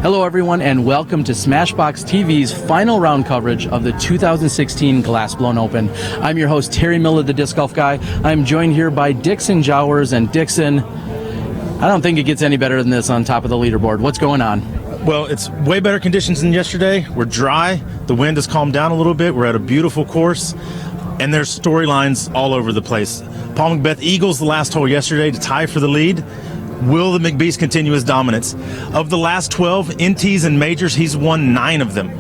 Hello everyone and welcome to SmashBoxxTV's final round coverage of the 2016 Glassblown Open. I'm your host Terry Miller, the Disc Golf Guy. I'm joined here by Dixon Jowers, and Dixon, I don't think it gets any better than this on top of the leaderboard. What's going on? Well, it's way better conditions than yesterday. We're dry, the wind has calmed down a little bit, we're at a beautiful course, and there's storylines all over the place. Paul McBeth eagles the last hole yesterday to tie for the lead. Will the McBeast continue his dominance? Of the last 12 NTs and majors, he's won 9 of them.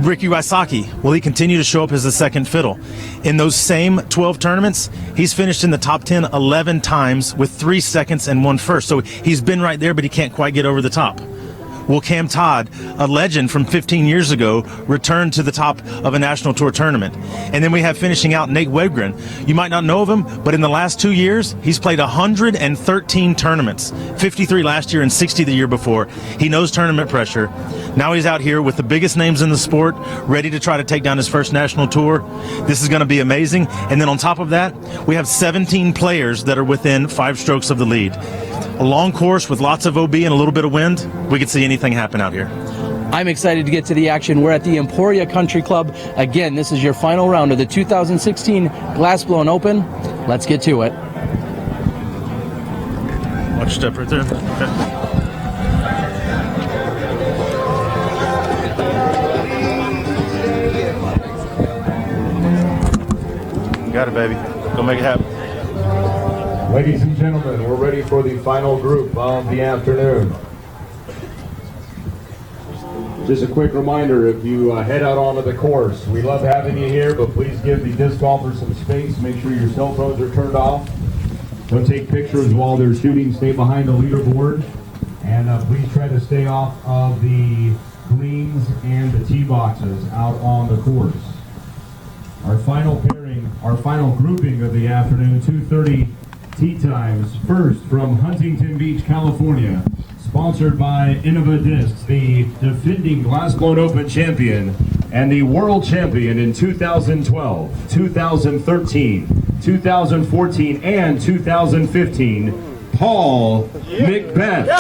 Ricky Wysocki, will he continue to show up as the second fiddle? In those same 12 tournaments, he's finished in the top 10 11 times with 3 seconds and 1 first. So he's been right there, but he can't quite get over the top. Will Cam Todd, a legend from 15 years ago, return to the top of a national tour tournament? And then we have finishing out Nate Wegryn. You might not know of him, but in the last 2 years, he's played 113 tournaments, 53 last year and 60 the year before. He knows tournament pressure. Now he's out here with the biggest names in the sport, ready to try to take down his first national tour. This is going to be amazing. And then on top of that, we have 17 players that are within 5 strokes of the lead. A long course with lots of OB and a little bit of wind. We could see anything happen out here. I'm excited to get to the action. We're at the Emporia Country Club. Again, this is your final round of the 2016 Glassblown Open. Let's get to it. Watch your step right there. Okay. Got it, baby. Go make it happen. Ladies and gentlemen, we're ready for the final group of the afternoon. Just a quick reminder, if you head out onto the course, we love having you here, but please give the disc golfers some space. Make sure your cell phones are turned off. Don't take pictures while they're shooting. Stay behind the leaderboard. And please try to stay off of the greens and the tee boxes out on the course. Our final pairing, our final grouping of the afternoon, 2:30 tee times. First from Huntington Beach, California, sponsored by Innova Discs, the defending Glassblown Open champion and the world champion in 2012, 2013, 2014, and 2015, Paul McBeth. Yeah.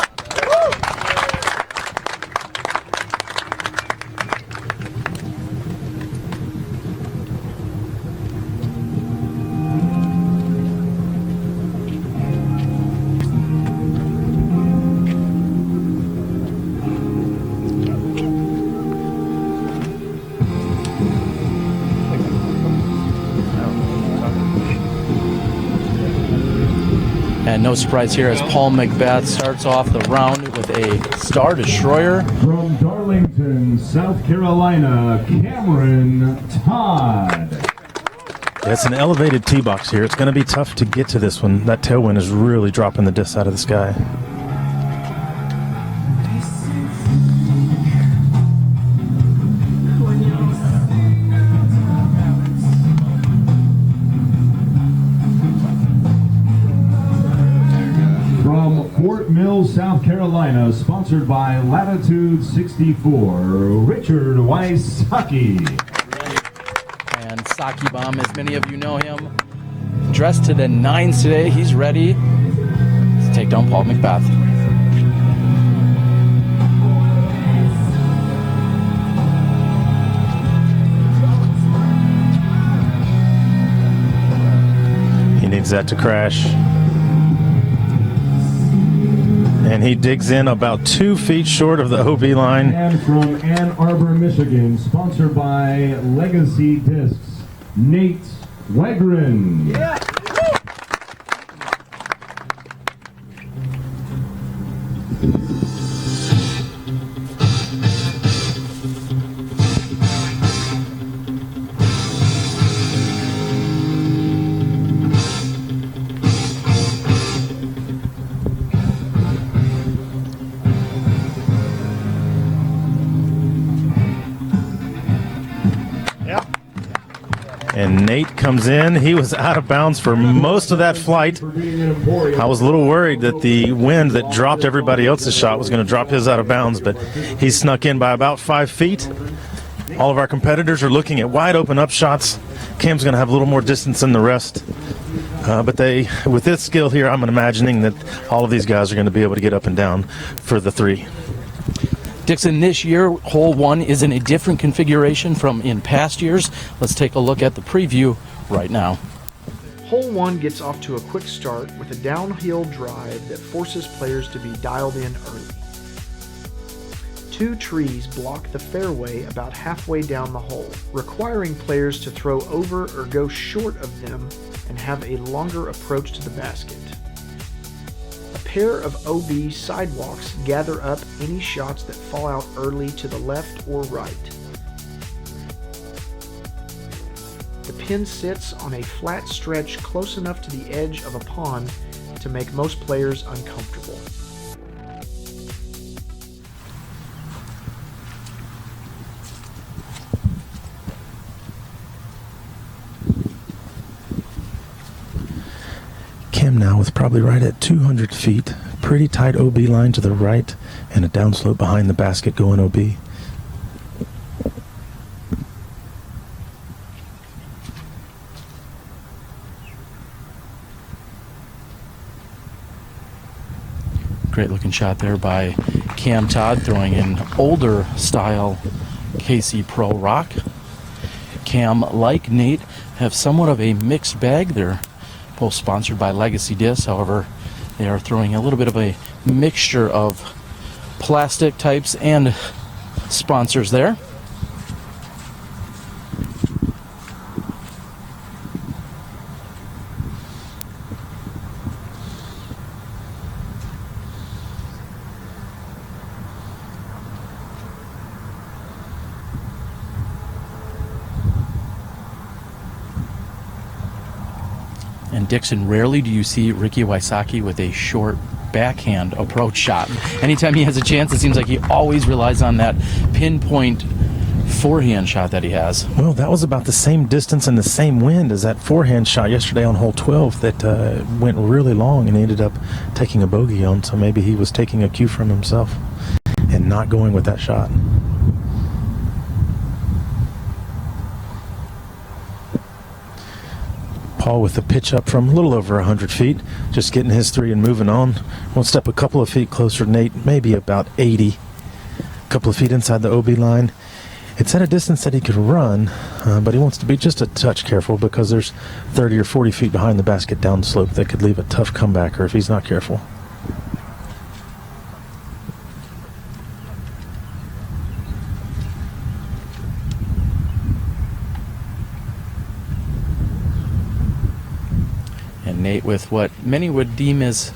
And no surprise here as Paul McBeth starts off the round with a Star Destroyer. From Darlington, South Carolina, Cameron Todd. It's an elevated tee box here. It's going to be tough to get to this one. That tailwind is really dropping the disc out of the sky. Fort Mill, South Carolina, sponsored by Latitude 64, Richard Wysocki. And Saki Bomb, as many of you know him, dressed to the nines today. He's ready to take down Paul McBeth. He needs that to crash. And he digs in about 2 feet short of the OB line. And from Ann Arbor, Michigan, sponsored by Legacy Discs, Nate Wegryn. Yeah. And Nate comes in. He was out of bounds for most of that flight. I was a little worried that the wind that dropped everybody else's shot was going to drop his out of bounds, but he snuck in by about 5 feet. All of our competitors are looking at wide open up shots. Cam's going to have a little more distance than the rest. But with this skill here, I'm imagining that all of these guys are going to be able to get up and down for the 3. Dixon, this year, hole 1 is in a different configuration from in past years. Let's take a look at the preview right now. Hole 1 gets off to a quick start with a downhill drive that forces players to be dialed in early. 2 trees block the fairway about halfway down the hole, requiring players to throw over or go short of them and have a longer approach to the basket. A pair of OB sidewalks gather up any shots that fall out early to the left or right. The pin sits on a flat stretch close enough to the edge of a pond to make most players uncomfortable. Kim now with probably right at 200 feet. Pretty tight OB line to the right and a downslope behind the basket going OB. Great looking shot there by Cam Todd, throwing an older style KC Pro Rock. Cam, like Nate, have somewhat of a mixed bag. They're both sponsored by Legacy Discs. However, they are throwing a little bit of a mixture of plastic types and sponsors there. And Dixon, rarely do you see Ricky Wysocki with a short backhand approach shot. Anytime he has a chance, it seems like he always relies on that pinpoint forehand shot that he has. Well, that was about the same distance and the same wind as that forehand shot yesterday on hole 12 that went really long and ended up taking a bogey on. So maybe he was taking a cue from himself and not going with that shot. Paul with the pitch up from a little over 100 feet, just getting his 3 and moving on. One step a couple of feet closer to Nate, maybe about 80. A couple of feet inside the OB line. It's at a distance that he could run, but he wants to be just a touch careful because there's 30 or 40 feet behind the basket downslope that could leave a tough comebacker if he's not careful. Nate with what many would deem as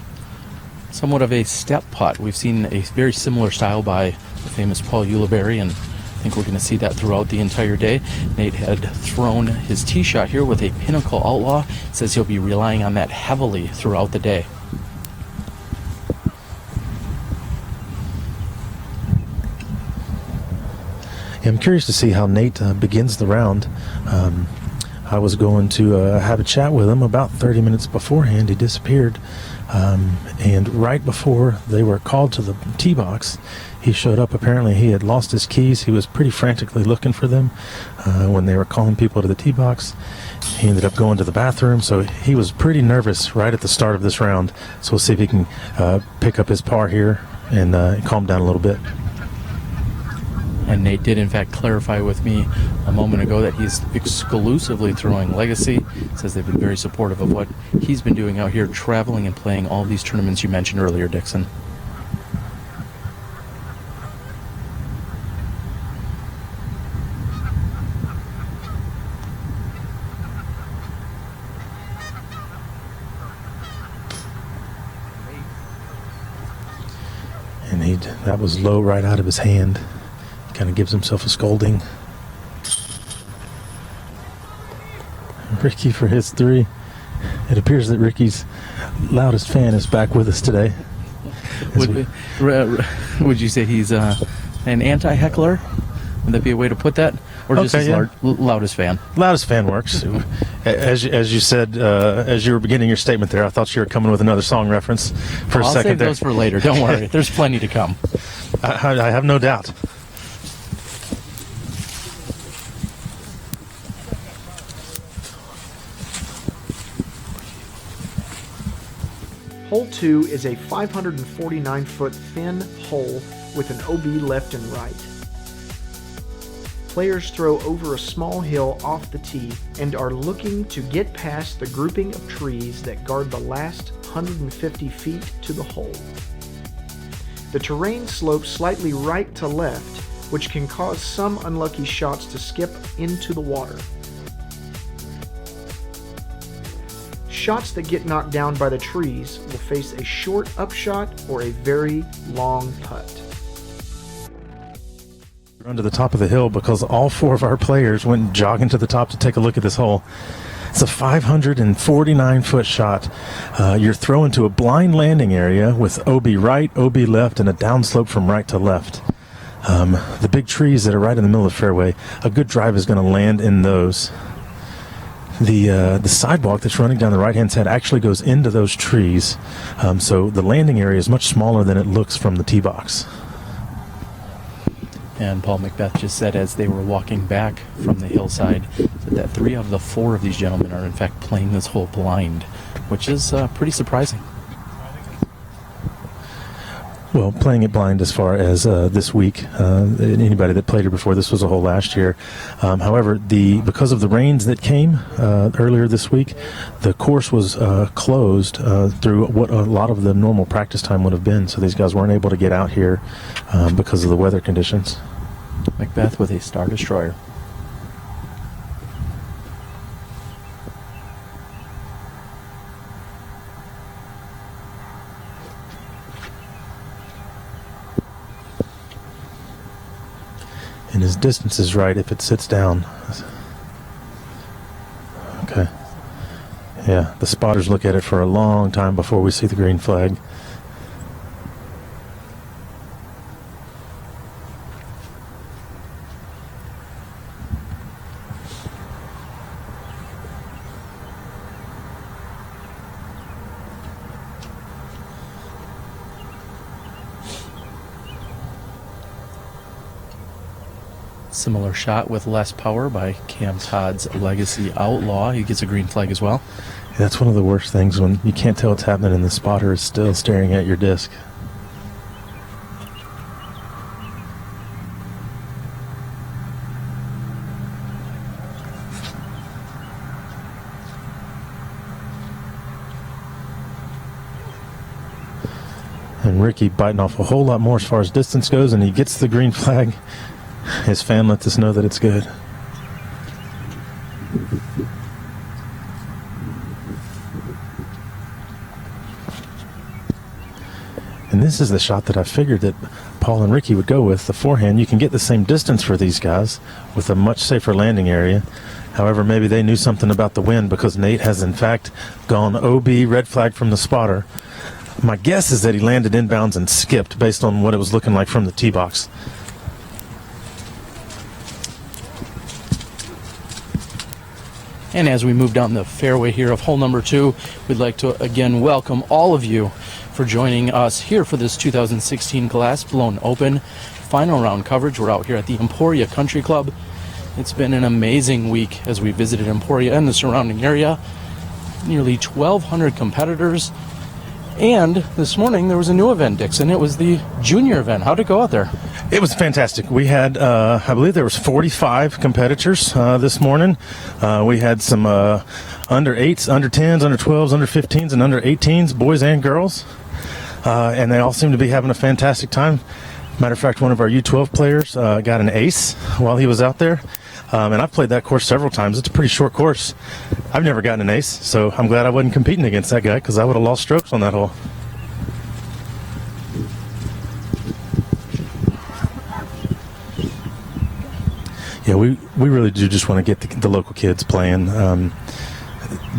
somewhat of a step putt. We've seen a very similar style by the famous Paul Ulibarri, and I think we're going to see that throughout the entire day. Nate had thrown his tee shot here with a Pinnacle Outlaw. Says he'll be relying on that heavily throughout the day. Yeah, I'm curious to see how Nate begins the round. I was going to have a chat with him about 30 minutes beforehand. He disappeared. And right before they were called to the tee box, he showed up. Apparently he had lost his keys. He was pretty frantically looking for them when they were calling people to the tee box. He ended up going to the bathroom, so he was pretty nervous right at the start of this round. So we'll see if he can pick up his par here and calm down a little bit. And Nate did, in fact, clarify with me a moment ago that he's exclusively throwing Legacy. Says they've been very supportive of what he's been doing out here, traveling and playing all these tournaments you mentioned earlier, Dixon. And that was low right out of his hand. Kind of gives himself a scolding. Ricky for his 3. It appears that Ricky's loudest fan is back with us today. Would you say he's an anti-heckler? Would that be a way to put that? Or just his loudest fan? Loudest fan works. As you said, as you were beginning your statement there, I thought you were coming with another song reference for a second I'll save there. those for later. Don't worry. There's plenty to come. I have no doubt. Hole 2 is a 549-foot thin hole with an OB left and right. Players throw over a small hill off the tee and are looking to get past the grouping of trees that guard the last 150 feet to the hole. The terrain slopes slightly right to left, which can cause some unlucky shots to skip into the water. Shots that get knocked down by the trees will face a short upshot or a very long putt. Run to the top of the hill because all 4 of our players went jogging to the top to take a look at this hole. It's a 549-foot shot. You're thrown to a blind landing area with OB right, OB left, and a downslope from right to left. The big trees that are right in the middle of the fairway, a good drive is going to land in those. The sidewalk that's running down the right-hand side actually goes into those trees, so the landing area is much smaller than it looks from the tee box. And Paul McBeth just said as they were walking back from the hillside that 3 of the 4 of these gentlemen are in fact playing this hole blind, which is pretty surprising. Well, playing it blind as far as this week, anybody that played it before, this was a hole last year. However, because of the rains that came earlier this week, the course was closed through what a lot of the normal practice time would have been. So these guys weren't able to get out here because of the weather conditions. McBeth with a Star Destroyer. And his distance is right if it sits down. Okay. Yeah, the spotters look at it for a long time before we see the green flag. Similar shot with less power by Cam Todd's Legacy Outlaw. He gets a green flag as well. That's one of the worst things when you can't tell what's happening and the spotter is still staring at your disc. And Ricky biting off a whole lot more as far as distance goes, and he gets the green flag. His fan lets us know that it's good. And this is the shot that I figured that Paul and Ricky would go with, the forehand. You can get the same distance for these guys with a much safer landing area. However, maybe they knew something about the wind because Nate has in fact gone OB, red flag from the spotter. My guess is that he landed inbounds and skipped based on what it was looking like from the tee box. And as we move down the fairway here of hole number 2, we'd like to again welcome all of you for joining us here for this 2016 Glass Blown Open final round coverage. We're out here at the Emporia Country Club. It's been an amazing week as we visited Emporia and the surrounding area. Nearly 1,200 competitors. And this morning there was a new event, Dixon. It was the junior event. How'd it go out there? It was fantastic. We had, I believe there was 45 competitors this morning. We had some under 8s, under 10s, under 12s, under 15s, and under 18s, boys and girls. And they all seemed to be having a fantastic time. Matter of fact, one of our U12 players got an ace while he was out there. And I've played that course several times. It's a pretty short course. I've never gotten an ace, so I'm glad I wasn't competing against that guy because I would have lost strokes on that hole. Yeah, we really do just want to get the local kids playing.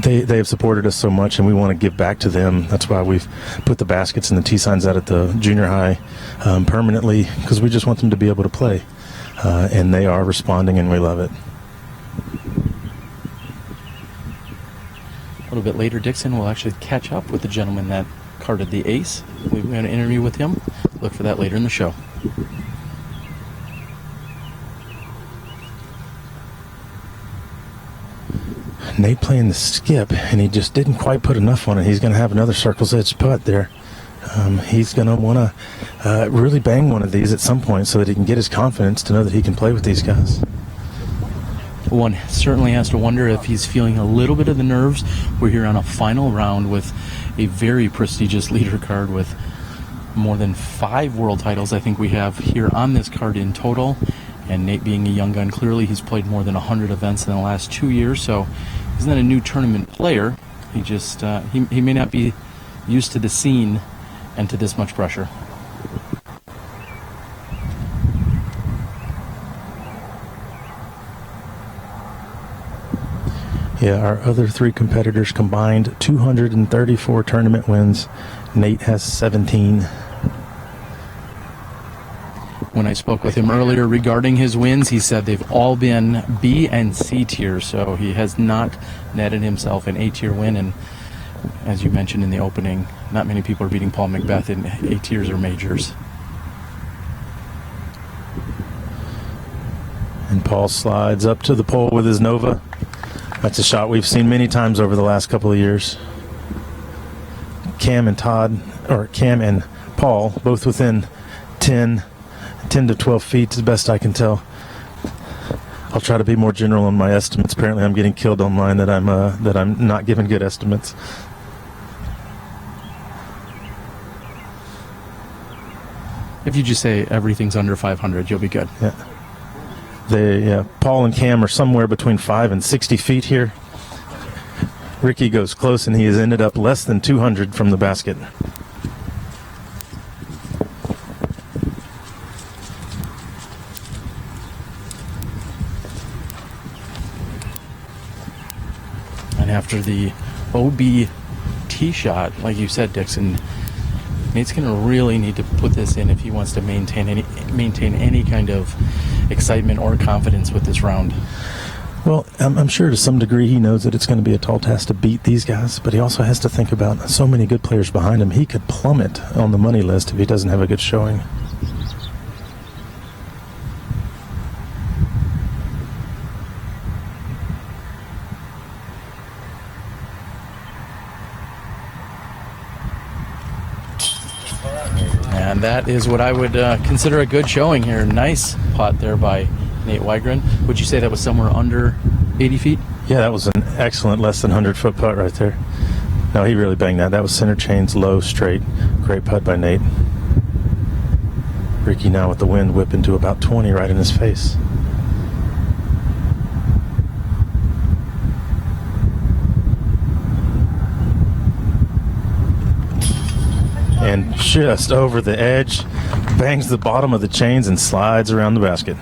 They have supported us so much, and we want to give back to them. That's why we've put the baskets and the tee signs out at the junior high permanently, because we just want them to be able to play. And they are responding, and we love it. A little bit later, Dixon will actually catch up with the gentleman that carded the ace. We're going to interview with him. Look for that later in the show. Nate playing the skip, and he just didn't quite put enough on it. He's going to have another circle's edge putt there. He's going to want to really bang one of these at some point so that he can get his confidence to know that he can play with these guys. One certainly has to wonder if he's feeling a little bit of the nerves. We're here on a final round with a very prestigious leader card with more than 5 world titles I think we have here on this card in total. And Nate being a young gun, clearly he's played more than 100 events in the last 2 years, so he's not a new tournament player. He just, he may not be used to the scene and to this much pressure. Yeah, our other 3 competitors combined 234 tournament wins. Nate has 17. When I spoke with him earlier regarding his wins, he said they've all been B and C tier, so he has not netted himself an A-tier win. And as you mentioned in the opening, not many people are beating Paul McBeth in A-tiers or majors. And Paul slides up to the pole with his Nova. That's a shot we've seen many times over the last couple of years. Cam and Paul, both within 10 to 12 feet, as best I can tell. I'll try to be more general on my estimates. Apparently, I'm getting killed online that I'm not giving good estimates. If you just say everything's under 500, you'll be good. Yeah. Paul and Cam are somewhere between 5 and 60 feet here. Ricky goes close, and he has ended up less than 200 from the basket. And after the OB tee shot, like you said, Dixon, Nate's going to really need to put this in if he wants to maintain any kind of excitement or confidence with this round. Well, I'm sure to some degree he knows that it's going to be a tall task to beat these guys, but he also has to think about so many good players behind him. He could plummet on the money list if he doesn't have a good showing. And that is what I would consider a good showing here. Nice putt there by Nate Wegryn. Would you say that was somewhere under 80 feet? Yeah, that was an excellent less than 100-foot putt right there. No, he really banged that. That was center chains, low, straight. Great putt by Nate. Ricky now with the wind whipping to about 20 right in his face. And just over the edge, bangs the bottom of the chains and slides around the basket.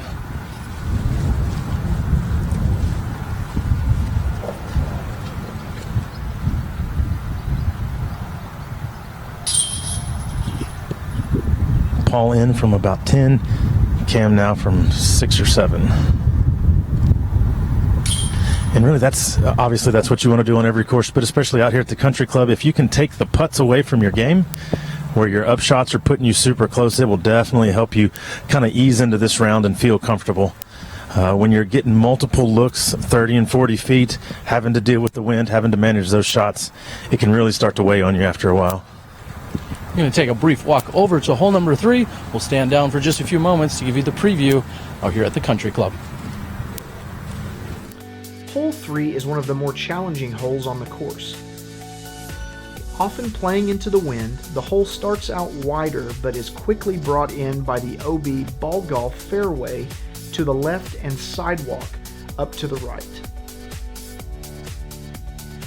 Paul in from about 10, Cam now from 6 or 7. And really, that's obviously that's what you want to do on every course, but especially out here at the country club. If you can take the putts away from your game, where your up shots are putting you super close, it will definitely help you kind of ease into this round and feel comfortable. When you're getting multiple looks, 30 and 40 feet, having to deal with the wind, having to manage those shots, it can really start to weigh on you after a while. I'm going to take a brief walk over to hole number 3. We'll stand down for just a few moments to give you the preview out here at the country club. Hole 3 is one of the more challenging holes on the course. Often playing into the wind, the hole starts out wider but is quickly brought in by the OB ball golf fairway to the left and sidewalk up to the right.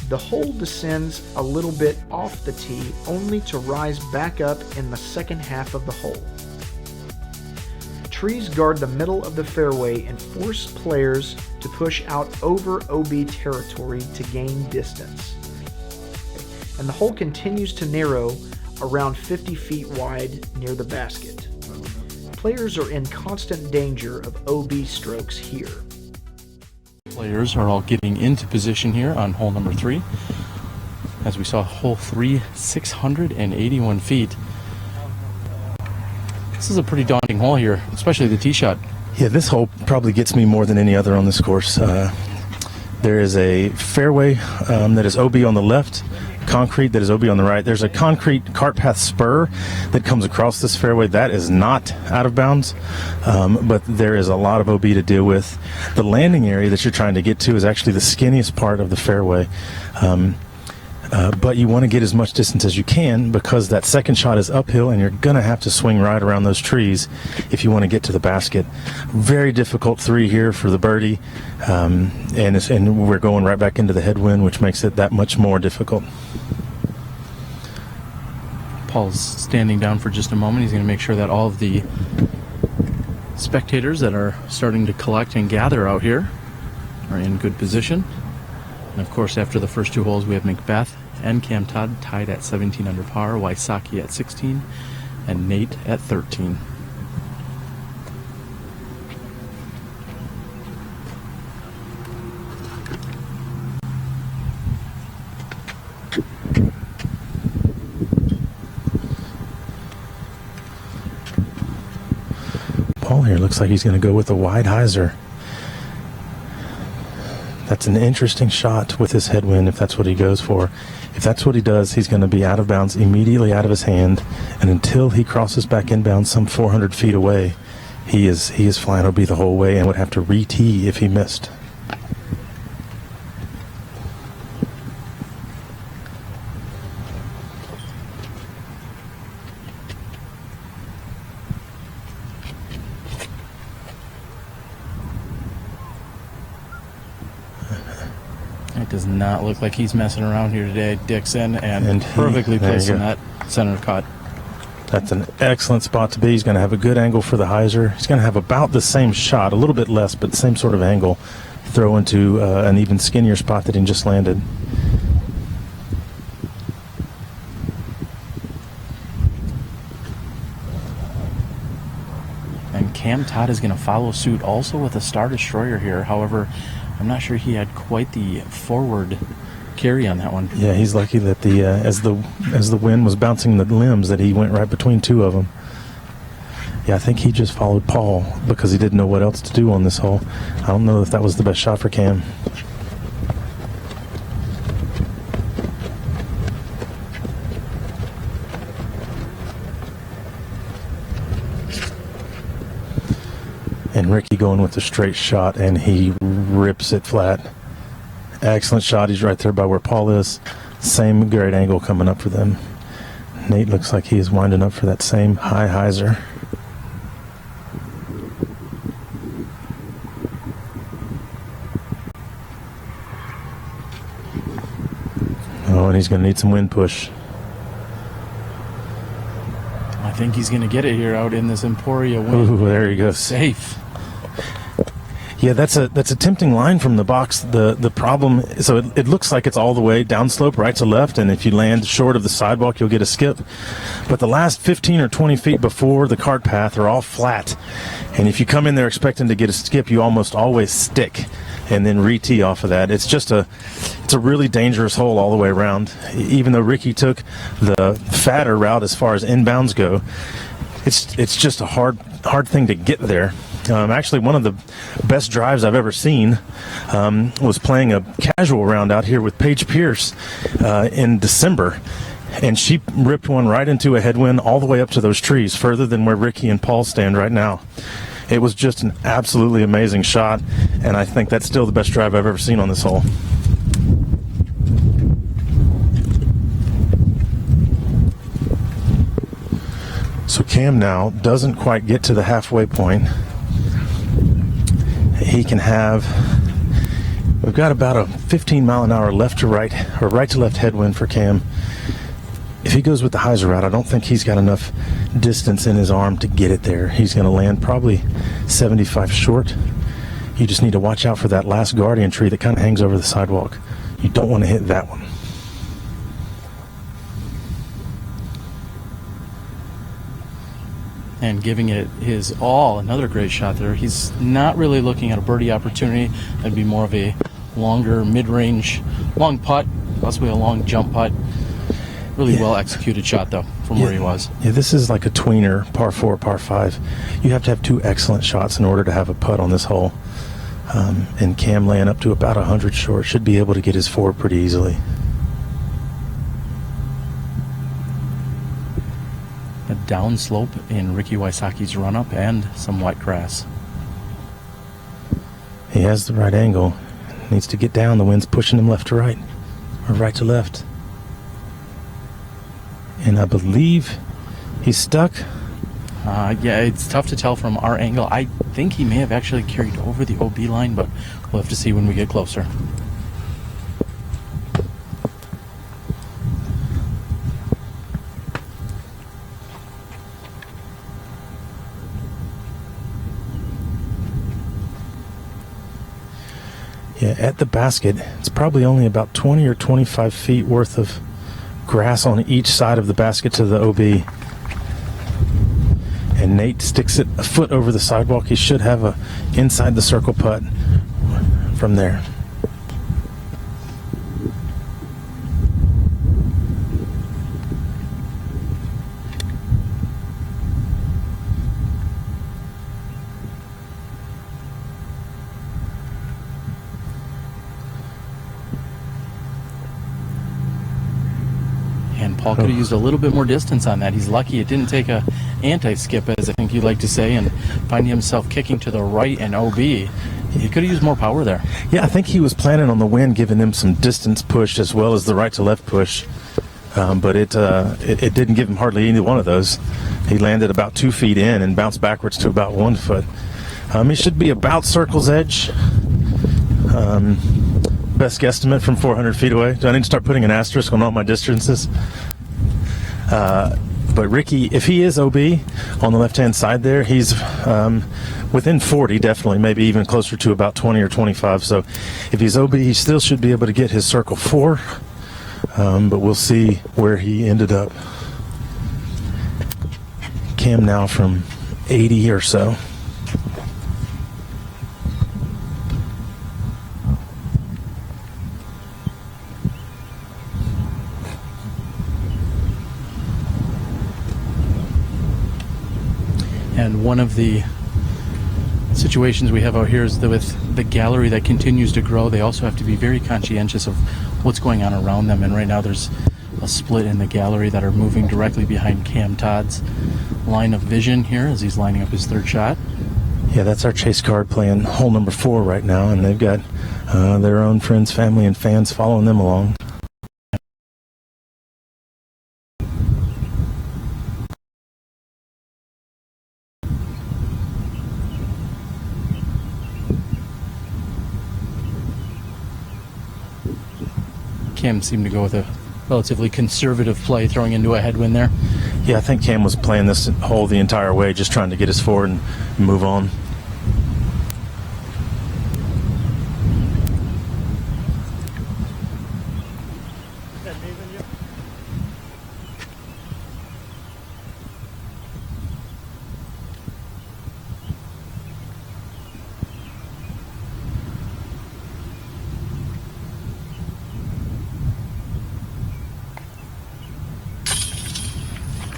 The hole descends a little bit off the tee only to rise back up in the second half of the hole. Trees guard the middle of the fairway and force players to push out over OB territory to gain distance. And the hole continues to narrow around 50 feet wide near the basket. Players are in constant danger of OB strokes here. Players are all getting into position here on hole number 3. As we saw, hole 3, 681 feet. This is a pretty daunting hole here, especially the tee shot. Yeah, this hole probably gets me more than any other on this course. There is a fairway that is OB on the left, concrete that is OB on the right. There's a concrete cart path spur that comes across this fairway. That is not out of bounds, but there is a lot of OB to deal with. The landing area that you're trying to get to is actually the skinniest part of the fairway. But you want to get as much distance as you can because that second shot is uphill and you're going to have to swing right around those trees if you want to get to the basket. Very difficult 3 here for the birdie, and we're going right back into the headwind, which makes it that much more difficult. Paul's standing down for just a moment. He's going to make sure that all of the spectators that are starting to collect and gather out here are in good position. And of course, after the first 2 holes, we have McBeth and Todd tied at 17 under par, Wysocki at 16, and Nate at 13. Paul here looks like he's going to go with a wide hyzer. That's an interesting shot with his headwind if that's what he goes for. If that's what he does, he's going to be out of bounds immediately out of his hand, and until he crosses back inbounds some 400 feet away, he is flying OB the whole way and would have to re-tee if he missed. It does not look like he's messing around here today, Dixon, and perfectly placed in that center cut. That's an excellent spot to be. He's going to have a good angle for the hyzer. He's going to have about the same shot, a little bit less, but same sort of angle. Throw into an even skinnier spot that he just landed. And Todd is going to follow suit also with a star destroyer here. However, I'm not sure he had quite the forward carry on that one. Yeah, he's lucky that as the wind was bouncing the limbs that he went right between 2 of them. Yeah, I think he just followed Paul because he didn't know what else to do on this hole. I don't know if that was the best shot for Cam. And Ricky going with the straight shot, and he rips it flat. Excellent shot. He's right there by where Paul is. Same great angle coming up for them. Nate looks like he is winding up for that same high hyzer. Oh, and he's going to need some wind push. I think he's going to get it here out in this Emporia wind. Ooh, there he goes. Safe. Yeah, that's a tempting line from the box. The problem, so it looks like it's all the way downslope, right to left, and if you land short of the sidewalk, you'll get a skip. But the last 15 or 20 feet before the cart path are all flat, and if you come in there expecting to get a skip, you almost always stick and then re-tee off of that. It's a really dangerous hole all the way around. Even though Ricky took the fatter route as far as inbounds go, it's just a hard thing to get there. Actually, one of the best drives I've ever seen was playing a casual round out here with Paige Pierce in December, and she ripped one right into a headwind all the way up to those trees, further than where Ricky and Paul stand right now. It was just an absolutely amazing shot, and I think that's still the best drive I've ever seen on this hole. So Cam now doesn't quite get to the halfway point. He can have, we've got about a 15-mile-an-hour left to right, or right to left headwind for Cam. If he goes with the hyzer route, I don't think he's got enough distance in his arm to get it there. He's going to land probably 75 short. You just need to watch out for that last guardian tree that kind of hangs over the sidewalk. You don't want to hit that one. And giving it his all. Another great shot there. He's not really looking at a birdie opportunity. That'd be more of a longer mid-range, long putt, possibly a long jump putt. Really well executed shot though from where he was. Yeah, this is like a tweener, par 4, par 5. You have to have 2 excellent shots in order to have a putt on this hole. And Cam laying up to about 100 short. Should be able to get his 4 pretty easily. A downslope in Ricky Wysocki's run-up and some wet grass. He has the right angle. Needs to get down. The wind's pushing him left to right, or right to left. And I believe he's stuck. Yeah, it's tough to tell from our angle. I think he may have actually carried over the OB line, but we'll have to see when we get closer. Yeah, at the basket, it's probably only about 20 or 25 feet worth of grass on each side of the basket to the OB. And Nate sticks it a foot over the sidewalk. He should have a inside the circle putt from there. And Paul could have used a little bit more distance on that. He's lucky it didn't take a anti-skip, as I think you'd like to say, and finding himself kicking to the right and OB. He could have used more power there. Yeah, I think he was planning on the wind giving him some distance push as well as the right to left push. But it didn't give him hardly any one of those. He landed about 2 feet in and bounced backwards to about 1 foot. He should be about circle's edge. Best guesstimate from 400 feet away. Do I need to start putting an asterisk on all my distances? But Ricky, if he is OB on the left-hand side there, he's within 40, definitely, maybe even closer to about 20 or 25. So if he's OB, he still should be able to get his circle 4. But we'll see where he ended up. Cam now from 80 or so. And one of the situations we have out here is that with the gallery that continues to grow, they also have to be very conscientious of what's going on around them. And right now there's a split in the gallery that are moving directly behind Cam Todd's line of vision here as he's lining up his third shot. Yeah, that's our chase card playing hole number 4 right now, and they've got their own friends, family, and fans following them along. Cam seemed to go with a relatively conservative play, throwing into a headwind there. Yeah, I think Cam was playing this hole the entire way, just trying to get his forward and move on.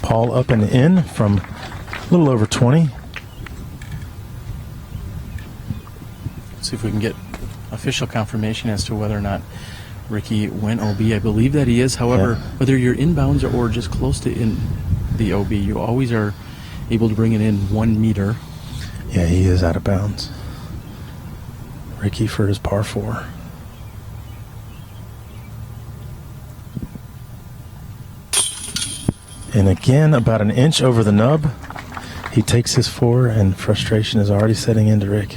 Paul up and in from a little over 20. Let's see if we can get official confirmation as to whether or not Ricky went OB. I believe that he is. However, whether you're inbounds or just close to in the OB, you always are able to bring it in 1 meter. Yeah, he is out of bounds. Ricky for his par 4. And again, about an inch over the nub. He takes his 4, and frustration is already setting into Rick.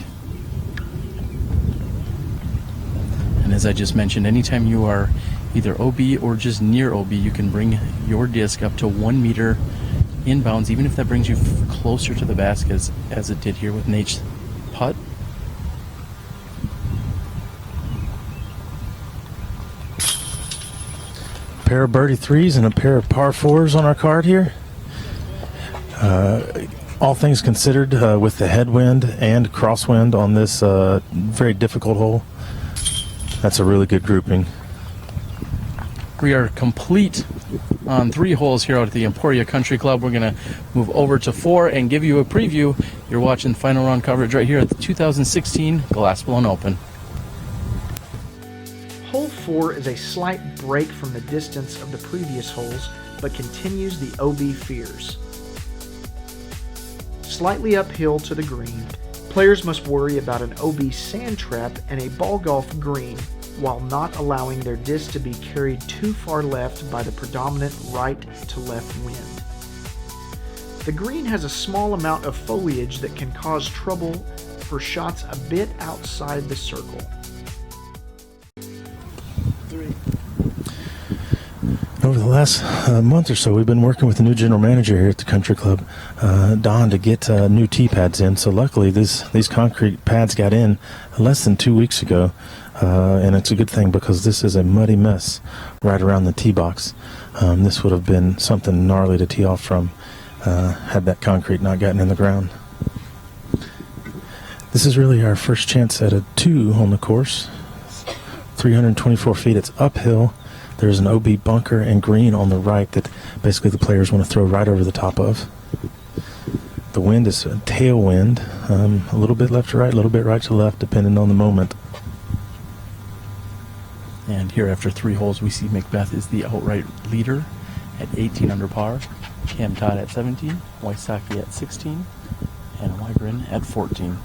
And as I just mentioned, anytime you are either OB or just near OB, you can bring your disc up to 1 meter inbounds, even if that brings you closer to the basket as it did here with Nate's putt. A pair of birdie 3s and a pair of par 4s on our card here. All things considered, with the headwind and crosswind on this very difficult hole, that's a really good grouping. We are complete on 3 holes here out at the Emporia Country Club. We're going to move over to 4 and give you a preview. You're watching final round coverage right here at the 2016 Glassblown Open. Hole 4 is a slight break from the distance of the previous holes, but continues the OB fears. Slightly uphill to the green, players must worry about an OB sand trap and a ball golf green, while not allowing their disc to be carried too far left by the predominant right to left wind. The green has a small amount of foliage that can cause trouble for shots a bit outside the circle. Over the last month or so, we've been working with the new general manager here at the country club, Don, to get new tee pads in. So luckily, these concrete pads got in less than 2 weeks ago. And it's a good thing because this is a muddy mess right around the tee box. This would have been something gnarly to tee off from had that concrete not gotten in the ground. This is really our first chance at a 2 on the course. 324 feet, it's uphill. There's an OB bunker and green on the right that basically the players want to throw right over the top of. The wind is a tailwind, a little bit left to right, a little bit right to left, depending on the moment. And here after 3 holes, we see McBeth is the outright leader at 18 under par. Todd at 17, Wysocki at 16, and Wegryn at 14.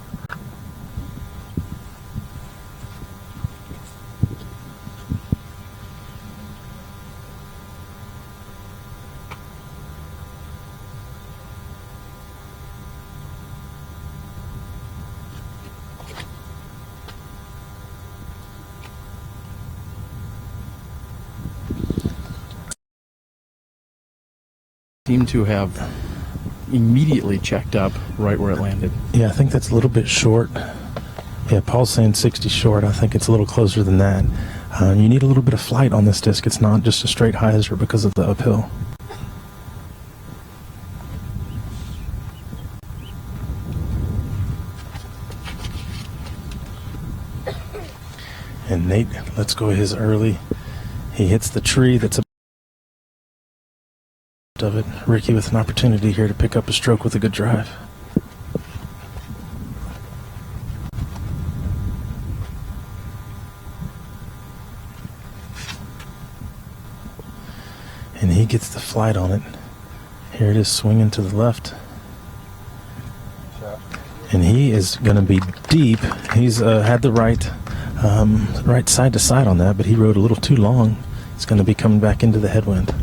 Seem to have immediately checked up right where it landed. Yeah, I think that's a little bit short. Yeah, Paul's saying 60 short. I think it's a little closer than that. You need a little bit of flight on this disc. It's not just a straight hyzer because of the uphill. And Nate lets go his early. He hits the tree that's of it. Ricky with an opportunity here to pick up a stroke with a good drive. And he gets the flight on it. Here it is swinging to the left. And he is going to be deep. He's had the right side to side on that, but he rode a little too long. It's going to be coming back into the headwind.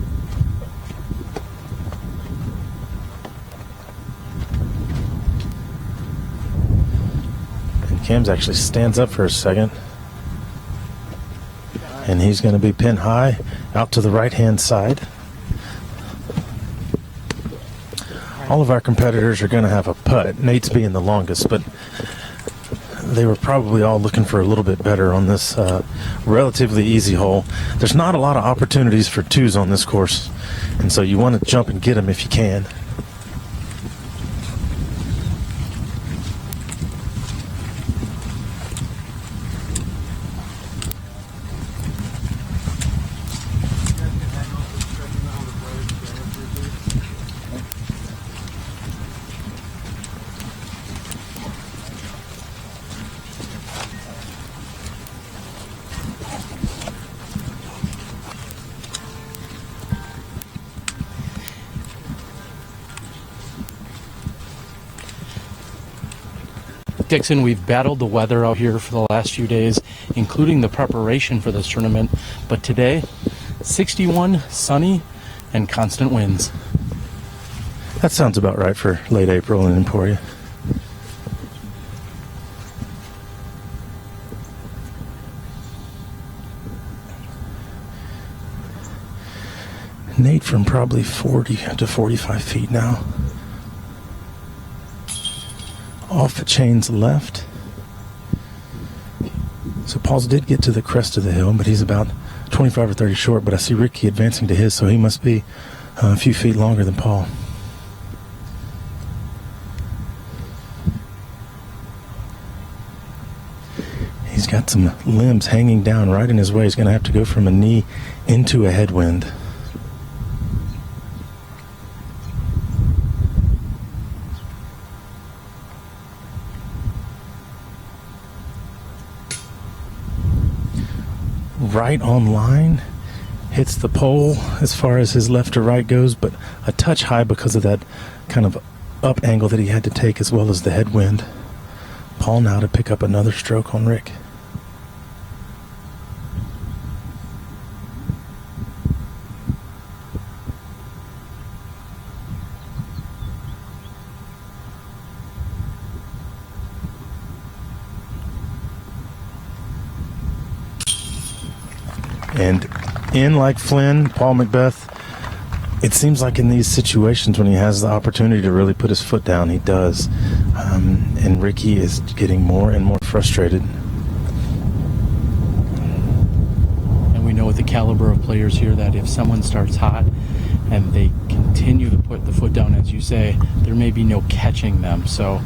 Cam's actually stands up for a second, and he's going to be pin high out to the right hand side. All of our competitors are going to have a putt, Nate's being the longest, but they were probably all looking for a little bit better on this relatively easy hole. There's not a lot of opportunities for 2s on this course, and so you want to jump and get them if you can. Dixon, we've battled the weather out here for the last few days, including the preparation for this tournament. But today, 61, sunny, and constant winds. That sounds about right for late April in Emporia. Nate from probably 40 to 45 feet now. Off the chains left. So Paul's did get to the crest of the hill, but he's about 25 or 30 short. But I see Ricky advancing to his, so he must be a few feet longer than Paul. He's got some limbs hanging down right in his way. He's going to have to go from a knee into a headwind. Right on line, hits the pole as far as his left to right goes, but a touch high because of that kind of up angle that he had to take, as well as the headwind. Paul now to pick up another stroke on Rick. And in like Flynn, Paul McBeth, it seems like in these situations when he has the opportunity to really put his foot down, he does. And Ricky is getting more and more frustrated. And we know with the caliber of players here that if someone starts hot and they continue to put the foot down, as you say, there may be no catching them. So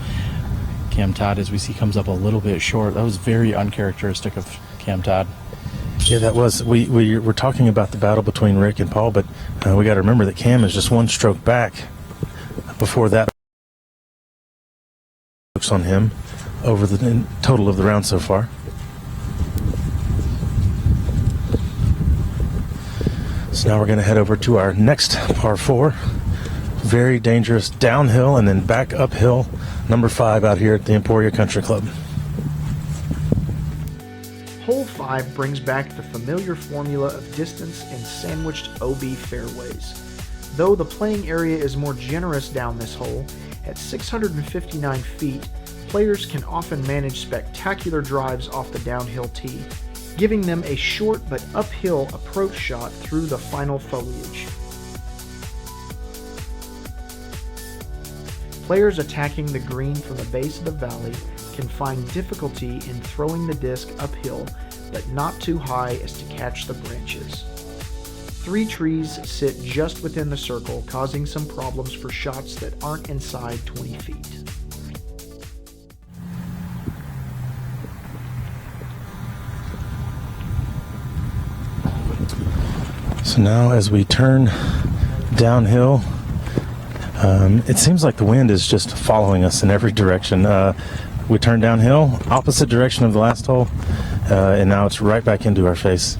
Cam Todd, as we see, comes up a little bit short. That was very uncharacteristic of Cam Todd. Yeah, that was. We're talking about the battle between Rick and Paul, but we got to remember that Cam is just one stroke back. Before that, on him over the total of the round so far. So now we're going to head over to our next par 4. Very dangerous downhill and then back uphill, number 5 out here at the Emporia Country Club. Hole 5 brings back the familiar formula of distance and sandwiched OB fairways. Though the playing area is more generous down this hole, at 659 feet, players can often manage spectacular drives off the downhill tee, giving them a short but uphill approach shot through the final foliage. Players attacking the green from the base of the valley can find difficulty in throwing the disc uphill, but not too high as to catch the branches. 3 trees sit just within the circle, causing some problems for shots that aren't inside 20 feet. So now as we turn downhill, it seems like the wind is just following us in every direction. We turn downhill, opposite direction of the last hole, and now it's right back into our face.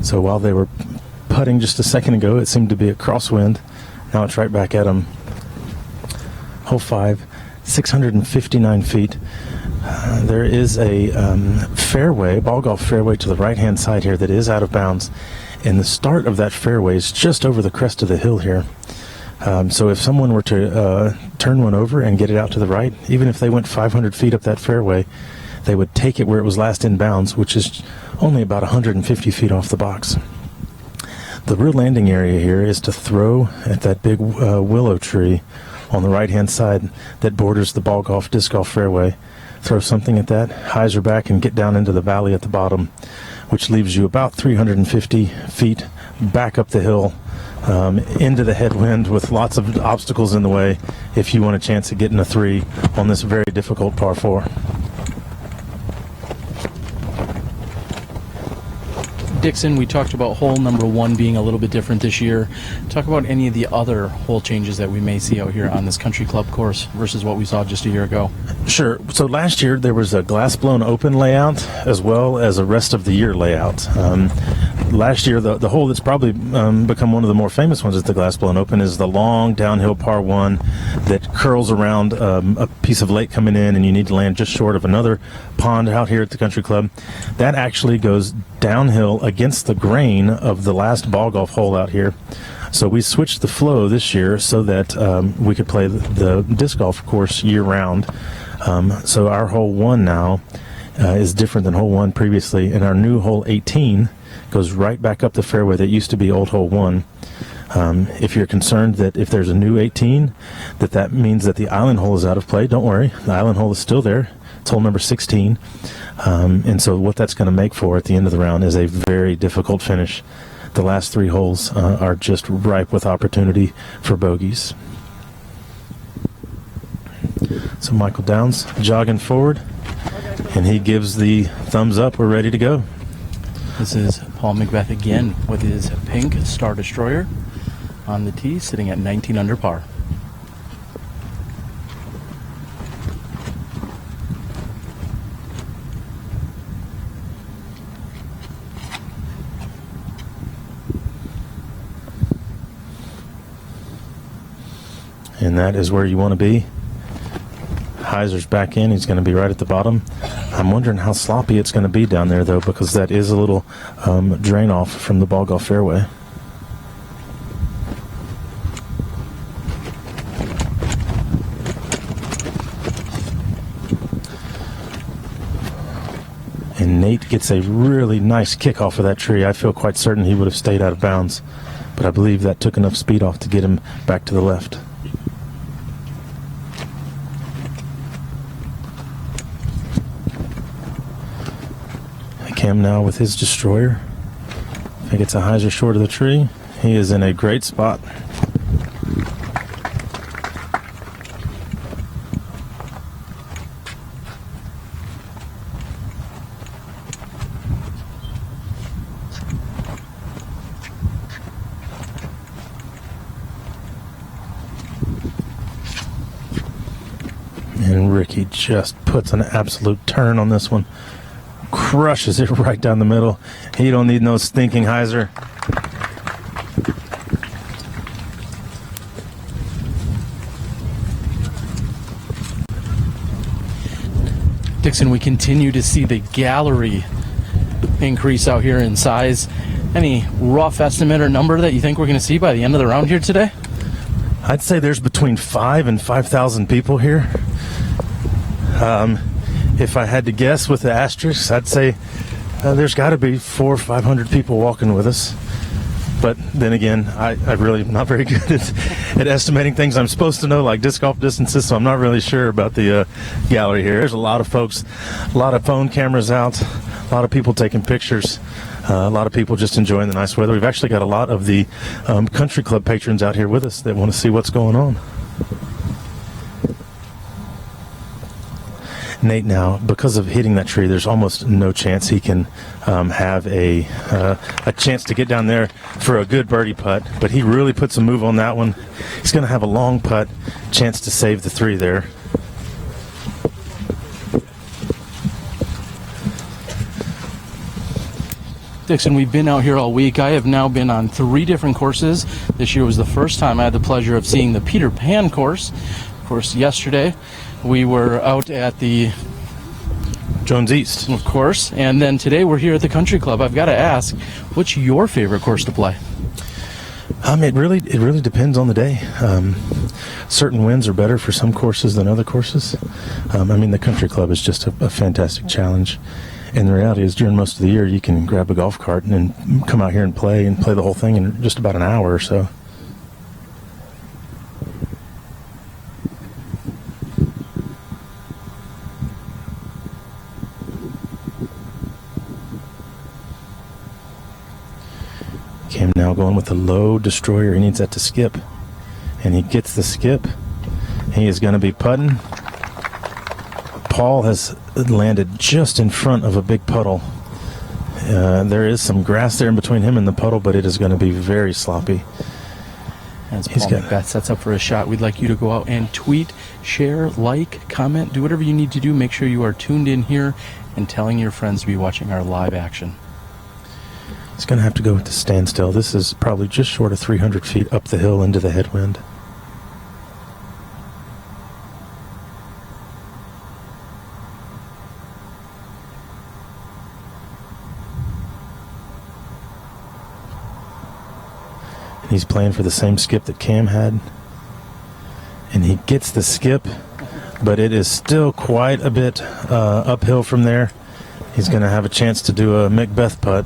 So while they were putting just a second ago, it seemed to be a crosswind. Now it's right back at them. Hole 5, 659 feet. There is a fairway, ball golf fairway to the right-hand side here that is out of bounds. And the start of that fairway is just over the crest of the hill here. So if someone were to turn one over and get it out to the right, even if they went 500 feet up that fairway, they would take it where it was last in bounds, which is only about 150 feet off the box. The real landing area here is to throw at that big willow tree on the right-hand side that borders the ball golf, disc golf fairway. Throw something at that, hyzer back, and get down into the valley at the bottom, which leaves you about 350 feet back up the hill into the headwind with lots of obstacles in the way if you want a chance at getting a 3 on this very difficult par 4. Dixon, we talked about hole number 1 being a little bit different this year. Talk about any of the other hole changes that we may see out here on this country club course versus what we saw just a year ago. Sure. So last year there was a glass blown open layout as well as a rest of the year layout. Last year the hole that's probably become one of the more famous ones at the glass blown open is the long downhill par 1 that curls around a piece of lake coming in, and you need to land just short of another pond out here at the country club. That actually goes downhill against the grain of the last ball golf hole out here. So we switched the flow this year so that we could play the disc golf course year round. So our hole 1 now is different than hole 1 previously, and our new hole 18 goes right back up the fairway that used to be old hole 1. If you're concerned that if there's a new 18, that means that the island hole is out of play, don't worry. The island hole is still there. It's hole number 16. And so what that's going to make for at the end of the round is a very difficult finish. The last 3 holes are just ripe with opportunity for bogeys. So Michael Downs jogging forward, and he gives the thumbs up. We're ready to go. This is Paul McBeth again with his pink Star Destroyer on the tee, sitting at 19 under par. And that is where you want to be. Heiser's back in. He's going to be right at the bottom. I'm wondering how sloppy it's going to be down there, though, because that is a little drain off from the ball golf fairway. And Nate gets a really nice kick off of that tree. I feel quite certain he would have stayed out of bounds, but I believe that took enough speed off to get him back to the left. Cam now with his Destroyer. I think it's a Heiser short of the tree. He is in a great spot. And Ricky just puts an absolute turn on this one. Crushes it right down the middle. He don't need no stinking Heiser. Dixon, we continue to see the gallery increase out here in size. Any rough estimate or number that you think we're going to see by the end of the round here today? I'd say there's between 5,000 and 5,000 people here. If I had to guess with the asterisks, I'd say there's got to be 400 or 500 people walking with us. But then again, I really am not very good at estimating things I'm supposed to know, like disc golf distances, so I'm not really sure about the gallery here. There's a lot of folks, a lot of phone cameras out, a lot of people taking pictures, a lot of people just enjoying the nice weather. We've actually got a lot of the country club patrons out here with us that want to see what's going on. Nate now, because of hitting that tree, there's almost no chance he can have a chance to get down there for a good birdie putt, but he really puts a move on that one. He's going to have a long putt, chance to save the three there. Dixon, we've been out here all week. I have now been on 3 different courses. This year was the first time I had the pleasure of seeing the Peter Pan course. Of course, yesterday we were out at the Jones East, of course, and then today we're here at the Country Club. I've got to ask, what's your favorite course to play? It really depends on the day. Certain winds are better for some courses than other courses. The Country Club is just a fantastic challenge. And the reality is, during most of the year, you can grab a golf cart and come out here and play the whole thing in just about an hour or so. Cam now going with the low Destroyer. He needs that to skip. And he gets the skip. He is going to be putting. Paul has landed just in front of a big puddle. There is some grass there in between him and the puddle, but it is going to be very sloppy. As Paul McBeth sets up for a shot, we'd like you to go out and tweet, share, like, comment, do whatever you need to do. Make sure you are tuned in here and telling your friends to be watching our live action. He's going to have to go with the standstill. This is probably just short of 300 feet up the hill into the headwind. And he's playing for the same skip that Cam had. And he gets the skip, but it is still quite a bit uphill from there. He's going to have a chance to do a McBeth putt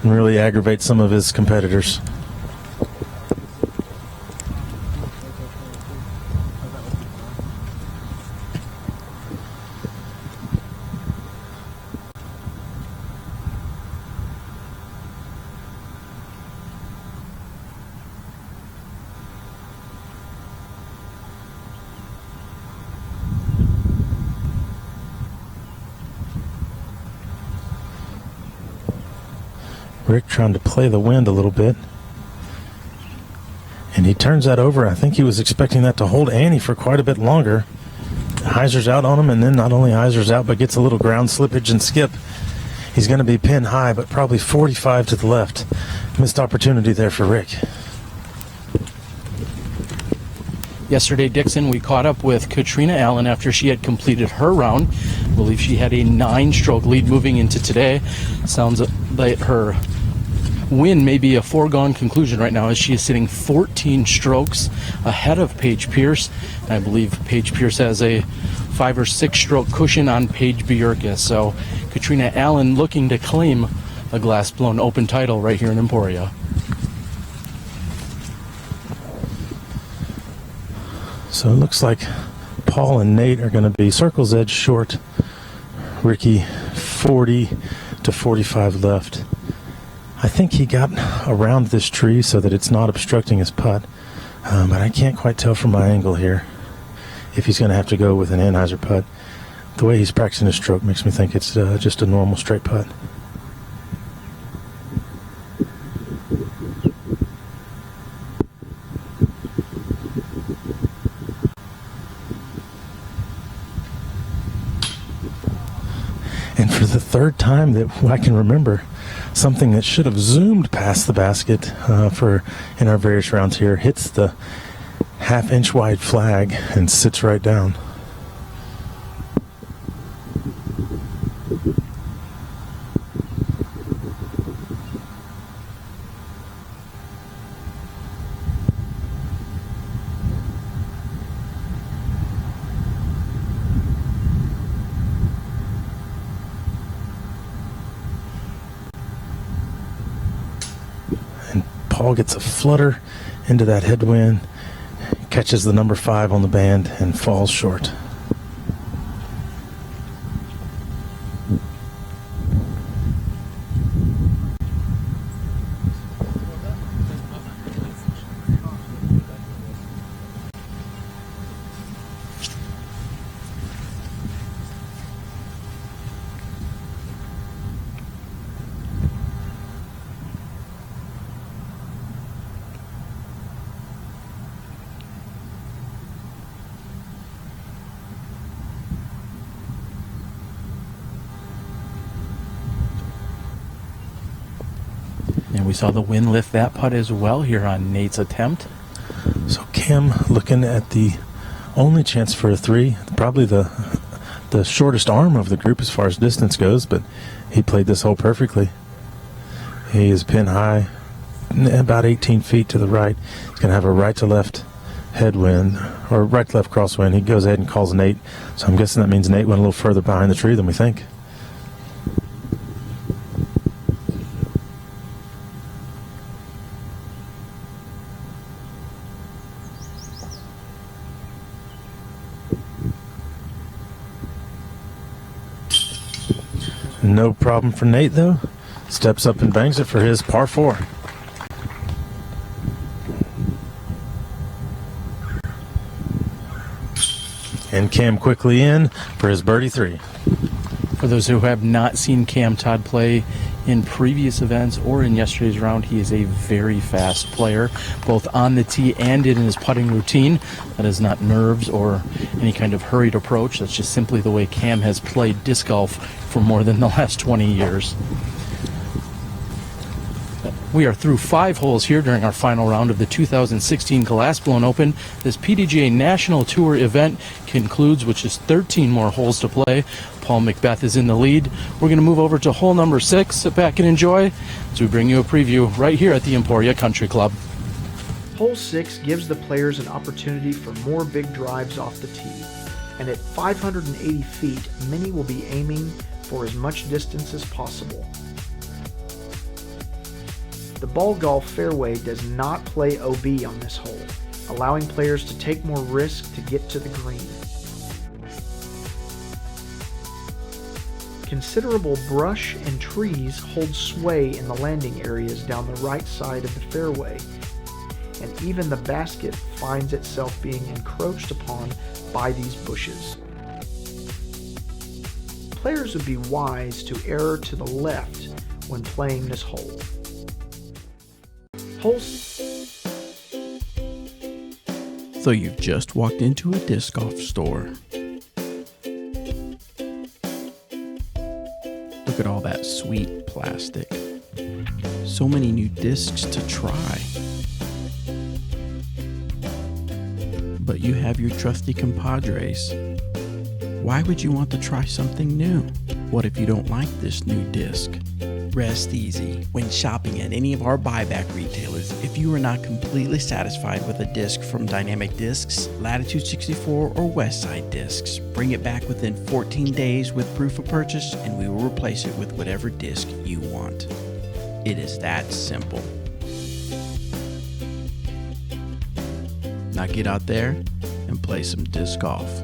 and really aggravate some of his competitors. Rick trying to play the wind a little bit. And he turns that over. I think he was expecting that to hold Annie for quite a bit longer. Hyzer's out on him, and then not only Hyzer's out, but gets a little ground slippage and skip. He's going to be pin high, but probably 45 to the left. Missed opportunity there for Rick. Yesterday, Dixon, we caught up with Katrina Allen after she had completed her round. I believe she had a 9-stroke lead moving into today. Sounds like her win may be a foregone conclusion right now, as she is sitting 14 strokes ahead of Paige Pierce. I believe Paige Pierce has a 5 or 6 stroke cushion on Paige Bjorka. So Katrina Allen looking to claim a Glass Blown Open title right here in Emporia. So it looks like Paul and Nate are going to be circle's edge short. Ricky 40 to 45 left. I think he got around this tree so that it's not obstructing his putt, but I can't quite tell from my angle here if he's going to have to go with an Anheuser putt. The way he's practicing his stroke makes me think it's just a normal straight putt. And for the third time that I can remember, something that should have zoomed past the basket in our various rounds here hits the half-inch wide flag and sits right down. Paul gets a flutter into that headwind, catches the number 5 on the band, and falls short. And we saw the wind lift that putt as well here on Nate's attempt. So Kim looking at the only chance for a 3, probably the shortest arm of the group as far as distance goes, but he played this hole perfectly. He is pin high, about 18 feet to the right. He's going to have a right to left headwind, or right to left crosswind. He goes ahead and calls Nate, so I'm guessing that means Nate went a little further behind the tree than we think. No problem for Nate, though. Steps up and bangs it for his par 4. And Cam quickly in for his birdie 3. For those who have not seen Cam Todd play in previous events or in yesterday's round, he is a very fast player, both on the tee and in his putting routine. That is not nerves or any kind of hurried approach. That's just simply the way Cam has played disc golf for more than the last 20 years. We are through 5 holes here during our final round of the 2016 Glass Blown Open. This PDGA National Tour event concludes with just 13 more holes to play. Paul McBeth is in the lead. We're going to move over to hole number 6. Sit back and enjoy as we bring you a preview right here at the Emporia Country Club. Hole 6 gives the players an opportunity for more big drives off the tee, and at 580 feet, many will be aiming for as much distance as possible. The ball golf fairway does not play OB on this hole, allowing players to take more risk to get to the green. Considerable brush and trees hold sway in the landing areas down the right side of the fairway, and even the basket finds itself being encroached upon by these bushes. Players would be wise to err to the left when playing this hole. Holes. So you've just walked into a disc golf store. Look at all that sweet plastic. So many new discs to try. But you have your trusty compadres. Why would you want to try something new? What if you don't like this new disc? Rest easy when shopping at any of our buyback retailers. If you are not completely satisfied with a disc from Dynamic Discs, Latitude 64, or Westside Discs, bring it back within 14 days with proof of purchase and we will replace it with whatever disc you want. It is that simple. Now get out there and play some disc golf.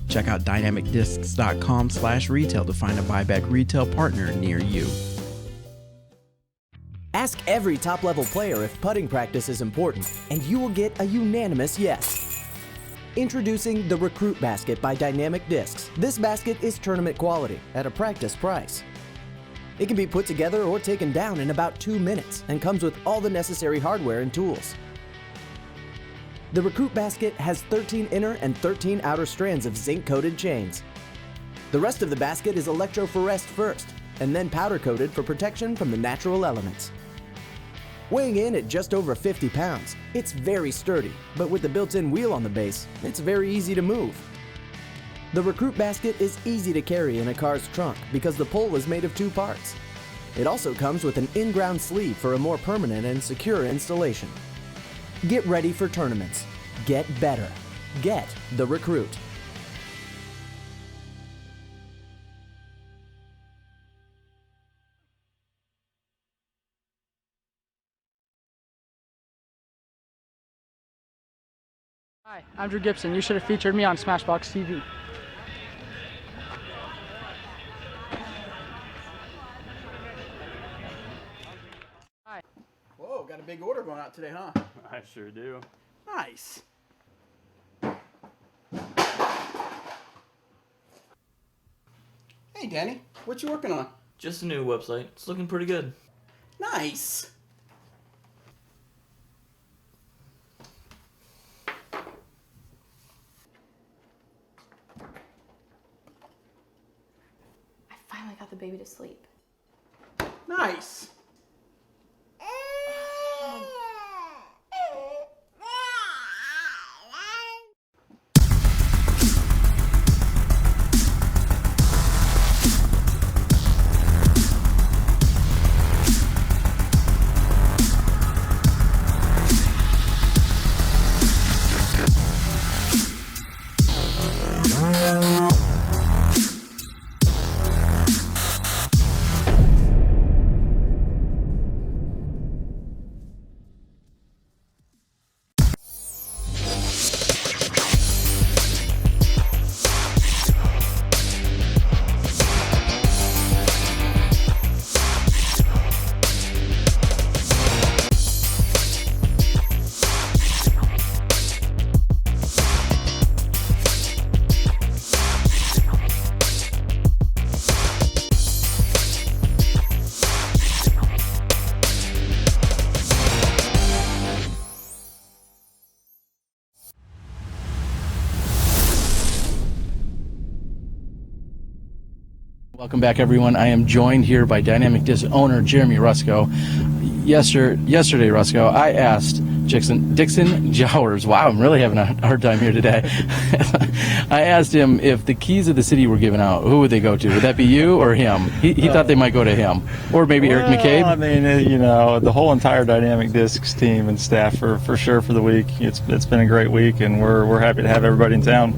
Check out dynamicdiscs.com/retail to find a buyback retail partner near you. Ask every top-level player if putting practice is important, and you will get a unanimous yes. Introducing the Recruit Basket by Dynamic Discs. This basket is tournament quality at a practice price. It can be put together or taken down in about 2 minutes and comes with all the necessary hardware and tools. The Recruit Basket has 13 inner and 13 outer strands of zinc-coated chains. The rest of the basket is electrophoresced first, and then powder-coated for protection from the natural elements. Weighing in at just over 50 pounds, it's very sturdy, but with the built-in wheel on the base, it's very easy to move. The Recruit Basket is easy to carry in a car's trunk because the pole is made of 2 parts. It also comes with an in-ground sleeve for a more permanent and secure installation. Get ready for tournaments. Get better. Get the Recruit. Hi, I'm Drew Gibson. You should have featured me on SmashBoxxTV. Hi. Whoa, got a big order going out today, huh? I sure do. Nice. Hey, Danny, what you working on? Just a new website. It's looking pretty good. Nice. I finally got the baby to sleep. Nice. Welcome back, everyone. I am joined here by Dynamic Disc owner Jeremy Rusko. Yesterday, Rusko, I asked Dixon Jowers, wow, I'm really having a hard time here today. I asked him if the keys of the city were given out, who would they go to? Would that be you or him? He thought they might go to him. Or maybe Eric McCabe? I mean, the whole entire Dynamic Discs team and staff for sure for the week. It's been a great week, and we're happy to have everybody in town.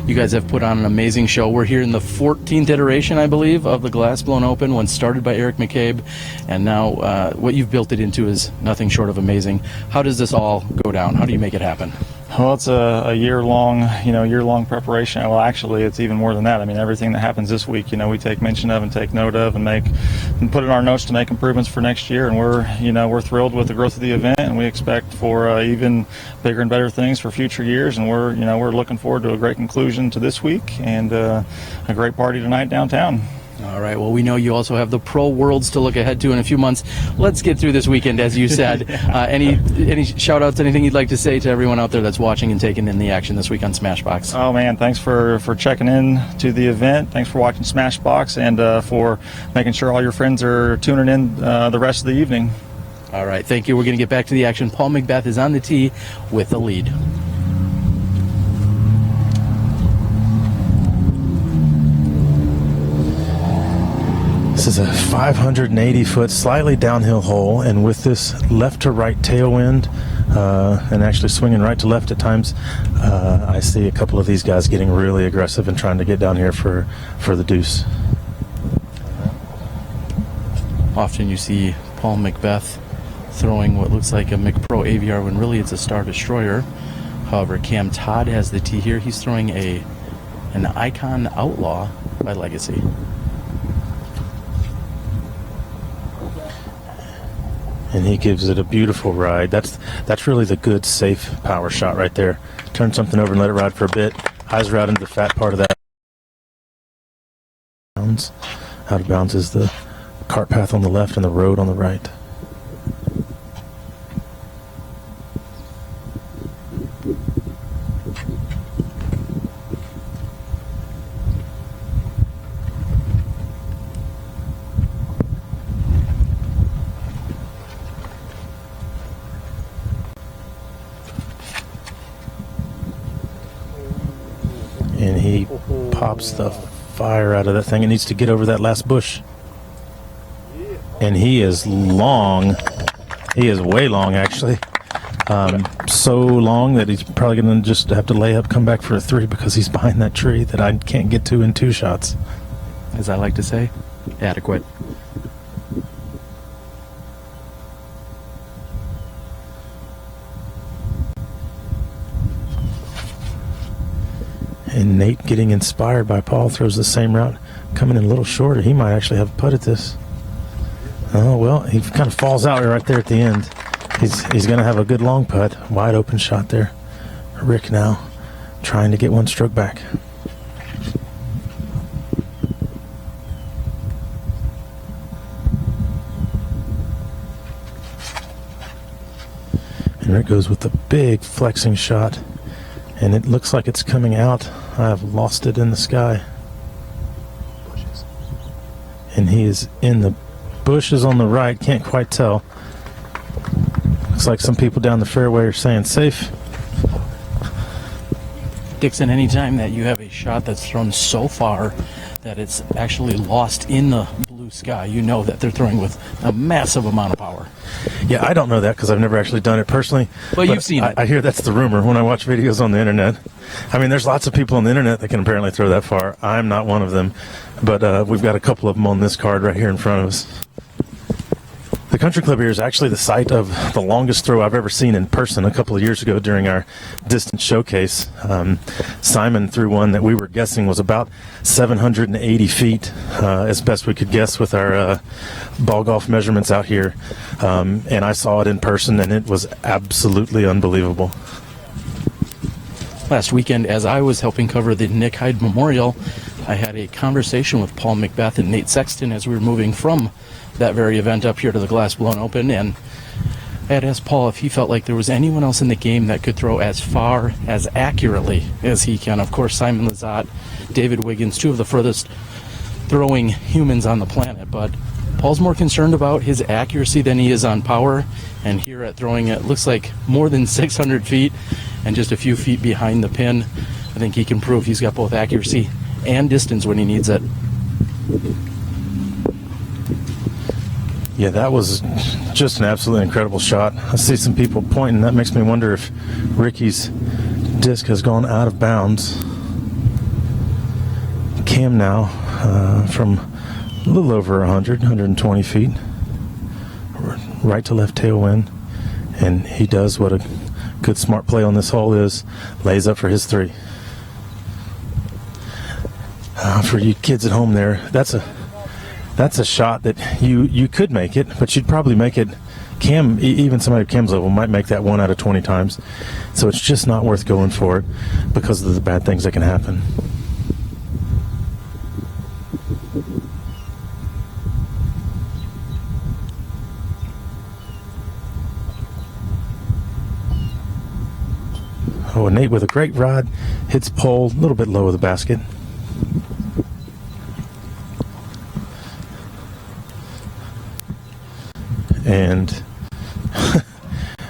You guys have put on an amazing show. We're here in the 14th iteration, I believe, of the Glass Blown Open, one started by Eric McCabe, and now what you've built it into is nothing short of amazing. How does this all go down? How do you make it happen? Well, it's a year-long preparation. Well, actually, it's even more than that. I mean, everything that happens this week, we take mention of and take note of and put in our notes to make improvements for next year. And we're thrilled with the growth of the event, and we expect for even bigger and better things for future years. And we're looking forward to a great conclusion to this week and a great party tonight downtown. All right. Well, we know you also have the Pro Worlds to look ahead to in a few months. Let's get through this weekend, as you said. Any shout-outs, anything you'd like to say to everyone out there that's watching and taking in the action this week on SmashBoxx? Oh, man, thanks for checking in to the event. Thanks for watching SmashBoxx and for making sure all your friends are tuning in the rest of the evening. All right. Thank you. We're going to get back to the action. Paul McBeth is on the tee with the lead. This is a 580-foot, slightly downhill hole, and with this left-to-right tailwind, and actually swinging right to left at times, I see a couple of these guys getting really aggressive and trying to get down here for the deuce. Often you see Paul McBeth throwing what looks like a McPro AVR when really it's a Star Destroyer. However, Cam Todd has the tee here. He's throwing an Icon Outlaw by Legacy. And he gives it a beautiful ride. That's really the good, safe power shot right there. Turn something over and let it ride for a bit. Eyes are out into the fat part of that. Out of bounds is the cart path on the left and the road on the right. And he pops the fire out of that thing. It needs to get over that last bush. And he is long. He is way long, actually. So long that he's probably going to just have to lay up, come back for a 3 because he's behind that tree that I can't get to in 2 shots. As I like to say, adequate. And Nate, getting inspired by Paul, throws the same route, coming in a little shorter. He might actually have a putt at this. Oh, well, he kind of falls out right there at the end. He's going to have a good long putt. Wide open shot there. Rick now trying to get one stroke back. And Rick goes with the big flexing shot. And it looks like it's coming out. I've lost it in the sky. And he is in the bushes on the right. Can't quite tell. Looks like some people down the fairway are saying safe. Dixon, anytime that you have a shot that's thrown so far that it's actually lost in the blue sky, you know that they're throwing with a massive amount of power. Yeah, I don't know that because I've never actually done it personally. But you've seen it. I hear that's the rumor when I watch videos on the internet. I mean, there's lots of people on the internet that can apparently throw that far. I'm not one of them. But we've got a couple of them on this card right here in front of us. The country club here is actually the site of the longest throw I've ever seen in person a couple of years ago during our distance showcase. Simon threw one that we were guessing was about 780 feet, as best we could guess with our ball golf measurements out here. And I saw it in person, and it was absolutely unbelievable. Last weekend, as I was helping cover the Nick Hyde Memorial, I had a conversation with Paul McBeth and Nate Sexton as we were moving from that very event up here to the Glass Blown Open, and I had asked Paul if he felt like there was anyone else in the game that could throw as far, as accurately as he can. Of course, Simon Lizotte, David Wiggins, 2 of the furthest throwing humans on the planet, but Paul's more concerned about his accuracy than he is on power, and here at throwing it looks like more than 600 feet and just a few feet behind the pin, I think he can prove he's got both accuracy and distance when he needs it. Yeah, that was just an absolutely incredible shot. I see some people pointing. That makes me wonder if Ricky's disc has gone out of bounds. Cam now from a little over 120 feet. Right to left tailwind. And he does what a good smart play on this hole is lays up for his 3. For you kids at home there, that's a shot that you could make it, but you'd probably make it. Cam, even somebody at Cam's level might make that 1 out of 20 times. So it's just not worth going for it because of the bad things that can happen. Oh, and Nate with a great rod hits pole, a little bit low of the basket. And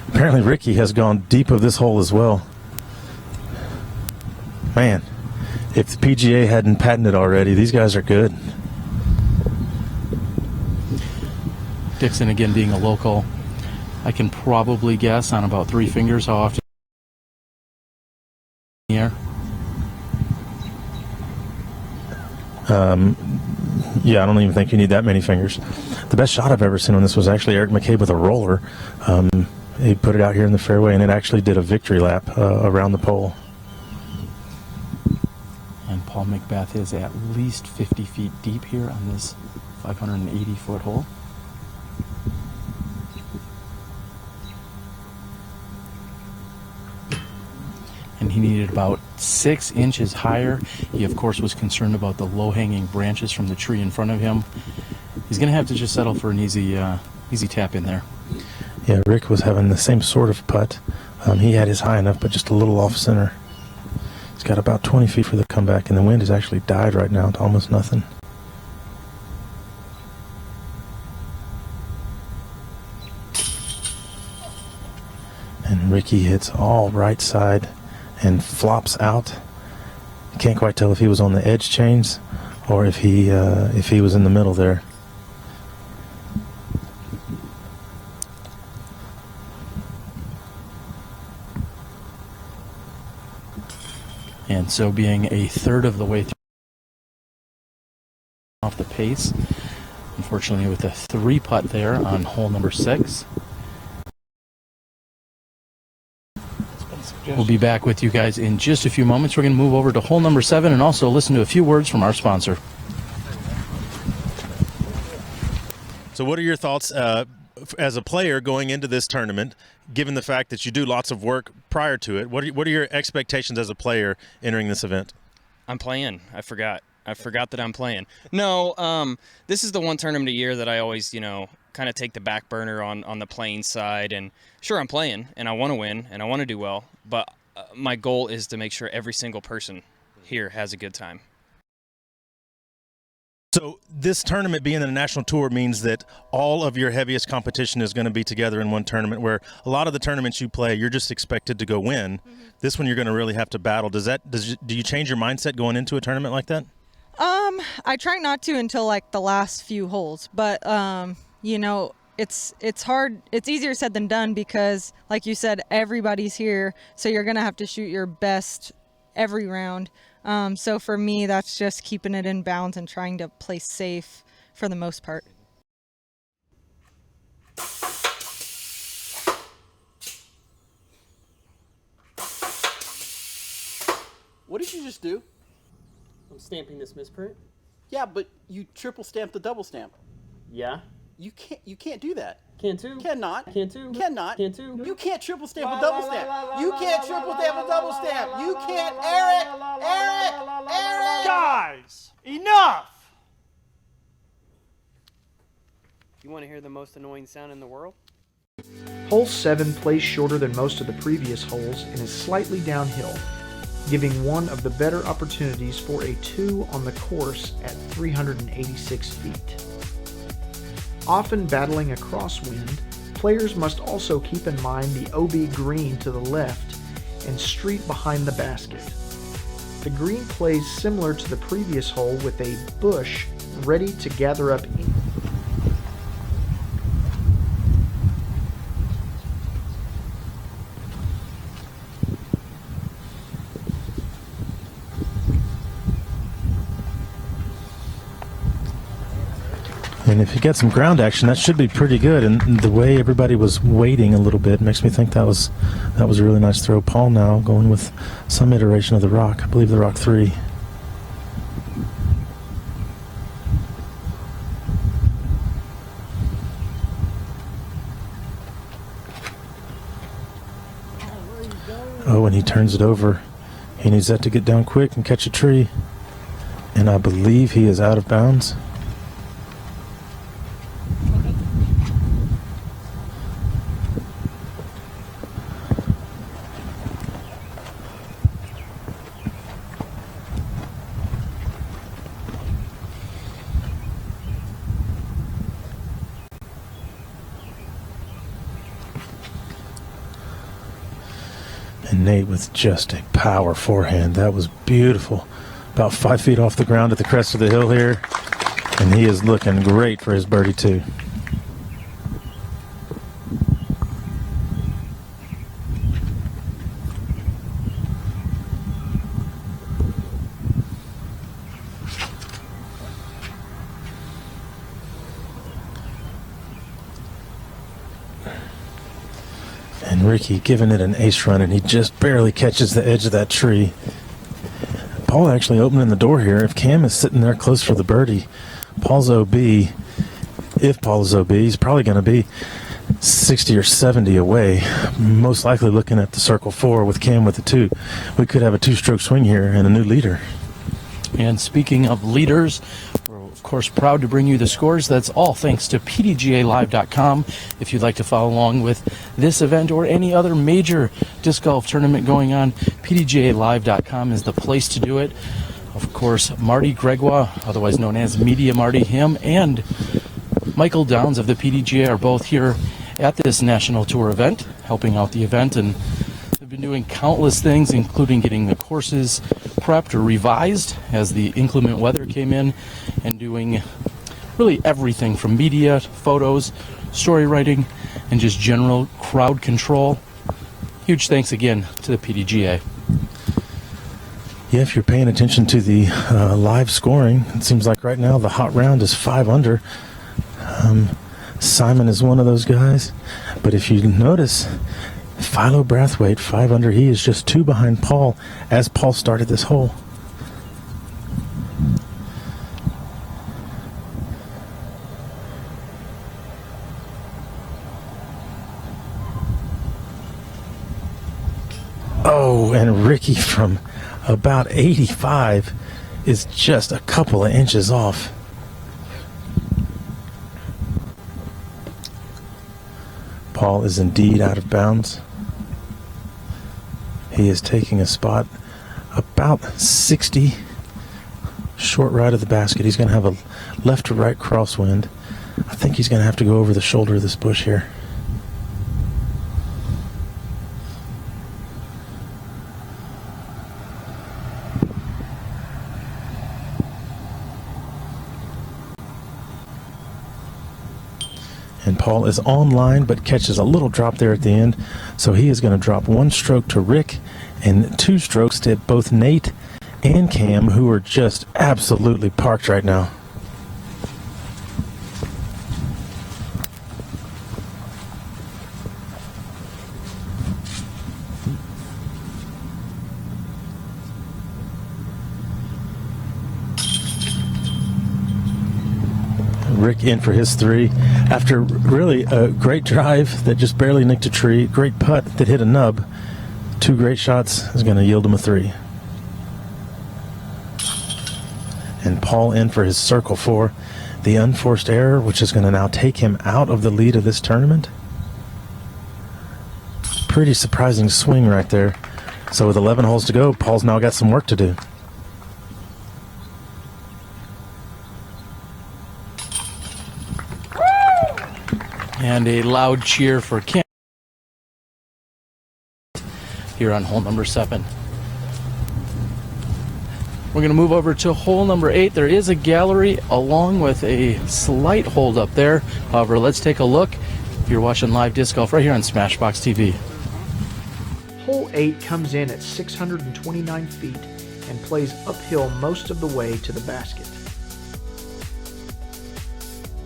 apparently Ricky has gone deep of this hole as well. Man, if the PGA hadn't patented already, these guys are good. Dixon, again, being a local, I can probably guess on about 3 fingers how often in the air. Yeah, I don't even think you need that many fingers. The best shot I've ever seen on this was actually Eric McCabe with a roller. He put it out here in the fairway, and it actually did a victory lap around the pole. And Paul McBeth is at least 50 feet deep here on this 580-foot hole. And he needed about 6 inches higher. He, of course, was concerned about the low-hanging branches from the tree in front of him. He's going to have to just settle for an easy tap in there. Yeah, Rick was having the same sort of putt. He had his high enough, but just a little off center. He's got about 20 feet for the comeback, and the wind has actually died right now to almost nothing. And Ricky hits all right side and flops out. You can't quite tell if he was on the edge chains or if he was in the middle there. And so being a third of the way through off the pace, unfortunately with a 3 putt there on hole number 6. We'll be back with you guys in just a few moments. We're going to move over to hole number 7 and also listen to a few words from our sponsor. So what are your thoughts as a player going into this tournament, given the fact that you do lots of work prior to it? What are your expectations as a player entering this event? I'm playing. I forgot that I'm playing. No, this is the one tournament a year that I always, kind of take the back burner on the playing side. And sure, I'm playing, and I want to win, and I want to do well. But my goal is to make sure every single person here has a good time. So this tournament being the National Tour means that all of your heaviest competition is going to be together in one tournament, where a lot of the tournaments you play, you're just expected to go win. Mm-hmm. This one you're going to really have to battle. Do you change your mindset going into a tournament like that? I try not to until like the last few holes, but it's hard. It's easier said than done because, like you said, everybody's here, so you're going to have to shoot your best every round. So for me, that's just keeping it in bounds and trying to play safe for the most part. What did you just do? I'm stamping this misprint. Yeah, but you triple stamped the double stamp. Yeah? You can't do that. Can too. Cannot. Can too. Cannot. Can too. You can't triple stamp a double stamp. You can't triple stamp a double stamp. You can't. Eric! Guys, enough! You want to hear the most annoying sound in the world? Hole 7 plays shorter than most of the previous holes and is slightly downhill, giving one of the better opportunities for a 2 on the course at 386 feet. Often battling a crosswind, players must also keep in mind the OB green to the left and street behind the basket. The green plays similar to the previous hole with a bush ready to gather up ink. And if you get some ground action, that should be pretty good. And the way everybody was waiting a little bit makes me think that was a really nice throw. Paul now going with some iteration of the rock. I believe the rock 3. Oh, and he turns it over. He needs that to get down quick and catch a tree. And I believe he is out of bounds. And Nate with just a power forehand. That was beautiful. About 5 feet off the ground at the crest of the hill here. And he is looking great for his birdie too. And Ricky giving it an ace run, and he just barely catches the edge of that tree. Paul actually opening the door here. If Cam is sitting there close for the birdie, Paul's OB, if Paul is OB, he's probably going to be 60 or 70 away, most likely looking at the circle 4 with Cam with the 2. We could have a 2-stroke swing here and a new leader. And speaking of leaders, we're of course proud to bring you the scores. That's all thanks to PDGALive.com. If you'd like to follow along with this event or any other major disc golf tournament going on, PDGALive.com is the place to do it. Of course, Marty Gregoire, otherwise known as Media Marty, him and Michael Downs of the PDGA are both here at this National Tour event, helping out the event, and they've been doing countless things, including getting the courses prepped or revised as the inclement weather came in, and doing really everything from media, photos, story writing, and just general crowd control. Huge thanks again to the PDGA. Yeah, if you're paying attention to the live scoring, it seems like right now the hot round is 5 under. Simon is one of those guys, but if you notice, Philo Brathwaite 5 under. He is just 2 behind Paul as Paul started this hole. Oh, and Ricky from about 85 is just a couple of inches off. Paul is indeed out of bounds. He is taking a spot about 60, short right of the basket. He's going to have a left to right crosswind. I think he's going to have to go over the shoulder of this bush here. And Paul is online, but catches a little drop there at the end. So he is going to drop 1 stroke to Rick and 2 strokes to both Nate and Cam, who are just absolutely parked right now. Rick in for his 3 after really a great drive that just barely nicked a tree, great putt that hit a nub. 2 great shots is going to yield him a 3. And Paul in for his circle 4, the unforced error, which is going to now take him out of the lead of this tournament. Pretty surprising swing right there. So with 11 holes to go, Paul's now got some work to do. And a loud cheer for Cam here on hole number 7. We're going to move over to hole number 8. There is a gallery along with a slight hold up there. However, let's take a look. You're watching live disc golf right here on SmashBoxxTV. Hole 8 comes in at 629 feet and plays uphill most of the way to the basket.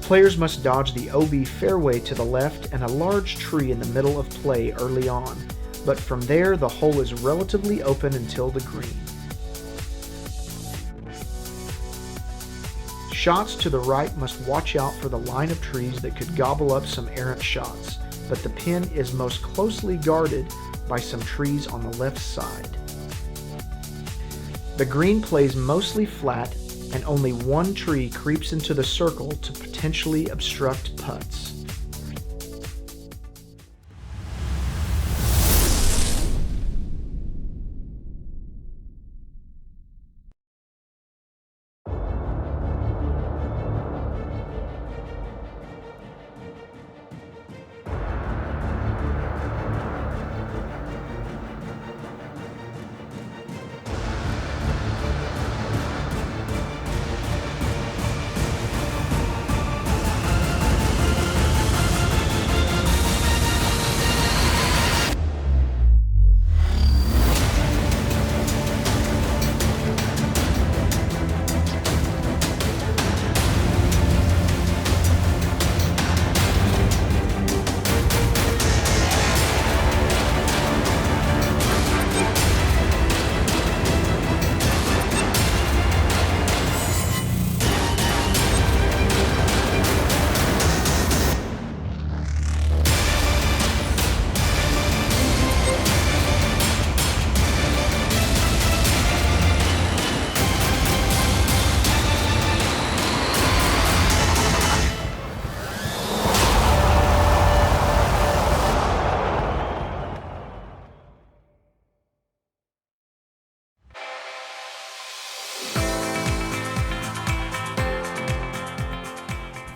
Players must dodge the OB fairway to the left and a large tree in the middle of play early on, but from there the hole is relatively open until the green. Shots to the right must watch out for the line of trees that could gobble up some errant shots, but the pin is most closely guarded by some trees on the left side. The green plays mostly flat, and only one tree creeps into the circle to potentially obstruct putts.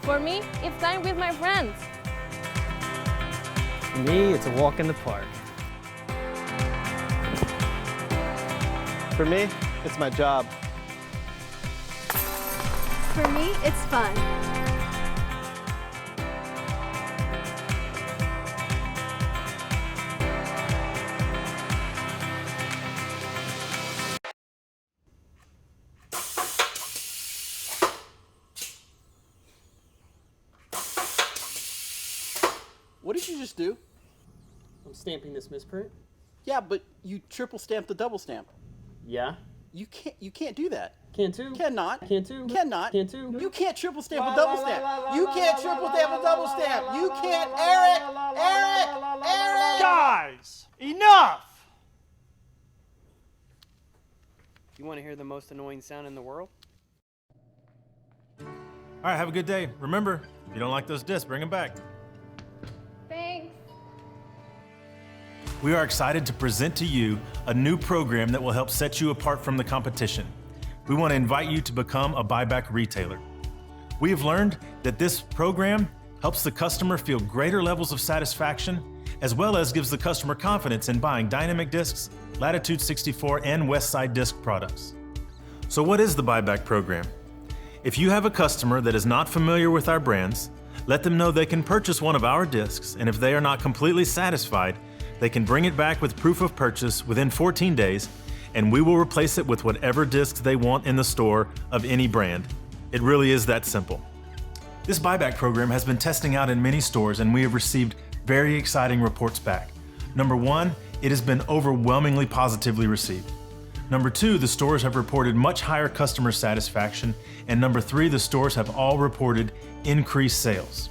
For me, it's time with my friends. For me, it's a walk in the park. For me, it's my job. For me, it's fun. What did you just do? I'm stamping this misprint. Yeah, but you triple stamped the double stamp. Yeah? You can't do that. Can't too. Cannot. Can't too. Cannot. Can't too. You can't triple stamp a double stamp. You can't triple stamp a double stamp. You can't, Eric! Guys, enough! You want to hear the most annoying sound in the world? All right, have a good day. Remember, if you don't like those discs, bring them back. Thanks. We are excited to present to you a new program that will help set you apart from the competition. We want to invite you to become a buyback retailer. We have learned that this program helps the customer feel greater levels of satisfaction, as well as gives the customer confidence in buying Dynamic Discs, Latitude 64, and Westside Disc products. So what is the buyback program? If you have a customer that is not familiar with our brands, let them know they can purchase one of our discs, and if they are not completely satisfied, they can bring it back with proof of purchase within 14 days, and we will replace it with whatever discs they want in the store of any brand. It really is that simple. This buyback program has been testing out in many stores, and we have received very exciting reports back. Number one, it has been overwhelmingly positively received. Number two, the stores have reported much higher customer satisfaction, and number three, the stores have all reported increased sales.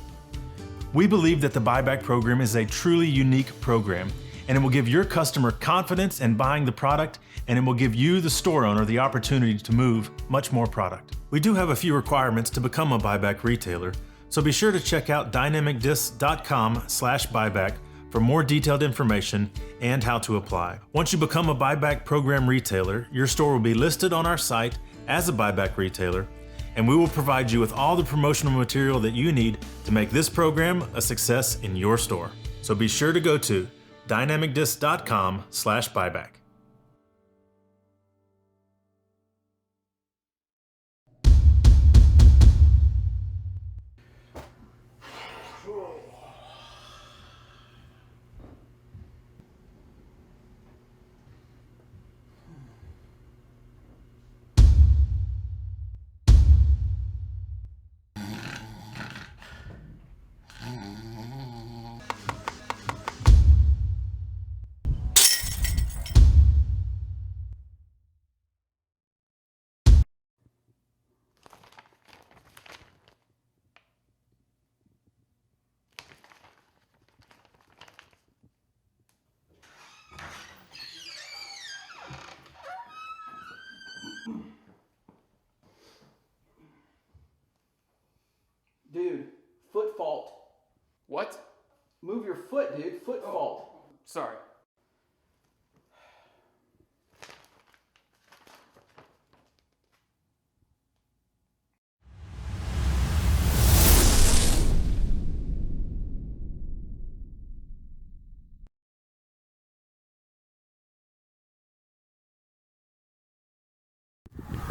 We believe that the buyback program is a truly unique program, and it will give your customer confidence in buying the product, and it will give you, the store owner, the opportunity to move much more product. We do have a few requirements to become a buyback retailer, so be sure to check out dynamicdiscs.com/buyback for more detailed information and how to apply. Once you become a buyback program retailer, your store will be listed on our site as a buyback retailer, and we will provide you with all the promotional material that you need to make this program a success in your store. So be sure to go to dynamicdiscs.com/buyback.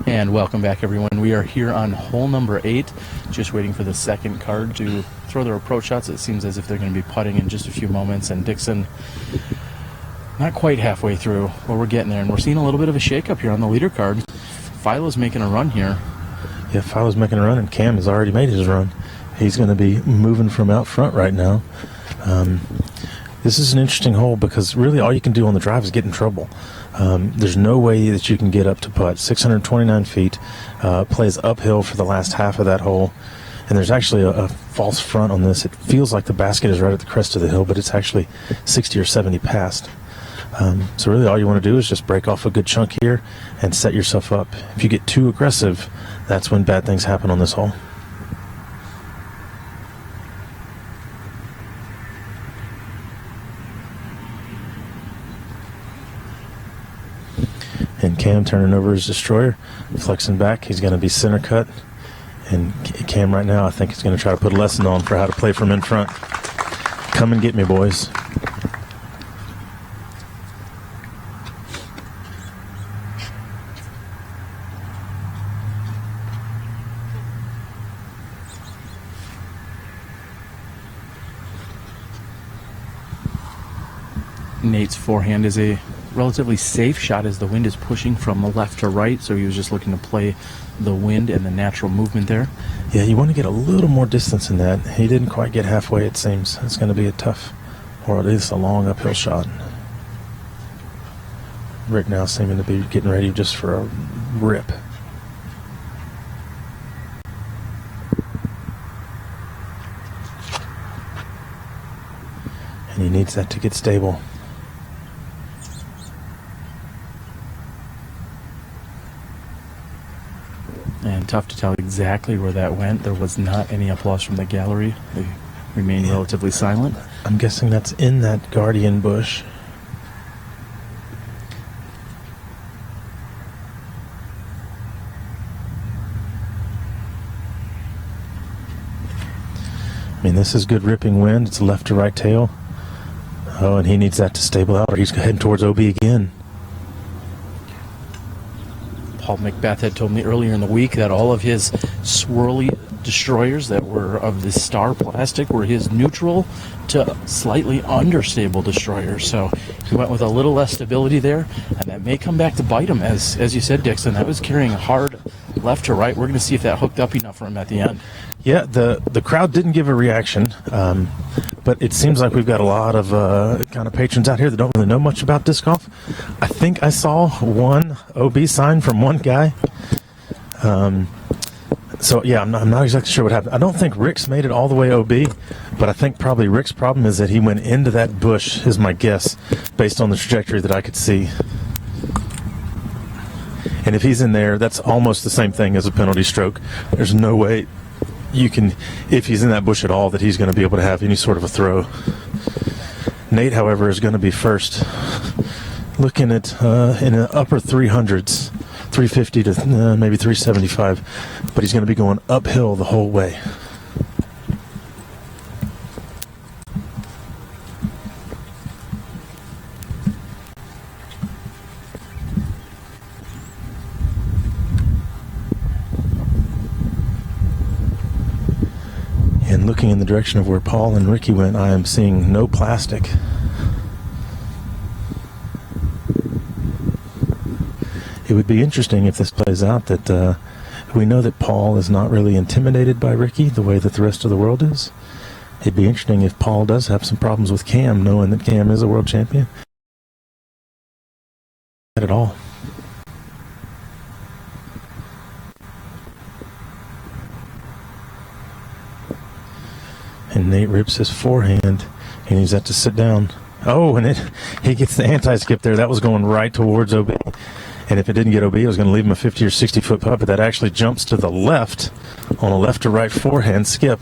And welcome back, everyone. We are here on hole number 8, just waiting for the second card to throw their approach shots. It seems as if they're going to be putting in just a few moments, and Dixon not quite halfway through, but we're getting there, and we're seeing a little bit of a shakeup here on the leader card. Philo's making a run here. Yeah, Philo's making a run, and Cam has already made his run. He's going to be moving from out front right now. This is an interesting hole because really all you can do on the drive is get in trouble. There's no way that you can get up to putt. 629 feet, plays uphill for the last half of that hole, and there's actually a false front on this. It feels like the basket is right at the crest of the hill, but it's actually 60 or 70 past. So really all you want to do is just break off a good chunk here and set yourself up. If you get too aggressive, that's when bad things happen on this hole. And Cam turning over his destroyer, flexing back. He's going to be center cut. And Cam right now, I think, is going to try to put a lesson on for how to play from in front. Come and get me, boys. Nate's forehand is a relatively safe shot as the wind is pushing from the left to right, so he was just looking to play the wind and the natural movement there. Yeah, you want to get a little more distance in that. He didn't quite get halfway, it seems. It's going to be a tough, or at least a long uphill shot. Rick now seeming to be getting ready just for a rip. And he needs that to get stable. And tough to tell exactly where that went. There was not any applause from the gallery. They remained relatively silent. I'm guessing that's in that guardian bush. I mean, this is good ripping wind. It's left to right tail. Oh, and he needs that to stable out, or he's heading towards OB again. Paul McBeth had told me earlier in the week that all of his swirly destroyers that were of the star plastic were his neutral to slightly understable destroyers. So he went with a little less stability there, and that may come back to bite him. As you said, Dixon, that was carrying hard left to right. We're going to see if that hooked up enough for him at the end. Yeah, the crowd didn't give a reaction, but it seems like we've got a lot of kind of patrons out here that don't really know much about disc golf. I think I saw one OB sign from one guy. So yeah, I'm not exactly sure what happened. I don't think Rick's made it all the way OB, but I think probably Rick's problem is that he went into that bush, is my guess, based on the trajectory that I could see. And if he's in there, that's almost the same thing as a penalty stroke. There's no way you can, if he's in that bush at all, that he's going to be able to have any sort of a throw. Nate, however, is going to be first, looking at in the upper 300s, 350 to maybe 375, but he's going to be going uphill the whole way. And looking in the direction of where Paul and Ricky went, I am seeing no plastic. It would be interesting if this plays out that we know that Paul is not really intimidated by Ricky the way that the rest of the world is. It'd be interesting if Paul does have some problems with Cam, knowing that Cam is a world champion. Not at all. And Nate rips his forehand. He needs that to sit down. Oh, and he gets the anti-skip there. That was going right towards OB. And if it didn't get OB, it was going to leave him a 50 or 60-foot putt, but that actually jumps to the left on a left to right forehand skip.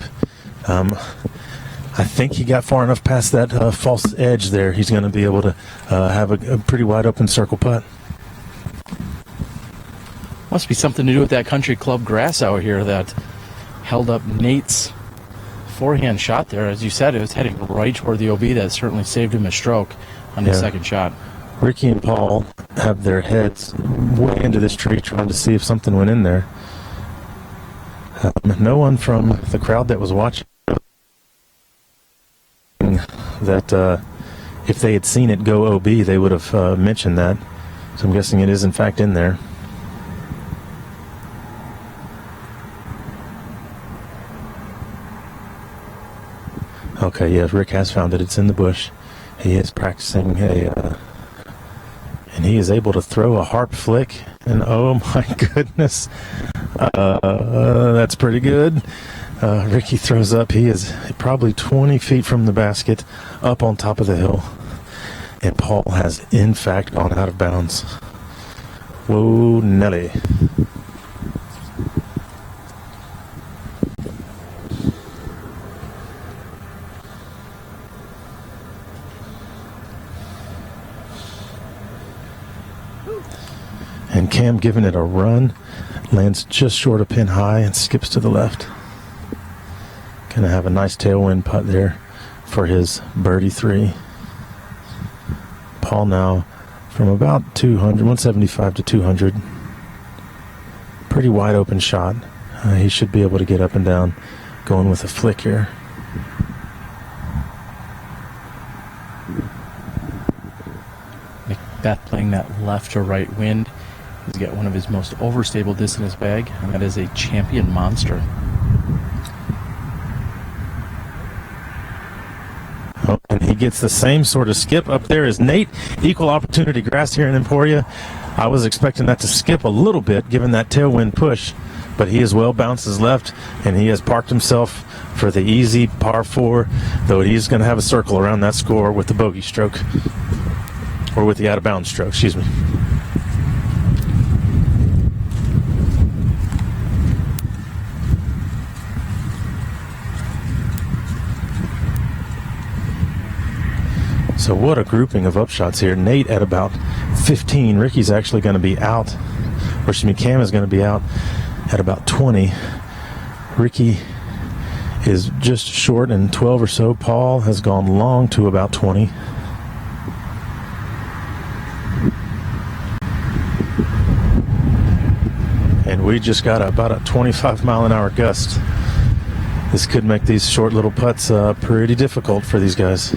I think he got far enough past that false edge there. He's going to be able to have a pretty wide open circle putt. Must be something to do with that country club grass out here that held up Nate's forehand shot there. As you said, it was heading right toward the OB. That certainly saved him a stroke on his second shot. Ricky and Paul have their heads way into this tree trying to see if something went in there. No one from the crowd that was watching that if they had seen it go OB, they would have mentioned that. So I'm guessing it is in fact in there. Okay, yeah, Rick has found it. It's in the bush. He is practicing and he is able to throw a harp flick. And oh my goodness, that's pretty good. Ricky throws up. He is probably 20 feet from the basket, up on top of the hill. And Paul has, in fact, gone out of bounds. Whoa, Nelly. And Cam giving it a run, lands just short of pin high and skips to the left. Gonna have a nice tailwind putt there for his birdie 3. Paul now from about 200, 175 to 200. Pretty wide open shot. He should be able to get up and down going with a flick here. McBeth playing that left to right wind. He's got one of his most overstable discs in his bag, and that is a Champion Monster. Oh, and he gets the same sort of skip up there as Nate. Equal opportunity grass here in Emporia. I was expecting that to skip a little bit given that tailwind push, but he as well bounces left, and he has parked himself for the easy par 4, though he's going to have a circle around that score with the bogey stroke, or with the out of bounds stroke, excuse me. So what a grouping of upshots here. Nate at about 15. Ricky's actually going to be out, or excuse me, Cam is going to be out at about 20. Ricky is just short and 12 or so. Paul has gone long to about 20. And we just got about a 25-mile-an-hour gust. This could make these short little putts pretty difficult for these guys.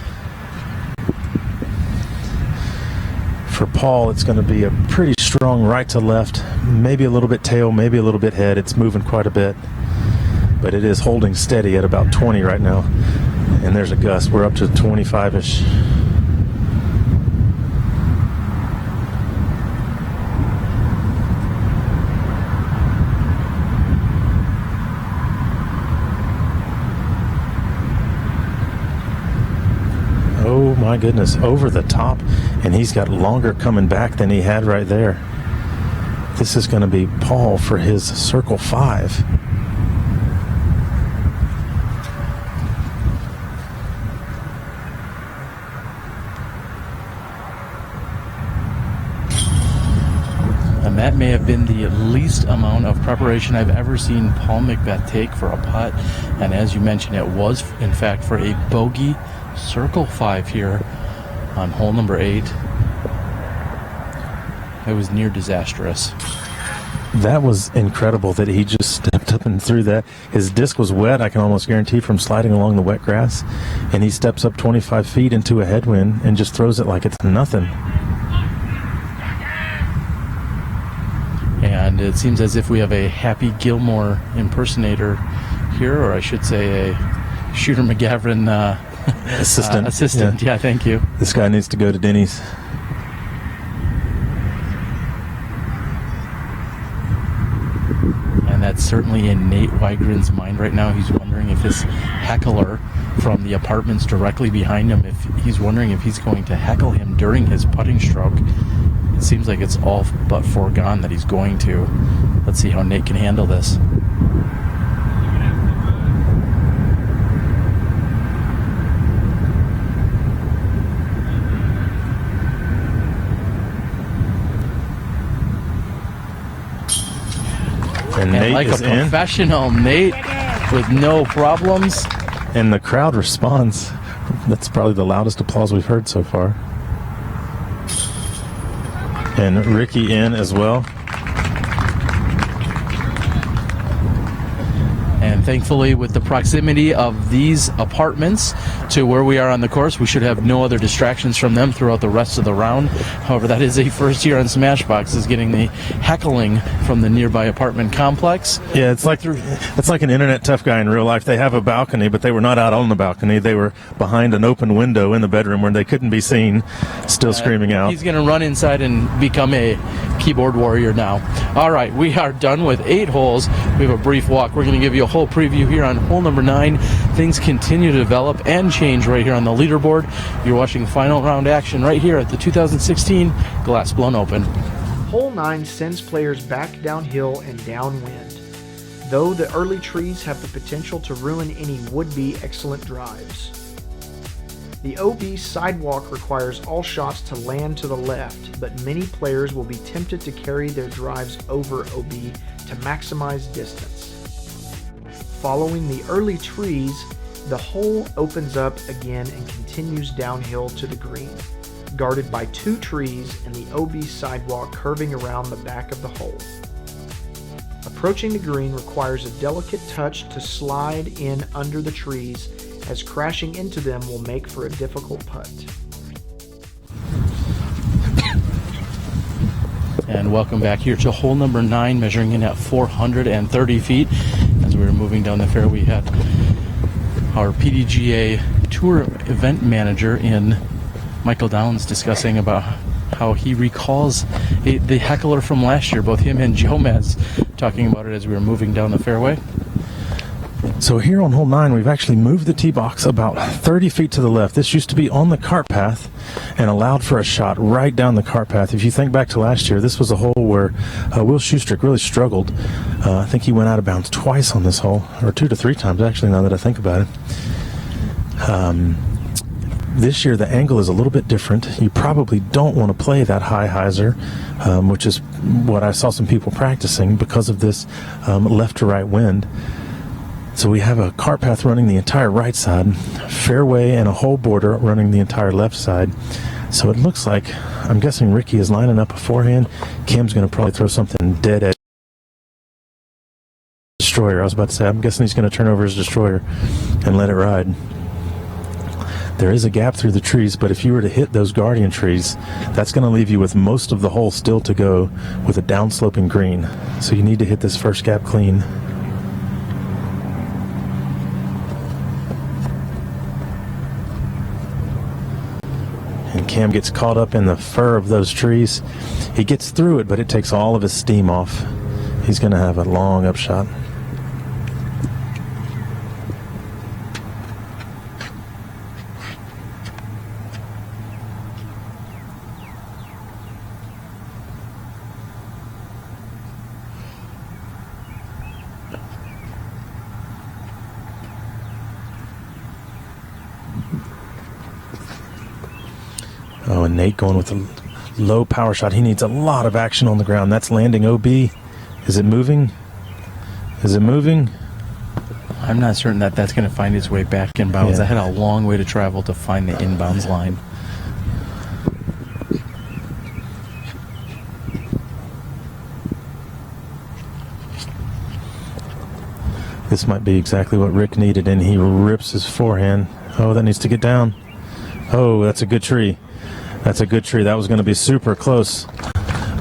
For Paul, it's going to be a pretty strong right to left, maybe a little bit tail, maybe a little bit head. It's moving quite a bit, but it is holding steady at about 20 right now. And there's a gust. We're up to 25-ish. Oh my goodness, over the top, and he's got longer coming back than he had right there. This is going to be Paul for his circle 5. And that may have been the least amount of preparation I've ever seen Paul McBeth take for a putt. And as you mentioned, it was in fact for a bogey circle 5 here on hole number 8. It was near disastrous. That was incredible that he just stepped up and threw that. His disc was wet, I can almost guarantee, from sliding along the wet grass. And he steps up 25 feet into a headwind and just throws it like it's nothing. And it seems as if we have a Happy Gilmore impersonator here, or I should say a Shooter McGavin assistant. Yeah, thank you. This guy needs to go to Denny's. And that's certainly in Nate Wegryn's mind right now. He's wondering if this heckler from the apartments directly behind him, if he's wondering if he's going to heckle him during his putting stroke. It seems like it's all but foregone that he's going to. Let's see how Nate can handle this. And Nate like is a professional, Nate with no problems. And the crowd responds. That's probably the loudest applause we've heard so far. And Ricky in as well. And thankfully, with the proximity of these apartments to where we are on the course, we should have no other distractions from them throughout the rest of the round. However, that is a first year on Smashbox, is getting the heckling from the nearby apartment complex. Yeah, it's like an internet tough guy in real life. They have a balcony, but they were not out on the balcony. They were behind an open window in the bedroom where they couldn't be seen, still screaming out. He's going to run inside and become a keyboard warrior now. All right, we are done with 8 holes. We have a brief walk. We're going to give you a whole preview here on hole number 9. Things continue to develop and change right here on the leaderboard. You're watching final round action right here at the 2016 Glass Blown Open. Hole 9 sends players back downhill and downwind, though the early trees have the potential to ruin any would-be excellent drives. The OB sidewalk requires all shots to land to the left, but many players will be tempted to carry their drives over OB to maximize distance. Following the early trees, the hole opens up again and continues downhill to the green, guarded by 2 trees and the OB sidewalk curving around the back of the hole. Approaching the green requires a delicate touch to slide in under the trees, as crashing into them will make for a difficult putt. And welcome back here to hole number 9, measuring in at 430 feet. As we were moving down the fairway, we had our PDGA Tour event manager in Michael Downs discussing about how he recalls the heckler from last year, both him and Jomez talking about it as we were moving down the fairway. So here on hole 9, we've actually moved the tee box about 30 feet to the left. This used to be on the cart path and allowed for a shot right down the cart path. If you think back to last year, this was a hole where Will Schustrick really struggled. I think he went out of bounds twice on this hole, or 2 to 3 times actually, now that I think about it. This year the angle is a little bit different. You probably don't want to play that high hyzer, which is what I saw some people practicing because of this left to right wind. So we have a cart path running the entire right side, fairway and a hole border running the entire left side. So it looks like, I'm guessing Ricky is lining up a forehand. Cam's going to probably throw something dead edge. Destroyer, I was about to say, I'm guessing he's going to turn over his destroyer and let it ride. There is a gap through the trees, but if you were to hit those guardian trees, that's going to leave you with most of the hole still to go with a downsloping green. So you need to hit this first gap clean. And Cam gets caught up in the fur of those trees. He gets through it, but it takes all of his steam off. He's going to have a long upshot. Oh, and Nate going with a low power shot. He needs a lot of action on the ground. That's landing OB. Is it moving? Is it moving? I'm not certain that that's going to find its way back inbounds. Yeah. I had a long way to travel to find the inbounds line. This might be exactly what Rick needed, and he rips his forehand. Oh, that needs to get down. Oh, that's a good tree. That's a good tree. That was going to be super close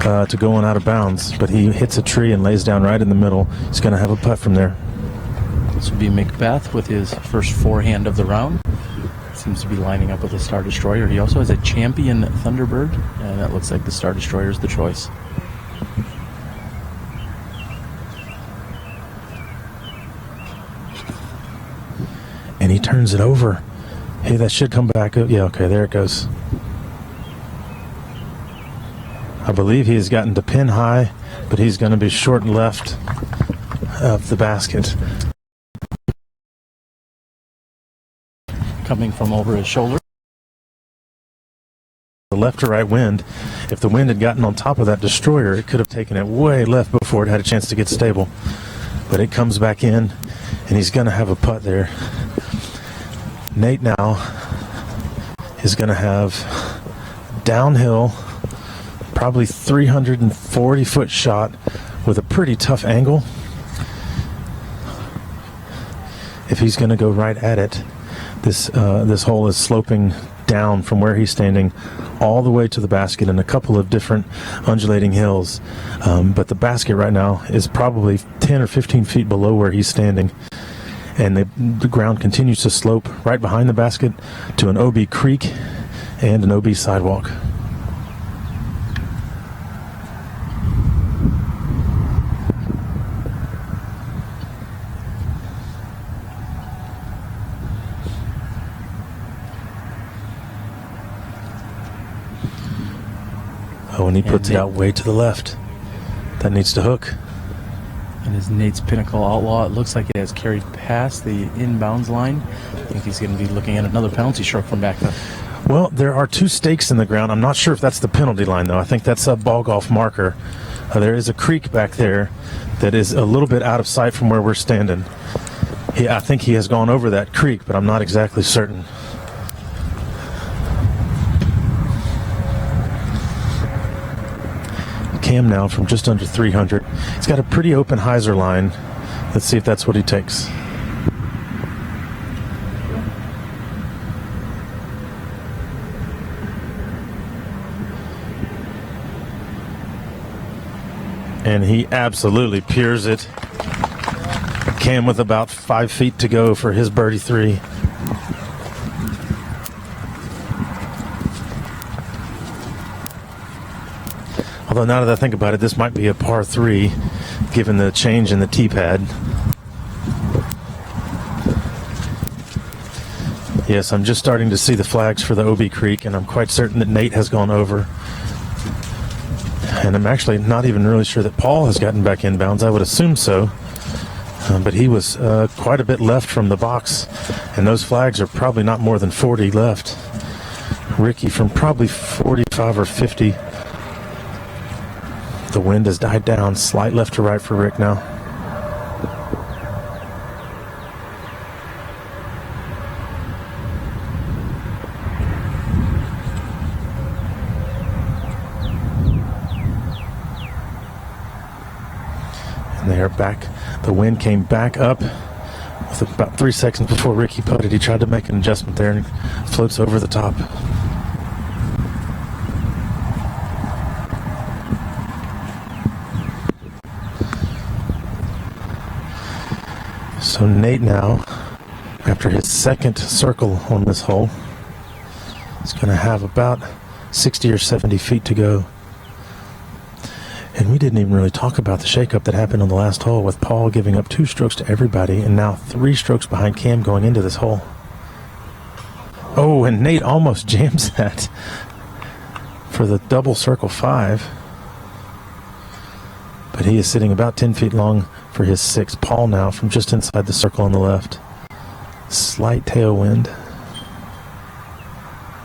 to going out of bounds, but he hits a tree and lays down right in the middle. He's going to have a putt from there. This would be McBeth with his first forehand of the round. Seems to be lining up with a Star Destroyer. He also has a Champion Thunderbird, and that looks like the Star Destroyer is the choice. And he turns it over. Hey, that should come back. Yeah, okay, there it goes. I believe he has gotten to pin high, but he's going to be short left of the basket. Coming from over his shoulder. The left to right wind. If the wind had gotten on top of that destroyer, it could have taken it way left before it had a chance to get stable. But it comes back in, and he's going to have a putt there. Nate now is going to have downhill, probably 340-foot shot with a pretty tough angle. If he's going to go right at it, this hole is sloping down from where he's standing all the way to the basket in a couple of different undulating hills. But the basket right now is probably 10 or 15 feet below where he's standing. And the ground continues to slope right behind the basket to an OB creek and an OB sidewalk. Oh, and he puts it out way to the left. That needs to hook. And as Nate's Pinnacle Outlaw, it looks like it has carried past the inbounds line. I think he's going to be looking at another penalty stroke from back there. Well, there are two stakes in the ground. I'm not sure if that's the penalty line, though. I think that's a ball golf marker. There is a creek back there that is a little bit out of sight from where we're standing. I think he has gone over that creek, but I'm not exactly certain. Cam now from just under 300. He's got a pretty open hyzer line. Let's see if that's what he takes. And he absolutely piers it. Cam with about 5 feet to go for his birdie 3. Although now that I think about it, this might be a par 3, given the change in the tee pad. Yes, I'm just starting to see the flags for the OB Creek, and I'm quite certain that Nate has gone over. And I'm actually not even really sure that Paul has gotten back inbounds. I would assume so. But he was quite a bit left from the box, and those flags are probably not more than 40 left. Ricky from probably 45 or 50. The wind has died down, slight left to right for Rick now. And they are back. The wind came back up with about 3 seconds before Ricky putted. He tried to make an adjustment there and floats over the top. So Nate now, after his second circle on this hole, is going to have about 60 or 70 feet to go. And we didn't even really talk about the shakeup that happened on the last hole, with Paul giving up 2 strokes to everybody and now 3 strokes behind Cam going into this hole. Oh, and Nate almost jams that for the double circle 5. But he is sitting about 10 feet long for his 6th. Paul now from just inside the circle on the left. Slight tailwind.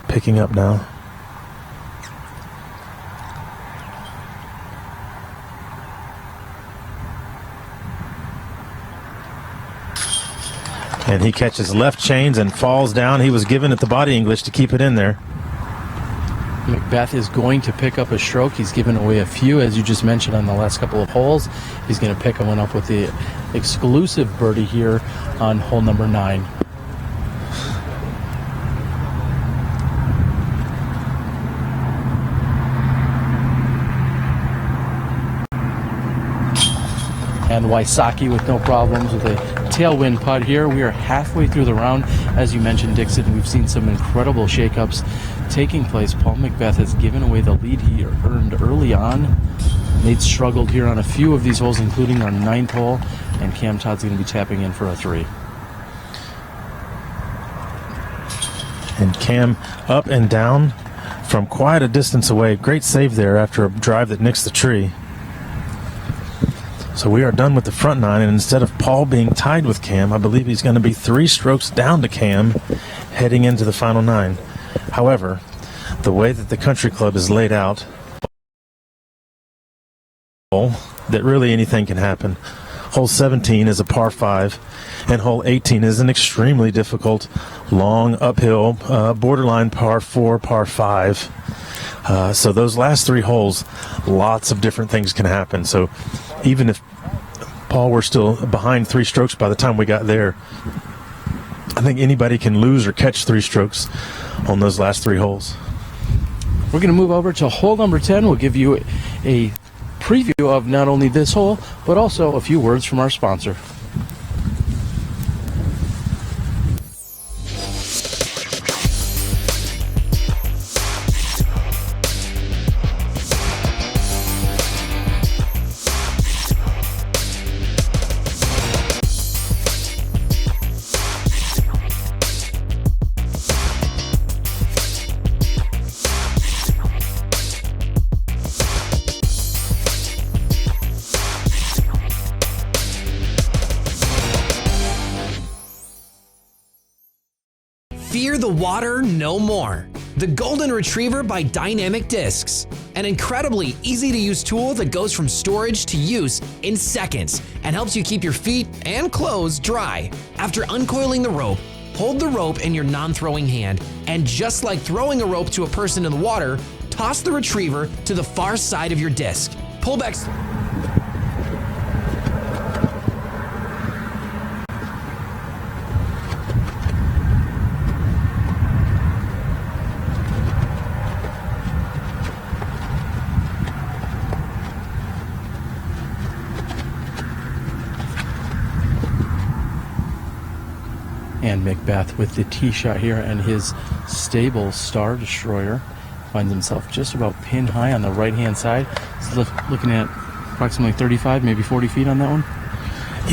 Picking up now. And he catches left chains and falls down. He was given it the body English to keep it in there. McBeth is going to pick up a stroke. He's given away a few, as you just mentioned, on the last couple of holes. He's going to pick one up with the exclusive birdie here on hole number 9. And Wysocki with no problems with a tailwind putt here. We are halfway through the round. As you mentioned, Dixon, we've seen some incredible shakeups taking place. Paul McBeth has given away the lead he earned early on. Nate struggled here on a few of these holes, including our 9th hole, and Cam Todd's going to be tapping in for a 3. And Cam up and down from quite a distance away. Great save there after a drive that nicks the tree. So we are done with the front 9, and instead of Paul being tied with Cam, I believe he's going to be 3 strokes down to Cam heading into the final 9. However, the way that the country club is laid out, that really anything can happen. Hole 17 is a par 5, and hole 18 is an extremely difficult, long uphill, borderline par 4, par 5. So those last 3 holes, lots of different things can happen. So even if Paul were still behind 3 strokes by the time we got there, I think anybody can lose or catch 3 strokes on those last 3 holes. We're going to move over to hole number 10. We'll give you a preview of not only this hole, but also a few words from our sponsor. Fear the water no more. The Golden Retriever by Dynamic Discs. An incredibly easy to use tool that goes from storage to use in seconds and helps you keep your feet and clothes dry. After uncoiling the rope, hold the rope in your non-throwing hand, and just like throwing a rope to a person in the water, toss the retriever to the far side of your disc. Pull back. And McBeth with the tee shot here, and his stable Star Destroyer finds himself just about pin high on the right hand side. He's looking at approximately 35, maybe 40 feet on that one.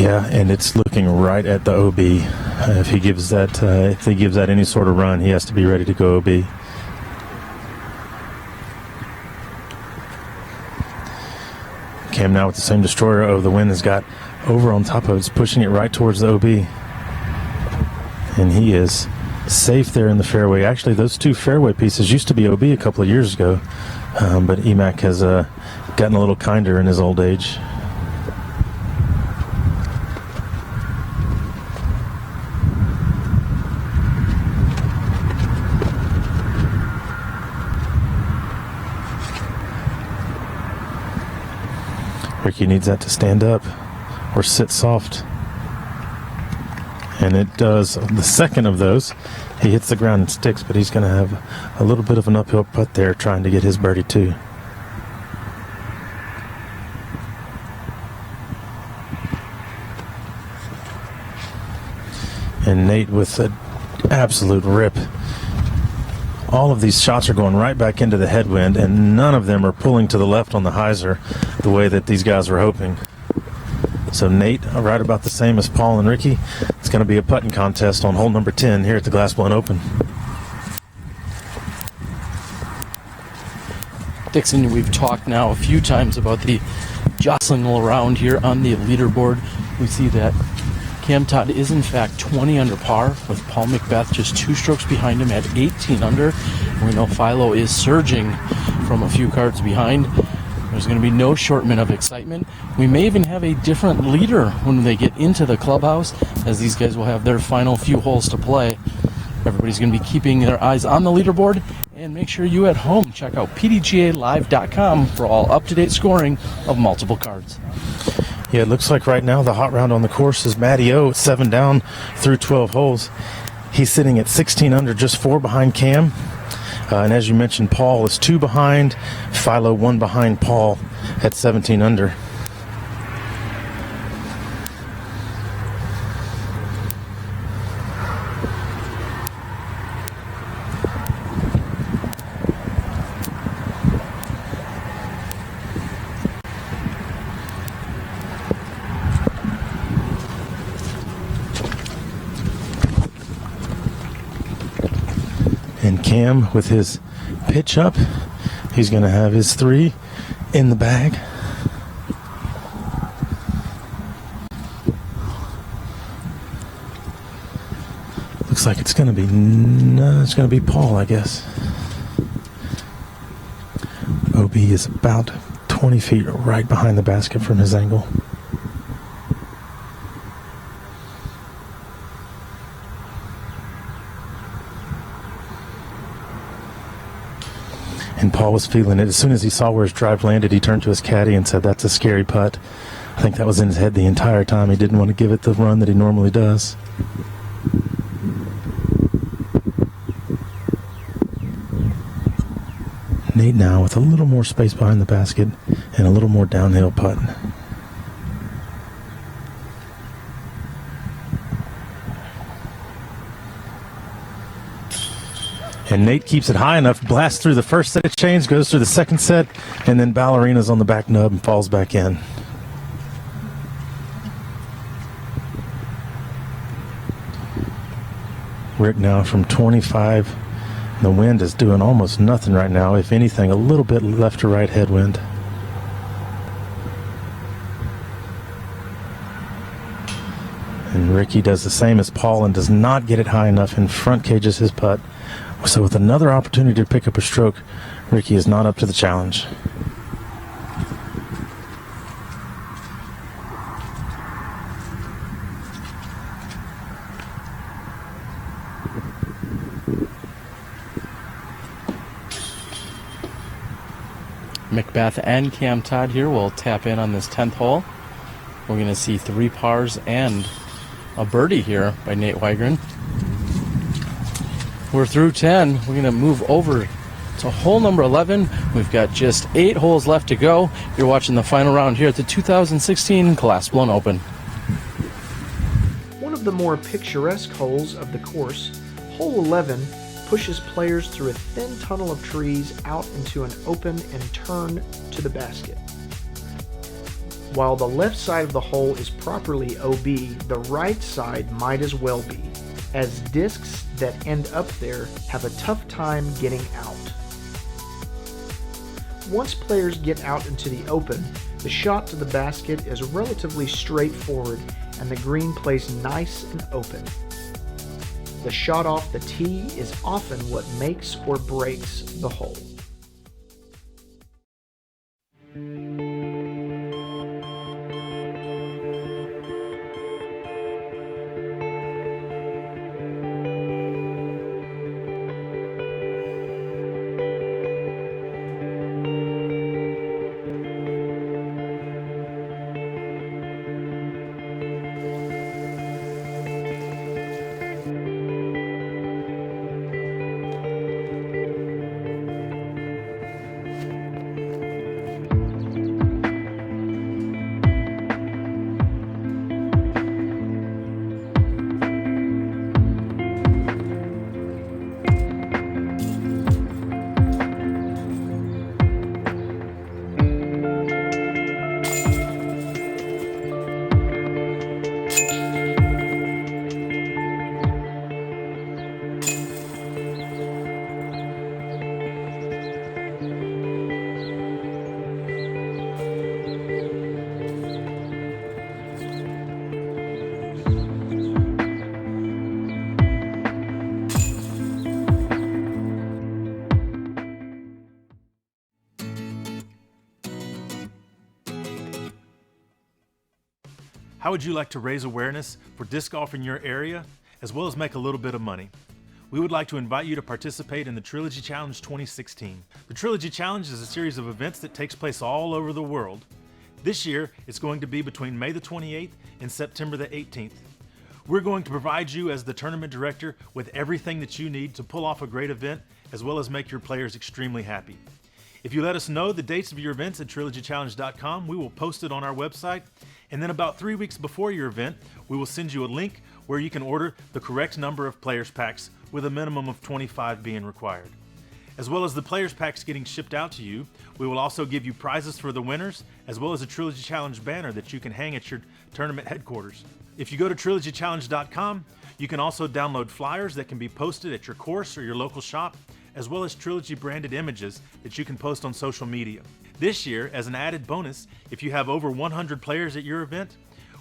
Yeah, and it's looking right at the OB. If he gives that any sort of run, he has to be ready to go OB. Cam now with the same Destroyer. Oh, the wind has got over on top of it. It's pushing it right towards the OB. And he is safe there in the fairway. Actually, those 2 fairway pieces used to be OB a couple of years ago, but Emac has gotten a little kinder in his old age. Ricky needs that to stand up or sit soft. And it does. The second of those, he hits the ground and sticks, but he's going to have a little bit of an uphill putt there trying to get his birdie too. And Nate with an absolute rip. All of these shots are going right back into the headwind, and none of them are pulling to the left on the hyzer the way that these guys were hoping. So Nate, right about the same as Paul and Ricky. It's going to be a putting contest on hole number 10 here at the Glassblown Open. Dixon, we've talked now a few times about the jostling around here on the leaderboard. We see that Cam Todd is in fact 20 under par, with Paul McBeth just 2 strokes behind him at 18 under. And we know Philo is surging from a few cards behind. There's going to be no shortment of excitement. We may even have a different leader when they get into the clubhouse, as these guys will have their final few holes to play. Everybody's going to be keeping their eyes on the leaderboard, and make sure you at home check out PDGALive.com for all up-to-date scoring of multiple cards. Yeah, it looks like right now the hot round on the course is Matty O at 7 down through 12 holes. He's sitting at 16 under, just 4 behind Cam. And as you mentioned, Paul is 2 behind. Philo 1 behind Paul at 17 under. And Cam with his pitch up, he's going to have his 3 in the bag. Looks like it's going to be Paul, I guess. OB is about 20 feet right behind the basket from his angle. And Paul was feeling it. As soon as he saw where his drive landed, he turned to his caddy and said, "That's a scary putt." I think that was in his head the entire time. He didn't want to give it the run that he normally does. Nate now with a little more space behind the basket and a little more downhill putt. And Nate keeps it high enough, blasts through the first set of chains, goes through the second set, and then ballerinas on the back nub and falls back in. Rick now from 25. The wind is doing almost nothing right now. If anything, a little bit left to right headwind. And Ricky does the same as Paul and does not get it high enough and front cages his putt. So with another opportunity to pick up a stroke, Ricky is not up to the challenge. McBeth and Cam Todd here will tap in on this 10th hole. We're going to see 3 pars and a birdie here by Nate Wegryn. We're through 10. We're going to move over to hole number 11. We've got just 8 holes left to go. You're watching the final round here at the 2016 Glassblown Open. One of the more picturesque holes of the course, hole 11 pushes players through a thin tunnel of trees out into an open and turn to the basket. While the left side of the hole is properly OB, the right side might as well be, as discs that end up there have a tough time getting out. Once players get out into the open, the shot to the basket is relatively straightforward and the green plays nice and open. The shot off the tee is often what makes or breaks the hole. How would you like to raise awareness for disc golf in your area, as well as make a little bit of money? We would like to invite you to participate in the Trilogy Challenge 2016. The Trilogy Challenge is a series of events that takes place all over the world. This year, it's going to be between May the 28th and September the 18th. We're going to provide you as the tournament director with everything that you need to pull off a great event, as well as make your players extremely happy. If you let us know the dates of your events at trilogychallenge.com, we will post it on our website. And then about 3 weeks before your event, we will send you a link where you can order the correct number of players packs with a minimum of 25 being required. As well as the players packs getting shipped out to you, we will also give you prizes for the winners, as well as a Trilogy Challenge banner that you can hang at your tournament headquarters. If you go to trilogychallenge.com, you can also download flyers that can be posted at your course or your local shop, as well as Trilogy branded images that you can post on social media. This year, as an added bonus, if you have over 100 players at your event,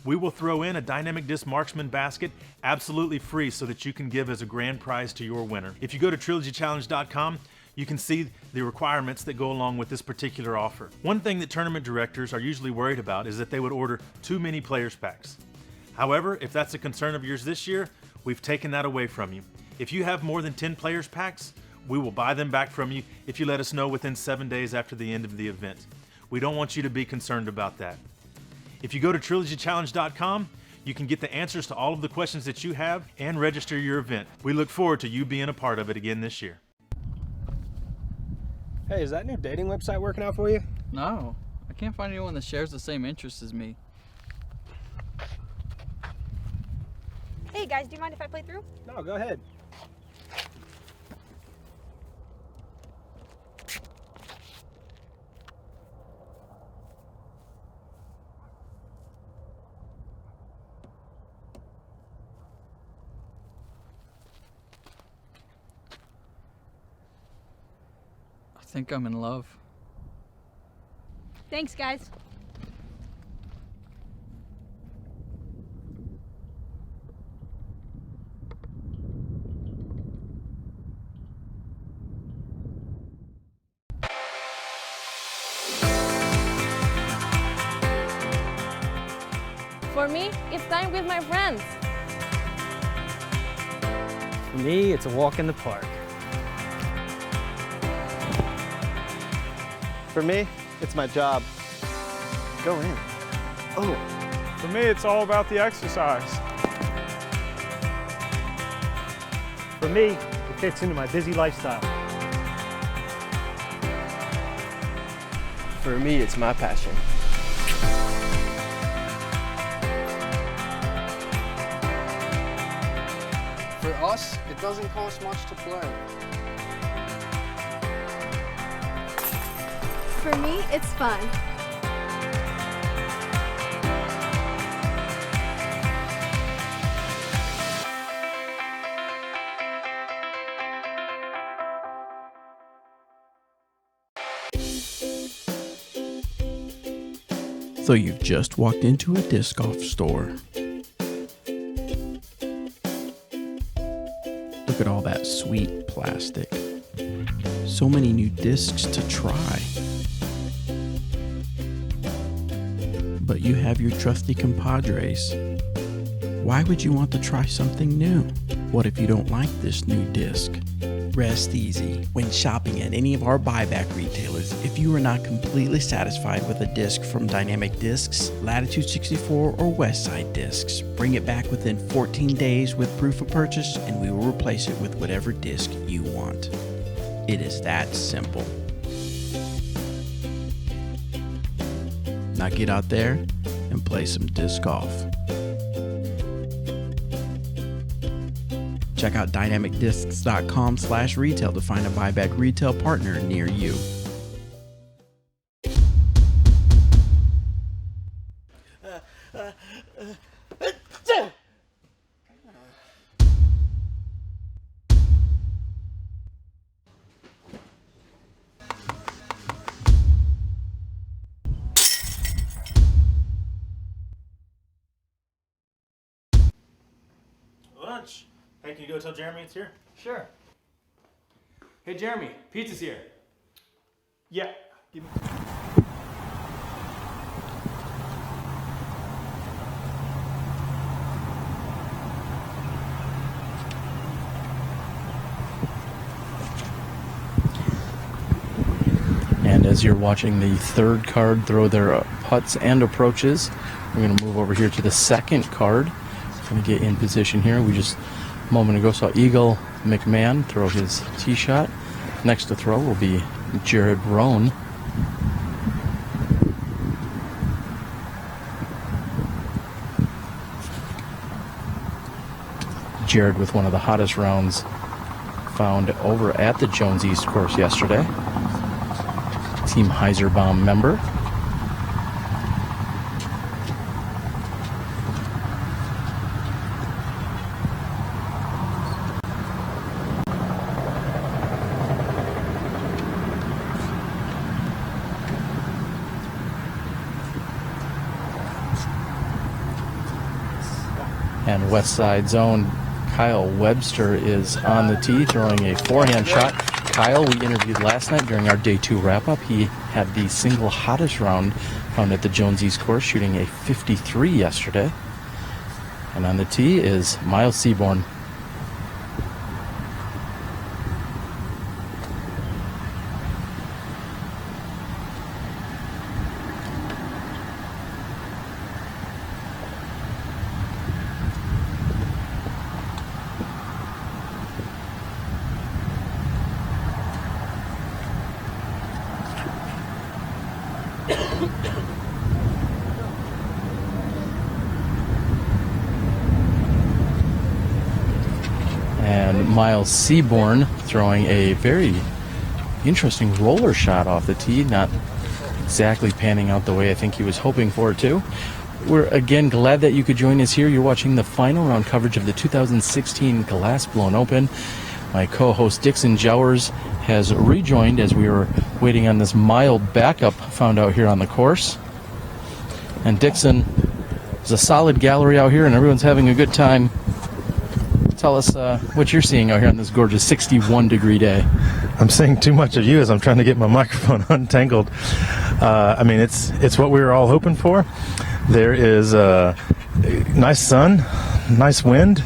we will throw in a Dynamic Disc Marksman basket absolutely free so that you can give as a grand prize to your winner. If you go to trilogychallenge.com, you can see the requirements that go along with this particular offer. One thing that tournament directors are usually worried about is that they would order too many players packs. However, if that's a concern of yours this year, we've taken that away from you. If you have more than 10 players packs, We will buy them back from you if you let us know within 7 days after the end of the event. We don't want you to be concerned about that. If you go to trilogychallenge.com, you can get the answers to all of the questions that you have and register your event. We look forward to you being a part of it again this year. Hey, is that new dating website working out for you? No, I can't find anyone that shares the same interests as me. Hey guys, do you mind if I play through? No, go ahead. I think I'm in love. Thanks guys. For me, it's time with my friends. For me, it's a walk in the park. For me, it's my job. Go in. Oh. For me, it's all about the exercise. For me, it fits into my busy lifestyle. For me, it's my passion. For us, it doesn't cost much to play. For me, it's fun. So you've just walked into a disc golf store. Look at all that sweet plastic. So many new discs to try. But you have your trusty compadres. Why would you want to try something new? What if you don't like this new disc? Rest easy. When shopping at any of our buyback retailers, if you are not completely satisfied with a disc from Dynamic Discs, Latitude 64, or Westside Discs, bring it back within 14 days with proof of purchase and we will replace it with whatever disc you want. It is that simple. Now get out there and play some disc golf. Check out dynamicdiscs.com/retail to find a buyback retail partner near you. Lunch. Hey, can you go tell Jeremy it's here? Sure. Hey, Jeremy, pizza's here. Yeah. Give me. And as you're watching the third card throw their putts and approaches, we're going to move over here to the second card. Going to get in position here. We just a moment ago saw Eagle McMahon throw his tee shot. Next to throw will be Jared Rohn. Jared with one of the hottest rounds found over at the Jones East course yesterday. Team Heiserbaum member. And West Side Zone, Kyle Webster is on the tee throwing a forehand shot. Kyle, we interviewed last night during our day 2 wrap-up. He had the single hottest round found at the Jones East course, shooting a 53 yesterday. And on the tee is Miles Seaborn. And Miles Seaborn throwing a very interesting roller shot off the tee, not exactly panning out the way I think he was hoping for it to. We're again glad that you could join us here. You're watching the final round coverage of the 2016 Glass Blown Open. My co-host Dixon Jowers has rejoined as we were waiting on this mild backup found out here on the course. And Dixon, there's a solid gallery out here and everyone's having a good time. Tell us what you're seeing out here on this gorgeous 61-degree day. I'm seeing too much of you as I'm trying to get my microphone untangled. I mean, it's what we were all hoping for. There is nice sun, nice wind.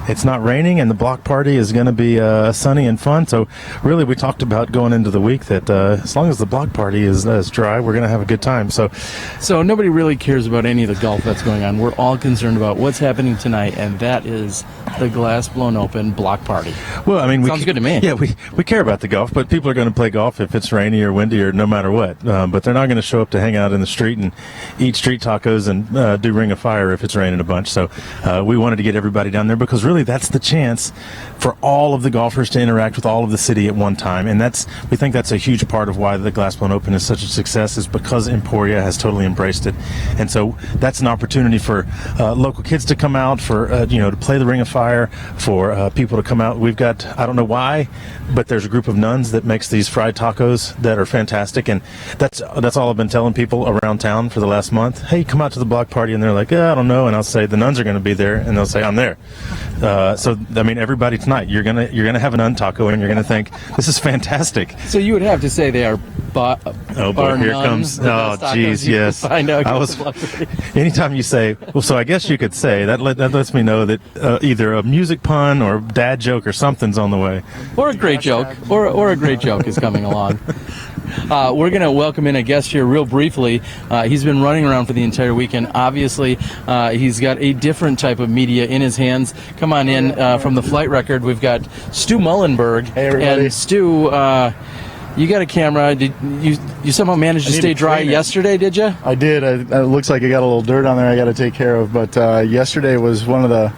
It's not raining, and the block party is going to be sunny and fun. So really, we talked about going into the week that as long as the block party is dry, we're going to have a good time. So nobody really cares about any of the golf that's going on. We're all concerned about what's happening tonight, and that is the Glass Blown Open block party. Well, I mean, sounds good to me. Yeah, we care about the golf, but people are going to play golf if it's rainy or windy or no matter what. But they're not going to show up to hang out in the street and eat street tacos and do Ring of Fire if it's raining a bunch. So we wanted to get everybody down there because really that's the chance for all of the golfers to interact with all of the city at one time, and we think that's a huge part of why the Glass Blown Open is such a success, is because Emporia has totally embraced it. And so that's an opportunity for local kids to come out, for to play the Ring of Fire, for people to come out. We've got, I don't know why, but there's a group of nuns that makes these fried tacos that are fantastic, and that's all I've been telling people around town for the last month. Hey, come out to the block party, and they're like, I don't know, and I'll say the nuns are going to be there, and they'll say I'm there. So I mean, everybody tonight, you're gonna have an taco, and you're gonna think this is fantastic. So you would have to say they are. Oh boy, here comes. Oh geez, yes. Anytime you say, well, so I guess you could say that lets me know that either a music pun or dad joke or something's on the way, or a great joke, or a great joke is coming along. We're going to welcome in a guest here real briefly. He's been running around for the entire weekend. Obviously, he's got a different type of media in his hands. Come on in from the Flight Record. We've got Stu Mullenberg. Hey, everybody. And Stu, you got a camera. Did you somehow manage to stay dry yesterday, did you? I did. It looks like I got a little dirt on there I got to take care of. But yesterday was one of the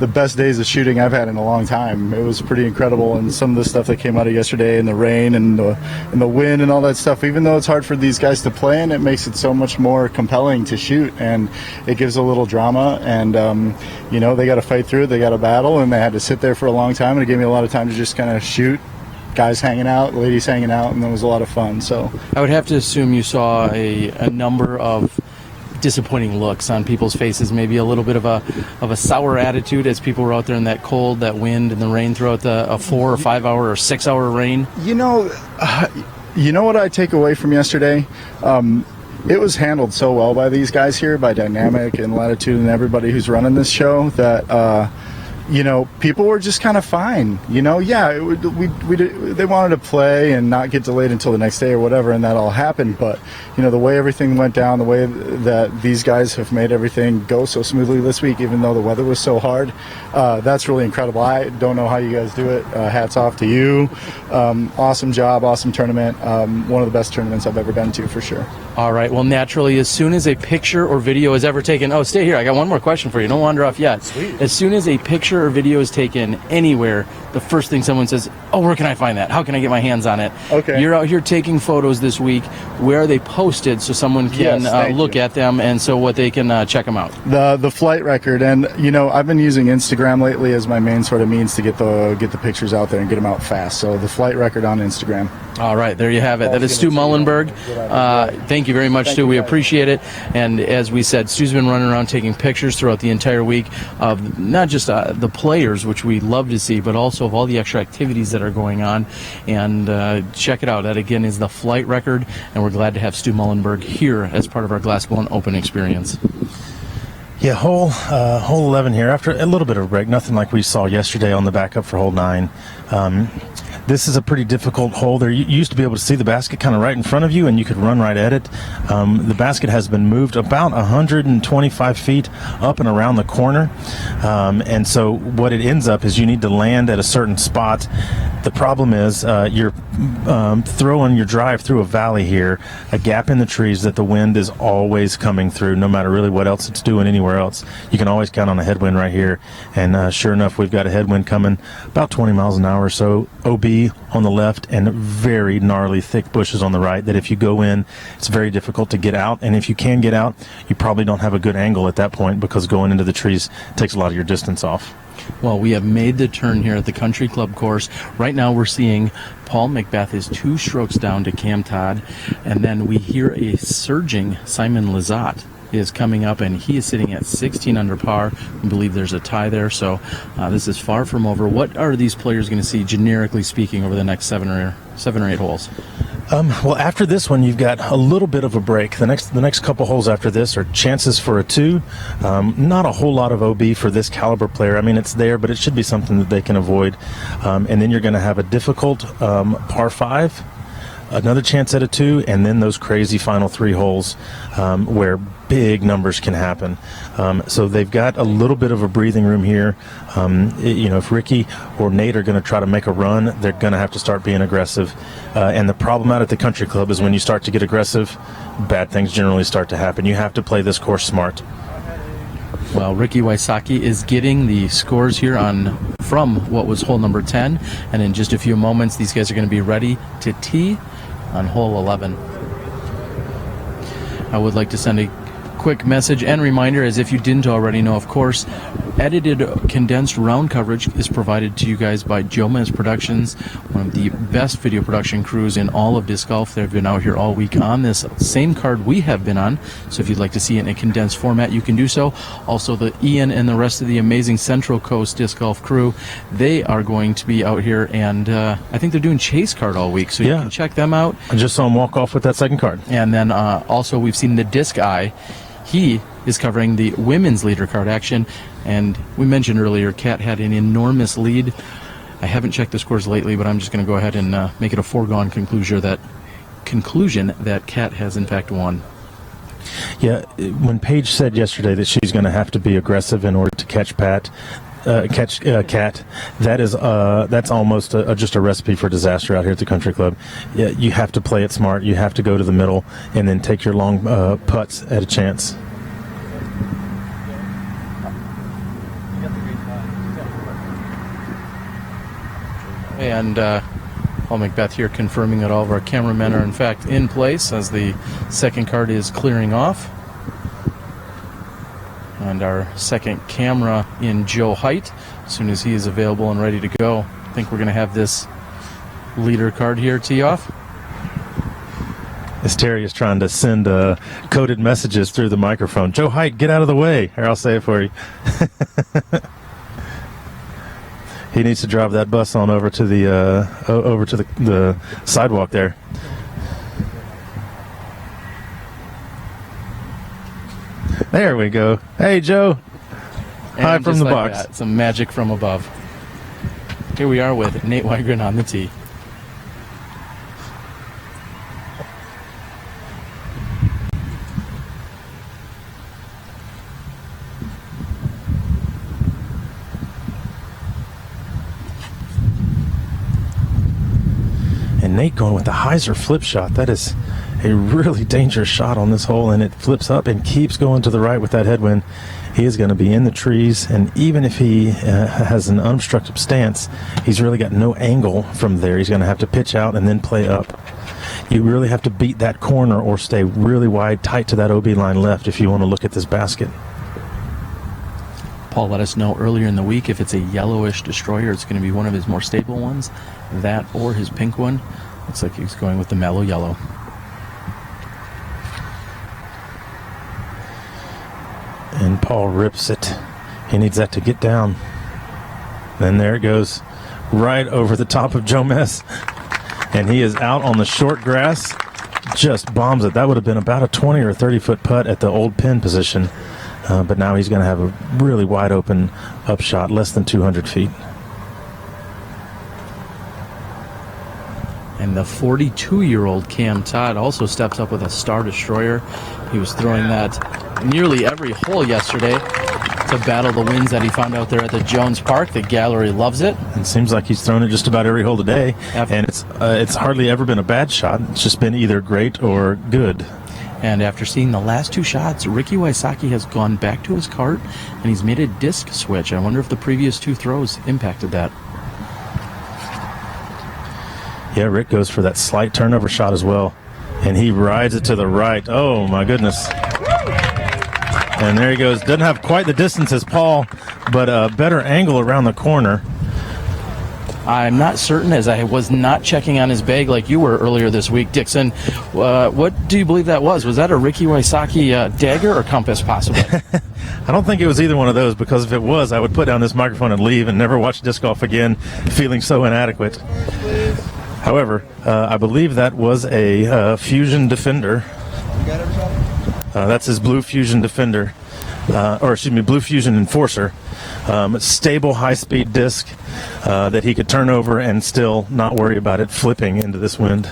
best days of shooting I've had in a long time. It was pretty incredible, and some of the stuff that came out of yesterday, and the rain and the wind and all that stuff, even though it's hard for these guys to play in, it makes it so much more compelling to shoot, and it gives a little drama, and they got to fight through it, they got to battle, and they had to sit there for a long time, and it gave me a lot of time to just kind of shoot, guys hanging out, ladies hanging out, and it was a lot of fun. So I would have to assume you saw a number of disappointing looks on people's faces, maybe a little bit of a sour attitude as people were out there in that cold, that wind, and the rain throughout a 4 or 5 hour or 6 hour rain. You know what I take away from yesterday? It was handled so well by these guys here, by Dynamic and Latitude and everybody who's running this show, that people were just kind of fine. They wanted to play and not get delayed until the next day or whatever, and that all happened. But the way everything went down, the way that these guys have made everything go so smoothly this week, even though the weather was so hard, that's really incredible. I don't know how you guys do it. Hats off to you. Awesome job, awesome tournament. One of the best tournaments I've ever been to, for sure. All right. Well, naturally, as soon as a picture or video is ever taken, stay here. I got one more question for you. Don't wander off yet. Sweet. As soon as a picture or video is taken anywhere, the first thing someone says, where can I find that? How can I get my hands on it? Okay. You're out here taking photos this week. Where are they posted so someone can look at them, and so what they can check them out? The Flight Record, and I've been using Instagram lately as my main sort of means to get the pictures out there and get them out fast. So the Flight Record on Instagram. All right, there you have it. That is Stu Mullenberg. Thank you very much, Stu. We appreciate it. And as we said, Stu's been running around taking pictures throughout the entire week of not just the players, which we love to see, but also of all the extra activities that are going on. And check it out. That, again, is the Flight Record. And we're glad to have Stu Mullenberg here as part of our Glass Blown Open experience. Yeah, hole 11 here after a little bit of a break. Nothing like we saw yesterday on the backup for hole 9. This is a pretty difficult hole. There, you used to be able to see the basket kind of right in front of you, and you could run right at it. The basket has been moved about 125 feet up and around the corner, and so what it ends up is you need to land at a certain spot. The problem is you're throwing your drive through a valley here, a gap in the trees that the wind is always coming through, no matter really what else it's doing anywhere else. You can always count on a headwind right here, and sure enough, we've got a headwind coming about 20 miles an hour or so, OB on the left, and very gnarly thick bushes on the right that if you go in, it's very difficult to get out, and if you can get out, you probably don't have a good angle at that point because going into the trees takes a lot of your distance off. Well, we have made the turn here at the Country Club course. Right now we're seeing Paul McBeth is 2 strokes down to Cam Todd, and then we hear a surging Simon Lizotte is coming up, and he is sitting at 16 under par. We believe there's a tie there, so this is far from over. What are these players going to see, generically speaking, over the next 7 or 8 holes? Well, after this one, you've got a little bit of a break. The next couple holes after this are chances for a 2. Not a whole lot of OB for this caliber player. I mean, it's there, but it should be something that they can avoid. And then you're going to have a difficult par 5, another chance at a 2, and then those crazy final 3 holes where big numbers can happen. So they've got a little bit of a breathing room here. If Ricky or Nate are going to try to make a run, they're going to have to start being aggressive. And the problem out at the Country Club is when you start to get aggressive, bad things generally start to happen. You have to play this course smart. Well, Ricky Wysocki is getting the scores here from what was hole number 10, and in just a few moments, these guys are going to be ready to tee on hole 11. I would like to send a quick message and reminder, as if you didn't already know, of course, edited condensed round coverage is provided to you guys by Jomez Productions, one of the best video production crews in all of disc golf. They've been out here all week on this same card we have been on, so if you'd like to see it in a condensed format, you can do so. Also, the Ian and the rest of the amazing Central Coast disc golf crew, they are going to be out here, and I think they're doing chase card all week, so you can check them out. I just saw them walk off with that second card. And then also we've seen the Disc Eye. He is covering the women's leader card action, and we mentioned earlier Kat had an enormous lead. I haven't checked the scores lately, but I'm just going to go ahead and make it a foregone conclusion that Kat has in fact won. Yeah, when Paige said yesterday that she's going to have to be aggressive in order to catch Kat, that is that's almost just a recipe for disaster out here at the Country Club. Yeah, you have to play it smart. You have to go to the middle and then take your long putts at a chance. And Paul McBeth here confirming that all of our cameramen are in fact in place as the second card is clearing off. And our second camera in Joe Height, as soon as he is available and ready to go. I think we're going to have this leader card here tee off. As Terry is trying to send coded messages through the microphone. Joe Height, get out of the way. Here, I'll say it for you. He needs to drive that bus on over to the sidewalk there. There we go. Hey, Joe. Hi from the box. That, some magic from above. Here we are with Nate Wegryn on the tee. And Nate going with the hyzer flip shot. That is a really dangerous shot on this hole, and it flips up and keeps going to the right with that headwind. He is going to be in the trees, and even if he has an unobstructed stance, he's really got no angle from there. He's going to have to pitch out and then play up. You really have to beat that corner or stay really wide, tight to that OB line left if you want to look at this basket. Paul let us know earlier in the week if it's a yellowish destroyer, it's going to be one of his more stable ones, that or his pink one. Looks like he's going with the mellow yellow. And Paul rips it. He needs that to get down. Then there it goes, right over the top of Joe Mess. And he is out on the short grass, just bombs it. That would have been about a 20 or 30-foot putt at the old pin position. But now he's going to have a really wide open upshot, less than 200 feet. And the 42-year-old Cam Todd also steps up with a Star Destroyer. He was throwing that nearly every hole yesterday to battle the winds that he found out there at the Jones Park. The gallery loves it. It seems like he's thrown it just about every hole today, and it's hardly ever been a bad shot. It's just been either great or good. And after seeing the last two shots, Ricky Wysocki has gone back to his cart, and he's made a disc switch. I wonder if the previous two throws impacted that. Yeah, Rick goes for that slight turnover shot as well, and he rides it to the right. Oh, my goodness. And there he goes. Doesn't have quite the distance as Paul, but a better angle around the corner. I'm not certain, as I was not checking on his bag like you were earlier this week. Dixon, what do you believe that was? Was that a Ricky Wysocki dagger or compass, possibly? I don't think it was either one of those, because if it was, I would put down this microphone and leave and never watch disc golf again, feeling so inadequate. However, I believe that was a Fusion Defender. That's his Blue Fusion Defender, Blue Fusion Enforcer. Stable, high-speed disc that he could turn over and still not worry about it flipping into this wind.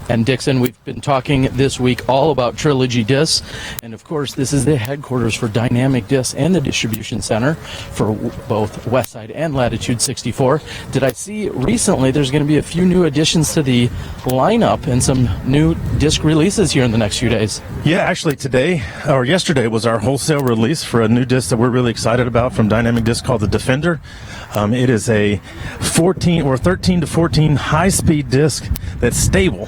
And Dixon, we've been talking this week all about Trilogy Discs, and of course this is the headquarters for Dynamic Discs and the distribution center for both Westside and Latitude 64. Did I see recently there's going to be a few new additions to the lineup and some new disc releases here in the next few days? Yeah, actually yesterday was our wholesale release for a new disc that we're really excited about from Dynamic Disc called the Defender. It is a 13 to 14 high-speed disc that's stable,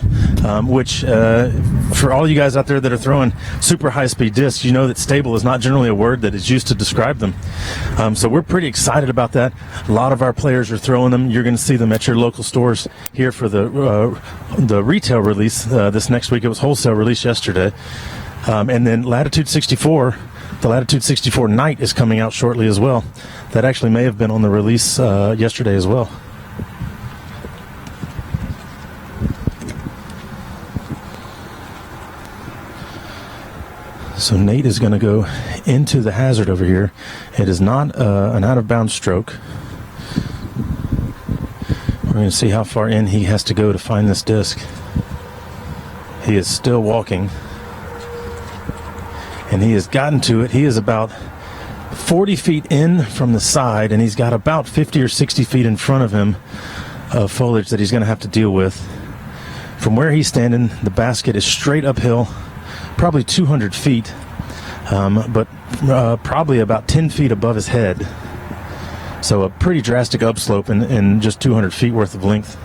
which for all you guys out there that are throwing super high-speed discs, you know that stable is not generally a word that is used to describe them. So we're pretty excited about that. A lot of our players are throwing them. You're going to see them at your local stores here for the retail release this next week. It was wholesale release yesterday. And then Latitude 64, the Latitude 64 Night is coming out shortly as well. That actually may have been on the release yesterday as well. So Nate is going to go into the hazard over here. It is not an out-of-bounds stroke. We're going to see how far in he has to go to find this disc. He is still walking. And he has gotten to it. He is about 40 feet in from the side, and he's got about 50 or 60 feet in front of him of foliage that he's going to have to deal with. From where he's standing, the basket is straight uphill, probably 200 feet, but probably about 10 feet above his head. So a pretty drastic upslope in just 200 feet worth of length.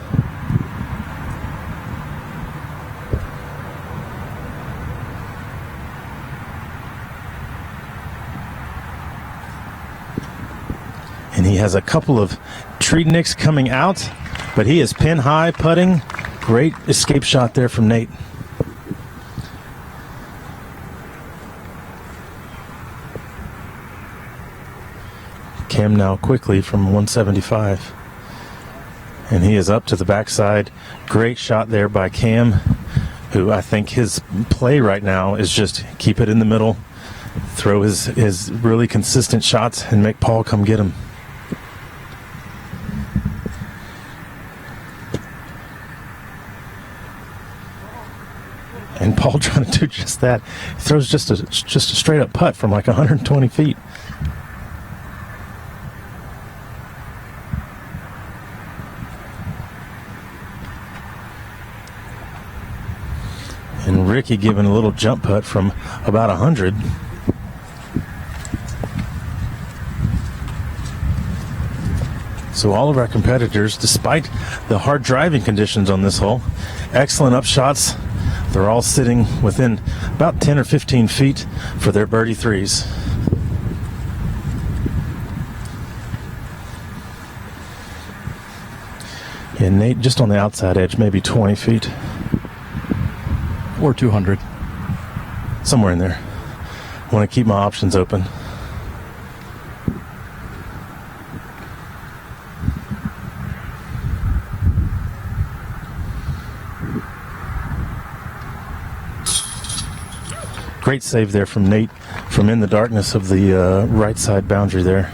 And he has a couple of tree nicks coming out, but he is pin high putting. Great escape shot there from Nate. Cam now quickly from 175. And he is up to the backside. Great shot there by Cam, who I think his play right now is just keep it in the middle, throw his really consistent shots, and make Paul come get him. And Paul trying to do just that. He throws just a straight up putt from like 120 feet. And Ricky giving a little jump putt from about 100. So all of our competitors, despite the hard driving conditions on this hole, excellent up shots. They're all sitting within about 10 or 15 feet for their birdie threes. And Nate just on the outside edge, maybe 20 feet. Or 200. Somewhere in there. I want to keep my options open. Great save there from Nate from in the darkness of the right side boundary there.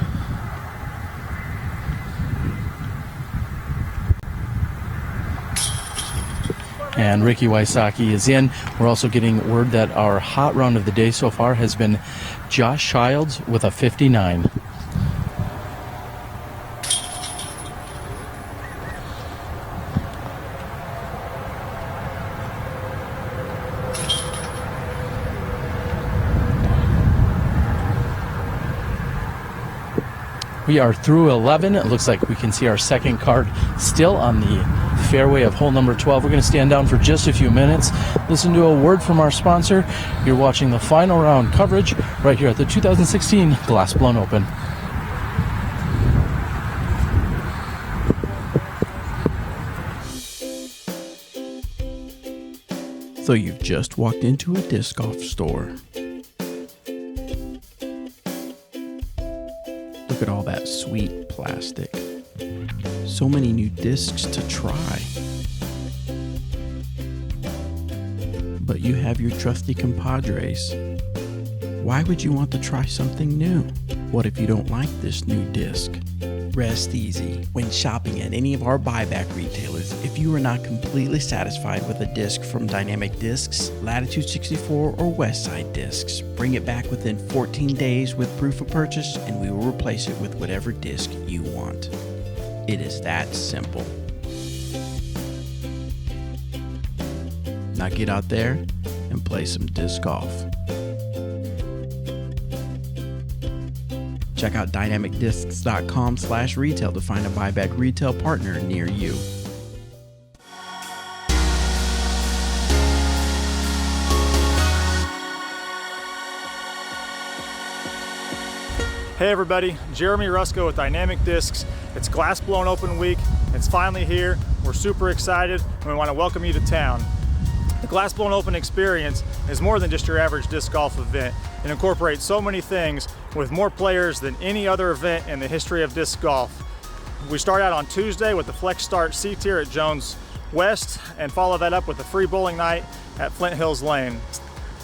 And Ricky Wysocki is in. We're also getting word that our hot round of the day so far has been Josh Childs with a 59. We are through 11. It looks like we can see our second card still on the fairway of hole number 12. We're going to stand down for just a few minutes, listen to a word from our sponsor. You're watching the final round coverage right here at the 2016 Glass Blown Open. So you've just walked into a disc golf store. Look at all that sweet plastic. So many new discs to try. But you have your trusty compadres. Why would you want to try something new? What if you don't like this new disc? Rest easy when shopping at any of our buyback retailers. If you are not completely satisfied with a disc from Dynamic Discs, Latitude 64, or Westside Discs, bring it back within 14 days with proof of purchase and we will replace it with whatever disc you want. It is that simple. Now get out there and play some disc golf. Check out dynamicdiscs.com/retail to find a buyback retail partner near you. Hey everybody, Jeremy Rusko with Dynamic Discs. It's Glass Blown Open Week. It's finally here. We're super excited and we want to welcome you to town. The Glass Blown Open experience is more than just your average disc golf event. It incorporates so many things with more players than any other event in the history of disc golf. We start out on Tuesday with the Flex Start C-Tier at Jones West and follow that up with a free bowling night at Flint Hills Lane.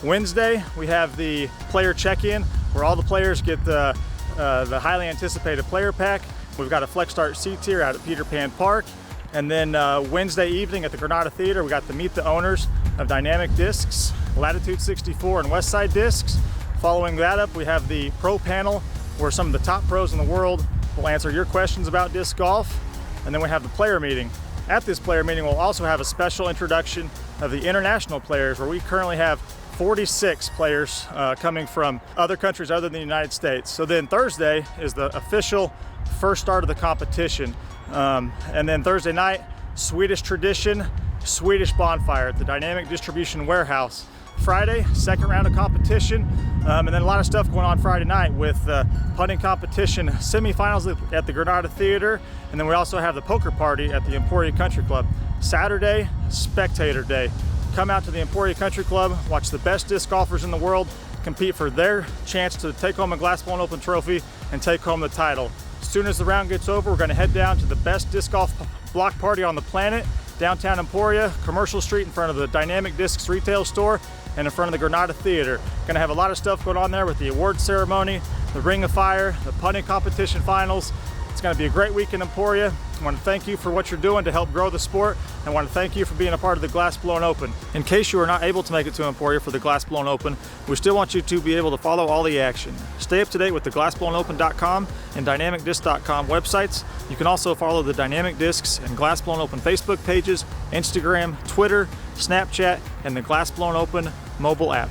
Wednesday, we have the player check-in where all the players get the highly anticipated player pack. We've got a Flex Start C-Tier out at Peter Pan Park. And then Wednesday evening at the Granada Theater, we got to meet the owners of Dynamic Discs, Latitude 64 and Westside Discs. Following that up, we have the pro panel where some of the top pros in the world will answer your questions about disc golf. And then we have the player meeting. At this player meeting, we'll also have a special introduction of the international players where we currently have 46 players coming from other countries other than the United States. So then Thursday is the official first start of the competition. And then Thursday night, Swedish tradition, Swedish bonfire at the Dynamic Distribution Warehouse. Friday, second round of competition, and then a lot of stuff going on Friday night with putting competition semifinals at the Granada Theater, and then we also have the poker party at the Emporia Country Club. Saturday, spectator day. Come out to the Emporia Country Club, watch the best disc golfers in the world compete for their chance to take home a Glass Blown Open trophy and take home the title. As soon as the round gets over, we're going to head down to the best disc golf block party on the planet, downtown Emporia, Commercial Street in front of the Dynamic Discs retail store and in front of the Granada Theater. Going to have a lot of stuff going on there with the award ceremony, the Ring of Fire, the putting competition finals. It's going to be a great week in Emporia. I want to thank you for what you're doing to help grow the sport. I want to thank you for being a part of the Glass Blown Open. In case you are not able to make it to Emporia for the Glass Blown Open, we still want you to be able to follow all the action. Stay up to date with the glassblownopen.com and dynamicdisc.com websites. You can also follow the Dynamic Discs and Glass Blown Open Facebook pages, Instagram, Twitter, Snapchat, and the Glass Blown Open mobile app.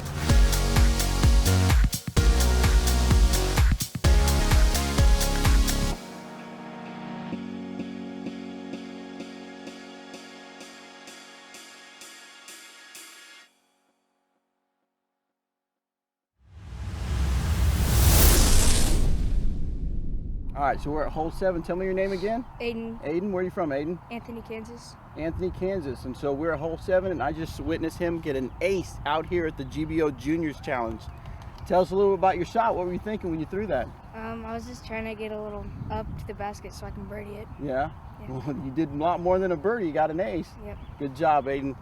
All right, so we're at hole 7. Tell me your name again. Aiden. Aiden, where are you from, Aiden? Anthony, Kansas. Anthony, Kansas. And so we're at hole 7, and I just witnessed him get an ace out here at the GBO Juniors Challenge. Tell us a little bit about your shot. What were you thinking when you threw that? I was just trying to get a little up to the basket so I can birdie it. Yeah? Well, you did a lot more than a birdie. You got an ace. Yep. Good job, Aiden.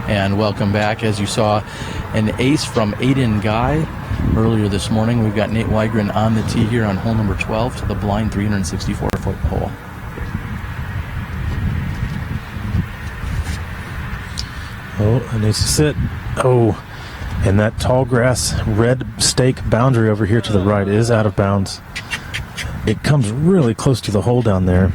And welcome back. As you saw, an ace from Aiden Guy. Earlier this morning, we've got Nate Wegryn on the tee here on hole number 12 to the blind 364-foot hole. Oh, it needs to sit. Oh, and that tall grass red stake boundary over here to the right is out of bounds. It comes really close to the hole down there,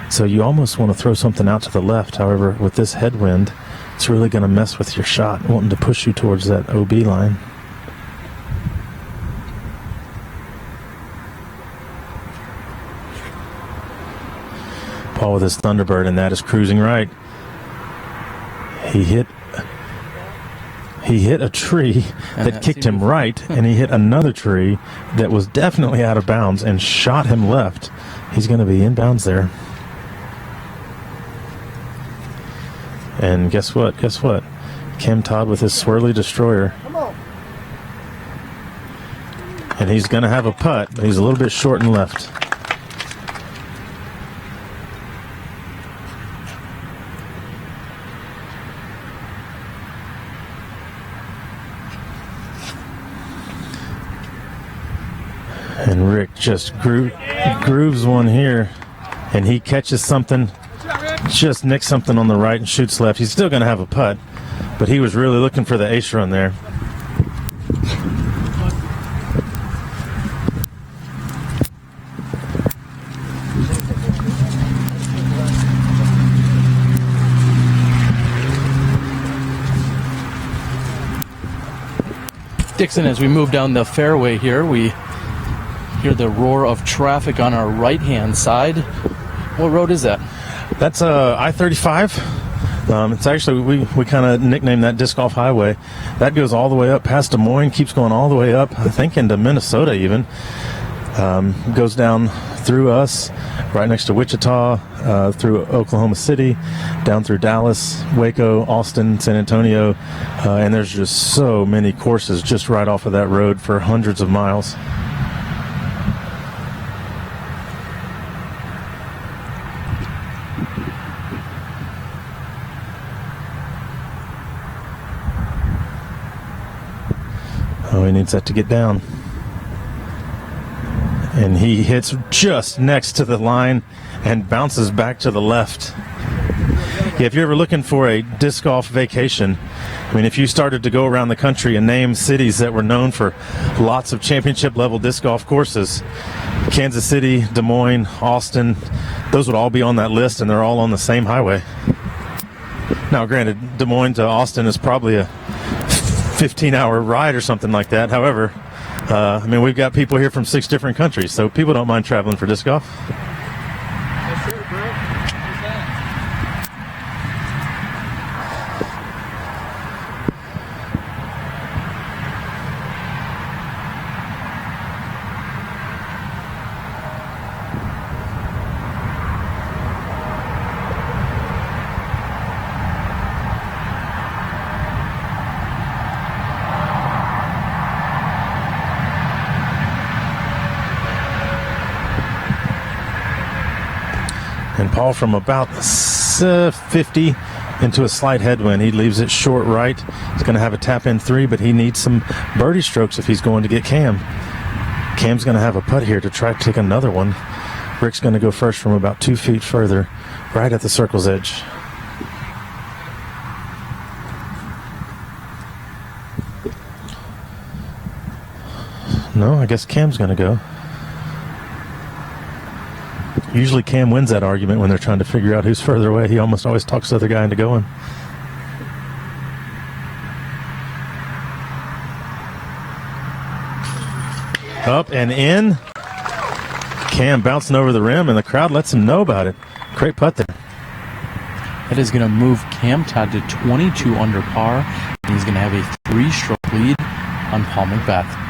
so you almost want to throw something out to the left. However, with this headwind, it's really going to mess with your shot, wanting to push you towards that OB line. Paul with his Thunderbird, and that is cruising right. He hit a tree that kicked him right, and he hit another tree that was definitely out of bounds and shot him left. He's going to be in bounds there. And guess what? Guess what? Cam Todd with his swirly destroyer. And he's going to have a putt, but he's a little bit short and left. And Rick just grooves one here, and he catches something, just nicks something on the right and shoots left. He's still going to have a putt, but he was really looking for the ace run there. Dixon, as we move down the fairway here, we hear the roar of traffic on our right-hand side. What road is that? That's I-35. It's actually, we kind of nicknamed that Disc Golf Highway. That goes all the way up past Des Moines, keeps going all the way up, I think into Minnesota even. Goes down through us, right next to Wichita, through Oklahoma City, down through Dallas, Waco, Austin, San Antonio, and there's just so many courses just right off of that road for hundreds of miles. Oh, he needs that to get down. And he hits just next to the line and bounces back to the left. Yeah, if you're ever looking for a disc golf vacation, I mean, if you started to go around the country and name cities that were known for lots of championship level disc golf courses, Kansas City, Des Moines, Austin, those would all be on that list, and they're all on the same highway. Now, granted, Des Moines to Austin is probably a 15-hour ride or something like that. However, I mean, we've got people here from 6 different countries, so people don't mind traveling for disc golf. And Paul from about 50 into a slight headwind. He leaves it short right. He's going to have a tap-in 3, but he needs some birdie strokes if he's going to get Cam. Cam's going to have a putt here to try to take another one. Rick's going to go first from about 2 feet further, right at the circle's edge. No, I guess Cam's going to go. Usually Cam wins that argument when they're trying to figure out who's further away. He almost always talks the other guy into going. Up and in. Cam bouncing over the rim, and the crowd lets him know about it. Great putt there. That is going to move Cam Todd to 22 under par, and he's going to have a 3-stroke lead on Paul McBeth.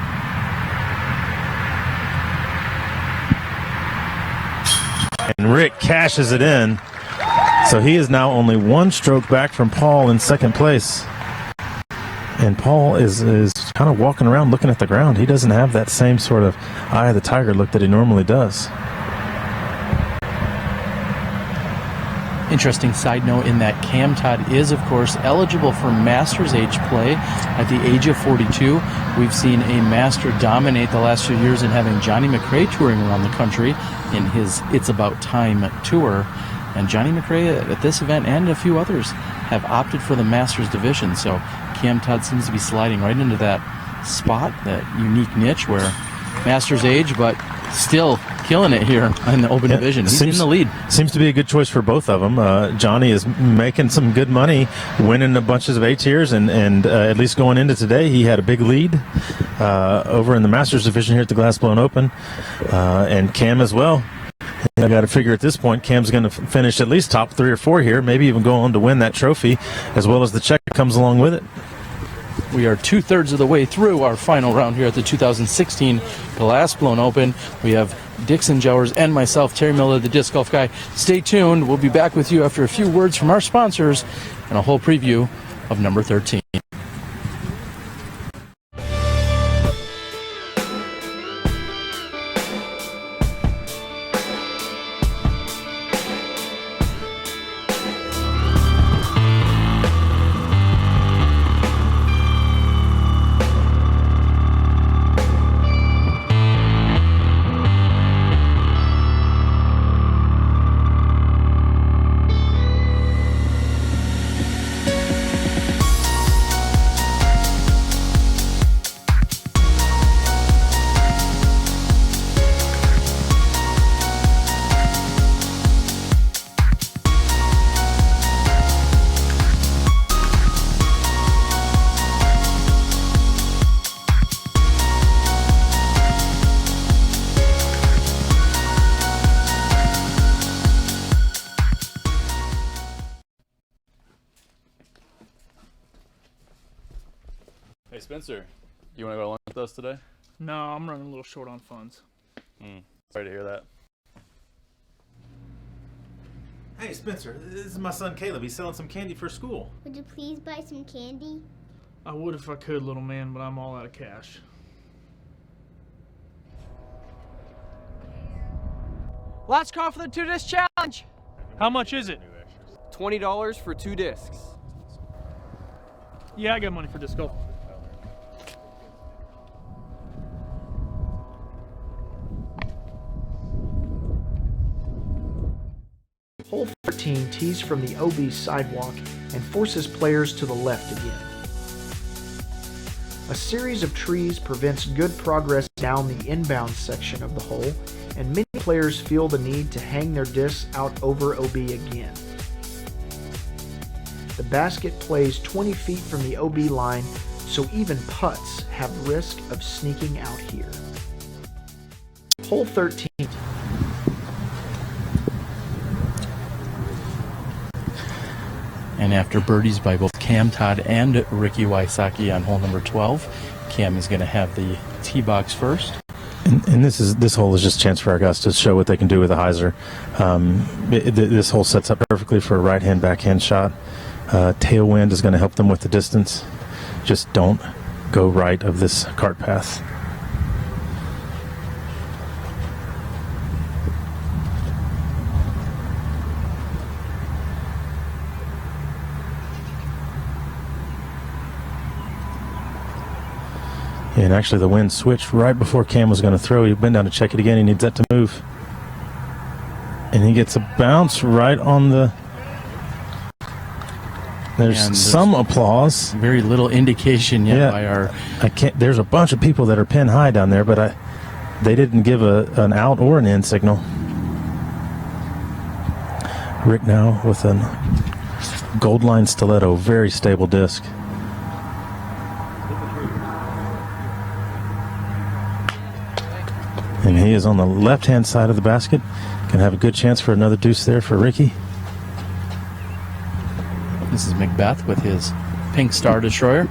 And Rick cashes it in. So he is now only 1 stroke back from Paul in second place. And Paul is kind of walking around looking at the ground. He doesn't have that same sort of eye of the tiger look that he normally does. Interesting side note in that Cam Todd is, of course, eligible for Masters age play at the age of 42. We've seen a Master dominate the last few years in having Johnny McRae touring around the country in his It's About Time tour. And Johnny McRae at this event and a few others have opted for the Masters division. So Cam Todd seems to be sliding right into that spot, that unique niche where Masters age, but still killing it here in the Open division. He's in the lead. Seems to be a good choice for both of them. Johnny is making some good money, winning a bunches of A tiers, and at least going into today, he had a big lead over in the Masters division here at the Glassblown Open, and Cam as well. I got to figure at this point, Cam's going to finish at least top 3 or 4 here, maybe even go on to win that trophy, as well as the check that comes along with it. We are 2/3 of the way through our final round here at the 2016 Glassblown Open. We have Dixon Jowers and myself, Terry Miller, the Disc Golf Guy. Stay tuned. We'll be back with you after a few words from our sponsors and a whole preview of number 13. Hey Spencer, you want to go to lunch with us today? No, I'm running a little short on funds. Sorry to hear that. Hey Spencer, this is my son Caleb. He's selling some candy for school. Would you please buy some candy? I would if I could, little man, but I'm all out of cash. Last call for the 2-disc challenge. How much is it? $20 for 2 discs. Yeah, I got money for disc golf. Hole 14 tees from the OB sidewalk and forces players to the left again. A series of trees prevents good progress down the inbound section of the hole, and many players feel the need to hang their discs out over OB again. The basket plays 20 feet from the OB line, so even putts have risk of sneaking out here. Hole 13. And after birdies by both Cam Todd and Ricky Wysocki on hole number 12, Cam is going to have the tee box first. And this hole is just a chance for our guys to show what they can do with a hyzer. This hole sets up perfectly for a right-hand backhand shot. Tailwind is going to help them with the distance. Just don't go right of this cart path. And actually the wind switched right before Cam was going to throw. He bent down to check it again. He needs that to move. And he gets a bounce right on the... There's some applause. Very little indication yet by our... There's a bunch of people that are pin high down there, but they didn't give an out or an in signal. Rick now with a gold line stiletto, very stable disc. And he is on the left-hand side of the basket. Can have a good chance for another deuce there for Ricky. This is McBeth with his Pink Star Destroyer.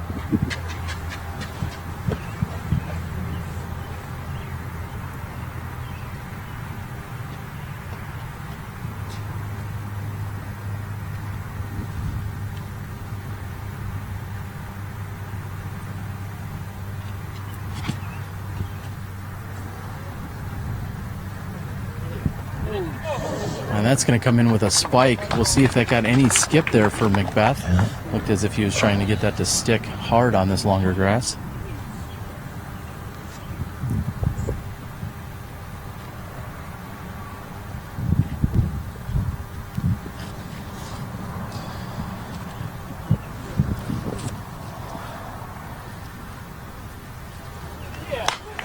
And that's going to come in with a spike. We'll see if that got any skip there for McBeth. Yeah. Looked as if he was trying to get that to stick hard on this longer grass.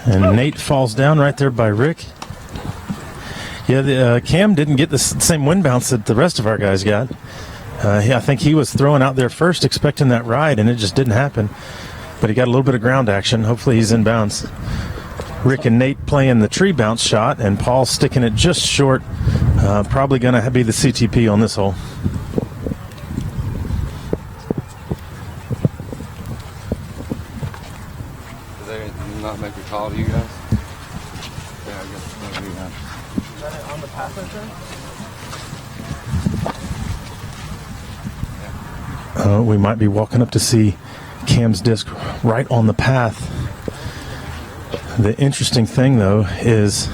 And Nate falls down right there by Rick. Yeah, Cam didn't get the same wind bounce that the rest of our guys got. I think he was throwing out there first expecting that ride, and it just didn't happen. But he got a little bit of ground action. Hopefully he's in bounds. Rick and Nate playing the tree bounce shot, and Paul sticking it just short. Probably going to be the CTP on this hole. Did they not make a call to you guys? Yeah, I guess maybe not. Is that on the path right there? We might be walking up to see Cam's disc right on the path. The interesting thing, though, is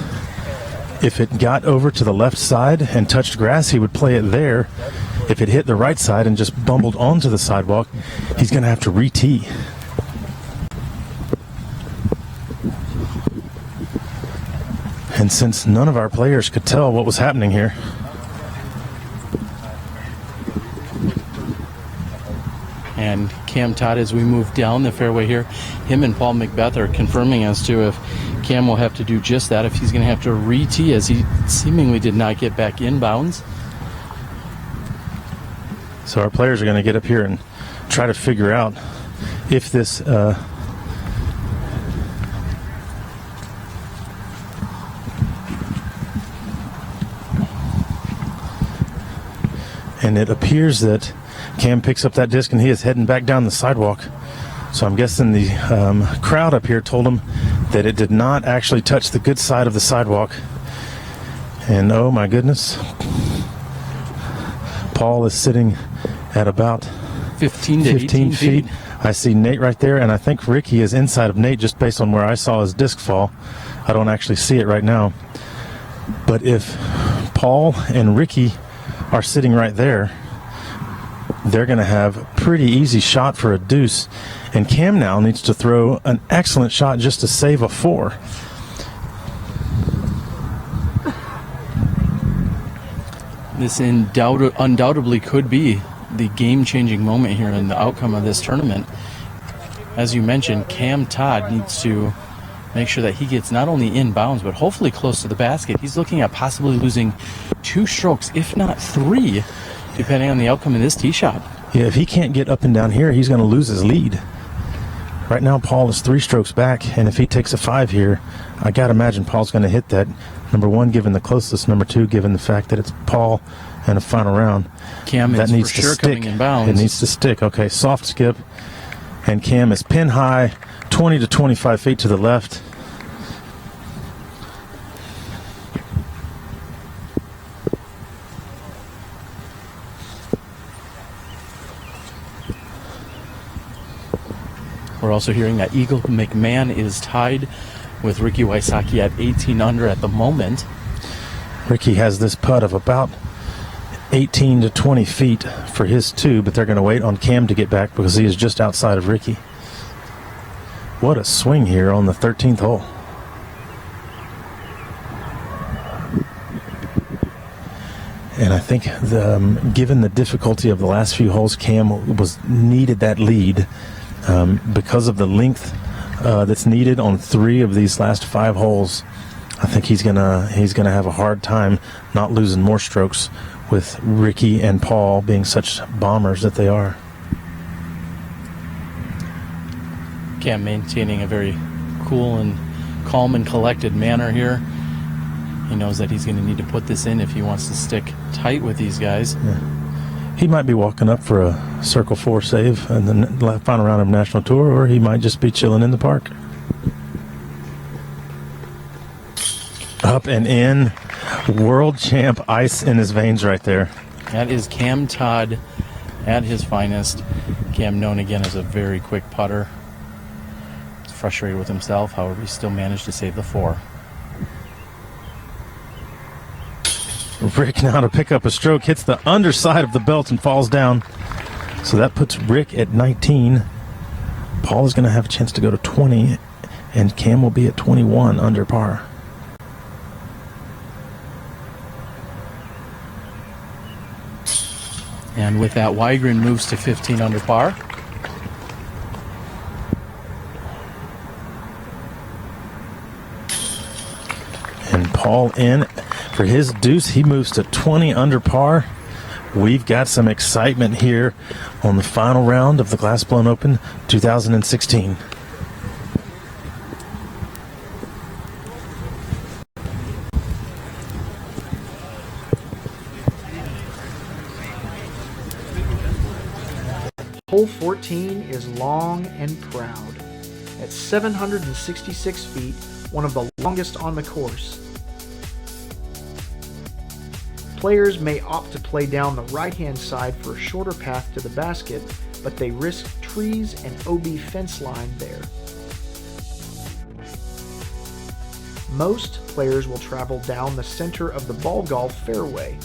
if it got over to the left side and touched grass, he would play it there. If it hit the right side and just bumbled onto the sidewalk, he's going to have to re-tee. And since none of our players could tell what was happening here, and Cam Todd, as we move down the fairway here, him and Paul McBeth are confirming as to if Cam will have to do just that, if he's going to have to re-tee, as he seemingly did not get back in bounds. So our players are going to get up here and try to figure out if this and it appears that Cam picks up that disc and he is heading back down the sidewalk. So I'm guessing the crowd up here told him that it did not actually touch the good side of the sidewalk. And oh my goodness, Paul is sitting at about 15 to 18 feet. I see Nate right there, and I think Ricky is inside of Nate just based on where I saw his disc fall. I don't actually see it right now. But if Paul and Ricky are sitting right there, they're going to have a pretty easy shot for a deuce. And Cam now needs to throw an excellent shot just to save a 4. This undoubtedly could be the game-changing moment here in the outcome of this tournament. As you mentioned, Cam Todd needs to make sure that he gets not only in bounds, but hopefully close to the basket. He's looking at possibly losing 2 strokes, if not 3, depending on the outcome of this tee shot. Yeah, if he can't get up and down here, he's going to lose his lead. Right now, Paul is 3 strokes back, and if he takes a 5 here, I got to imagine Paul's going to hit that. Number 1, given the closest. Number 2, given the fact that it's Paul and a final round. Cam that is needs for to sure stick. coming in bounds. It needs to stick. Okay, soft skip, and Cam is pin high, 20 to 25 feet to the left. We're also hearing that Eagle McMahon is tied with Ricky Wysocki at 18 under at the moment. Ricky has this putt of about 18 to 20 feet for his 2, but they're going to wait on Cam to get back because he is just outside of Ricky. What a swing here on the 13th hole. And I think given the difficulty of the last few holes, Cam needed that lead because of the length that's needed on 3 of these last 5 holes. I think he's gonna have a hard time not losing more strokes with Ricky and Paul being such bombers that they are. Cam maintaining a very cool and calm and collected manner here. He knows that he's going to need to put this in if he wants to stick tight with these guys. Yeah. He might be walking up for a Circle 4 save in the final round of National Tour, or he might just be chilling in the park. Up and in. World champ ice in his veins right there. That is Cam Todd at his finest. Cam known again as a very quick putter. He's frustrated with himself, however he still managed to save the 4. Rick now to pick up a stroke, hits the underside of the belt and falls down. So that puts Rick at 19. Paul is going to have a chance to go to 20, and Cam will be at 21 under par. And with that, Wegryn moves to 15 under par. And Paul in for his deuce. He moves to 20 under par. We've got some excitement here on the final round of the Glass Blown Open 2016. Hole 14 is long and proud. At 766 feet, one of the longest on the course. Players may opt to play down the right-hand side for a shorter path to the basket, but they risk trees and OB fence line there. Most players will travel down the center of the ball golf fairway,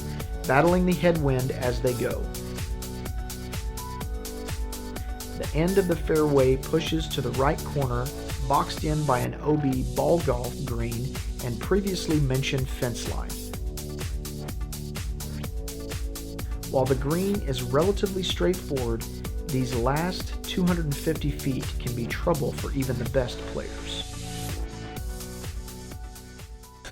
battling the headwind as they go. The end of the fairway pushes to the right corner, boxed in by an OB ball golf green and previously mentioned fence line. While the green is relatively straightforward, these last 250 feet can be trouble for even the best players.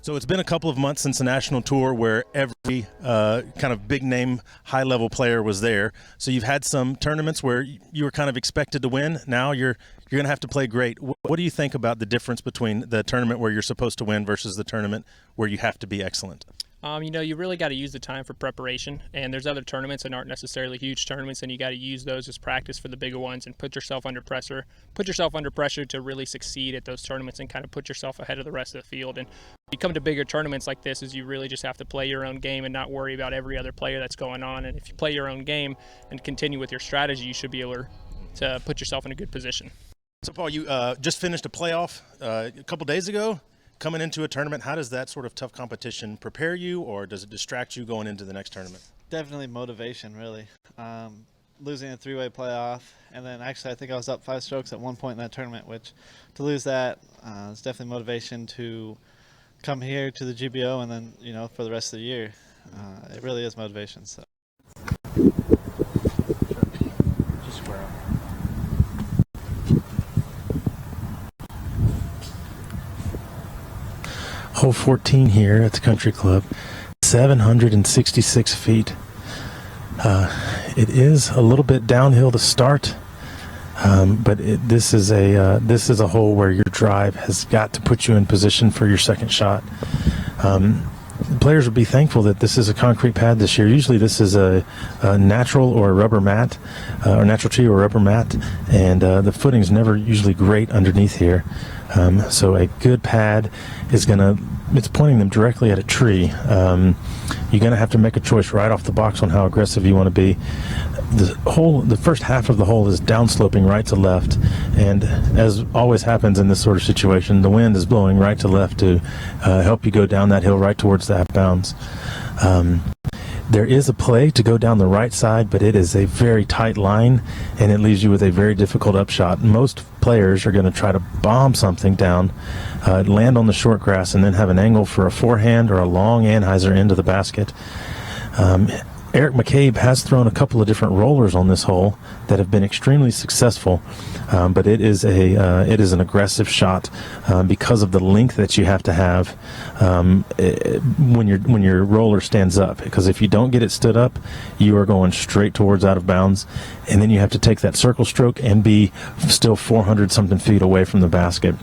So it's been a couple of months since the National Tour where every kind of big name, high level player was there. So you've had some tournaments where you were kind of expected to win. Now you're going to have to play great. What do you think about the difference between the tournament where you're supposed to win versus the tournament where you have to be excellent? You know, you really got to use the time for preparation, and there's other tournaments that aren't necessarily huge tournaments, and you got to use those as practice for the bigger ones and put yourself under pressure. Put yourself under pressure to really succeed at those tournaments and kind of put yourself ahead of the rest of the field. And you come to bigger tournaments like this, is you really just have to play your own game and not worry about every other player that's going on. And if you play your own game and continue with your strategy, you should be able to put yourself in a good position. So Paul, you just finished a playoff a couple days ago. Coming into a tournament, how does that sort of tough competition prepare you, or does it distract you going into the next tournament? Definitely motivation, really. Losing a three-way playoff, and then actually I think I was up 5 strokes at one point in that tournament, which to lose that is definitely motivation to come here to the GBO and then, you know, for the rest of the year. It really is motivation. So. Just square up. Hole 14 here at the Country Club, 766 feet. It is a little bit downhill to start, but this is a hole where your drive has got to put you in position for your second shot. Players would be thankful that this is a concrete pad this year. Usually this is a natural or a rubber mat, or natural tree or rubber mat, and the footing is never usually great underneath here. So a good pad is it's pointing them directly at a tree. You're going to have to make a choice right off the box on how aggressive you want to be. The first half of the hole is downsloping right to left, and as always happens in this sort of situation, the wind is blowing right to left to help you go down that hill right towards the half bounds. There is a play to go down the right side, but it is a very tight line, and it leaves you with a very difficult upshot. Most players are going to try to bomb something down, land on the short grass, and then have an angle for a forehand or a long Anheuser into the basket. Eric McCabe has thrown a couple of different rollers on this hole that have been extremely successful, but it is an aggressive shot because of the length that you have to have when your roller stands up. Because if you don't get it stood up, you are going straight towards out of bounds, and then you have to take that circle stroke and be still 400 something feet away from the basket.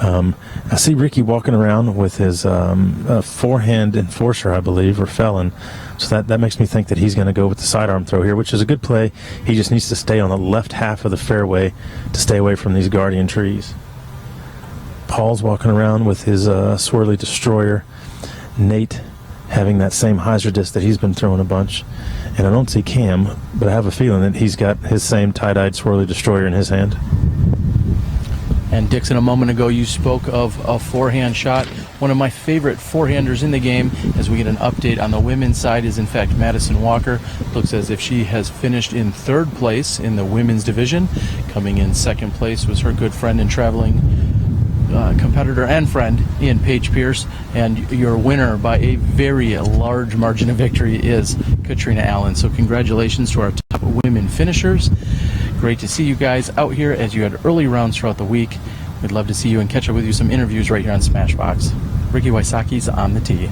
I see Ricky walking around with his forehand enforcer, I believe, or felon. So that makes me think that he's going to go with the sidearm throw here, which is a good play. He just needs to stay on the left half of the fairway to stay away from these guardian trees. Paul's walking around with his swirly destroyer. Nate having that same hyzer disc that he's been throwing a bunch. And I don't see Cam, but I have a feeling that he's got his same tie-dyed swirly destroyer in his hand. And Dixon, a moment ago you spoke of a forehand shot. One of my favorite forehanders in the game, as we get an update on the women's side, is in fact Madison Walker. Looks as if she has finished in 3rd place in the women's division. Coming in 2nd place was her good friend and traveling competitor and friend in Paige Pierce, and your winner by a very large margin of victory is Katrina Allen. So congratulations to our top women finishers. Great to see you guys out here as you had early rounds throughout the week. We'd love to see you and catch up with you some interviews right here on Smashbox. Ricky Wysocki's on the tee.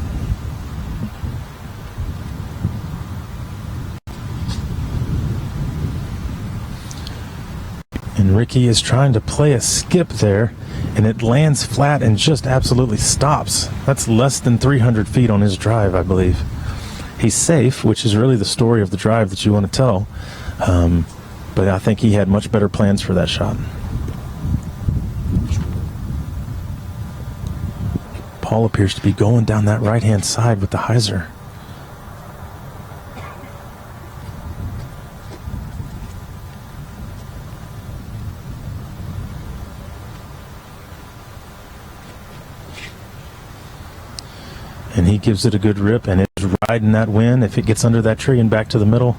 And Ricky is trying to play a skip there, and it lands flat and just absolutely stops. That's less than 300 feet on his drive, I believe. He's safe, which is really the story of the drive that you want to tell. But I think he had much better plans for that shot. Paul appears to be going down that right-hand side with the hyzer. And he gives it a good rip, and it's riding that wind. If it gets under that tree and back to the middle,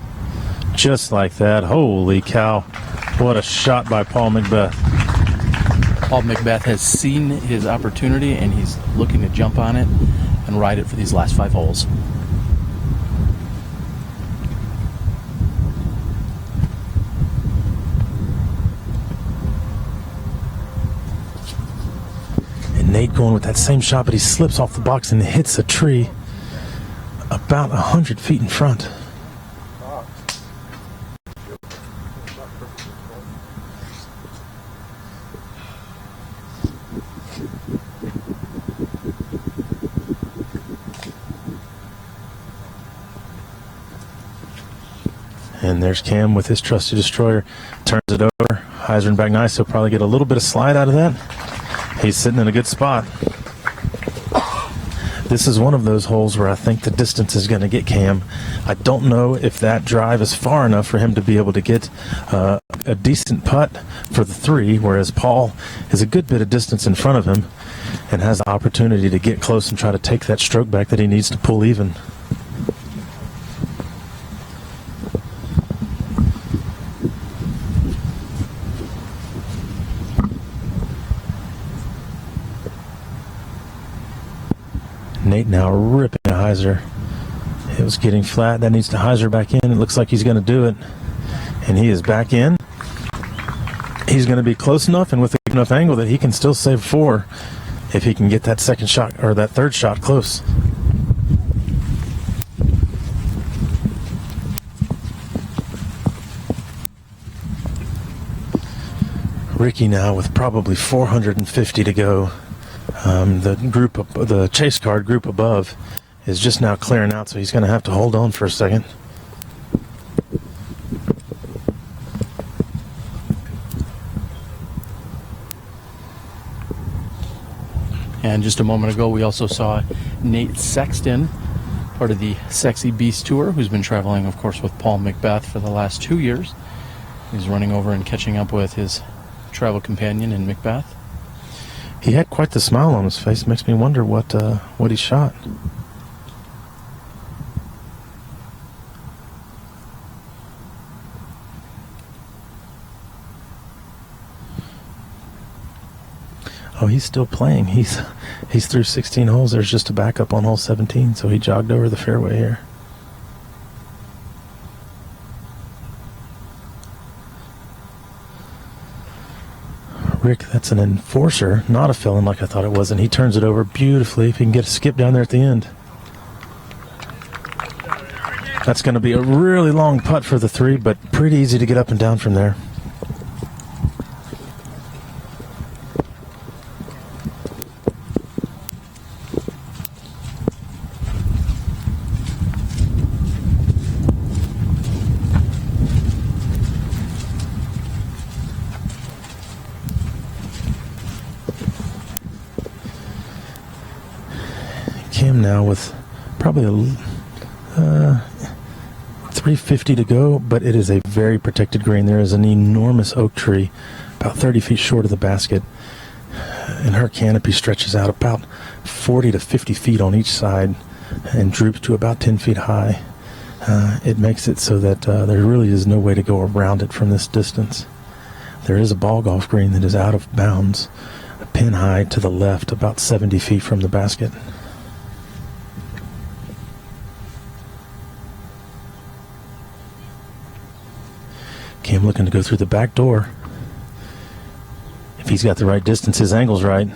just like that. Holy cow. What a shot by Paul McBeth. Paul McBeth has seen his opportunity, and he's looking to jump on it and ride it for these last 5 holes. Nate going with that same shot, but he slips off the box and hits a tree about 100 feet in front. And there's Cam with his trusty destroyer. Turns it over. Hyzering back nice. He'll probably get a little bit of slide out of that. He's sitting in a good spot. This is one of those holes where I think the distance is going to get Cam. I don't know if that drive is far enough for him to be able to get a decent putt for the 3, whereas Paul is a good bit of distance in front of him and has the opportunity to get close and try to take that stroke back that he needs to pull even. Nate now ripping a hyzer. It was getting flat. That needs to hyzer back in. It looks like he's going to do it. And he is back in. He's going to be close enough and with a good enough angle that he can still save 4 if he can get that second shot or that third shot close. Ricky now with probably 450 to go. The chase card group above is just now clearing out, so he's going to have to hold on for a second. And just a moment ago, we also saw Nate Sexton, part of the Sexy Beast Tour, who's been traveling, of course, with Paul McBeth for the last 2 years. He's running over and catching up with his travel companion in McBeth. He had quite the smile on his face. Makes me wonder what he shot. Oh, he's still playing. He's through 16 holes. There's just a backup on hole 17, so he jogged over the fairway here. Rick, that's an enforcer, not a fill-in like I thought it was, and he turns it over beautifully if he can get a skip down there at the end. That's going to be a really long putt for the 3, but pretty easy to get up and down from there. Cam now with probably 350 to go, but it is a very protected green. There is an enormous oak tree about 30 feet short of the basket, and her canopy stretches out about 40 to 50 feet on each side and droops to about 10 feet high. It makes it so that there really is no way to go around it from this distance. There is a ball golf green that is out of bounds, a pin high to the left, about 70 feet from the basket. Cam looking to go through the back door. If he's got the right distance, his angle's right.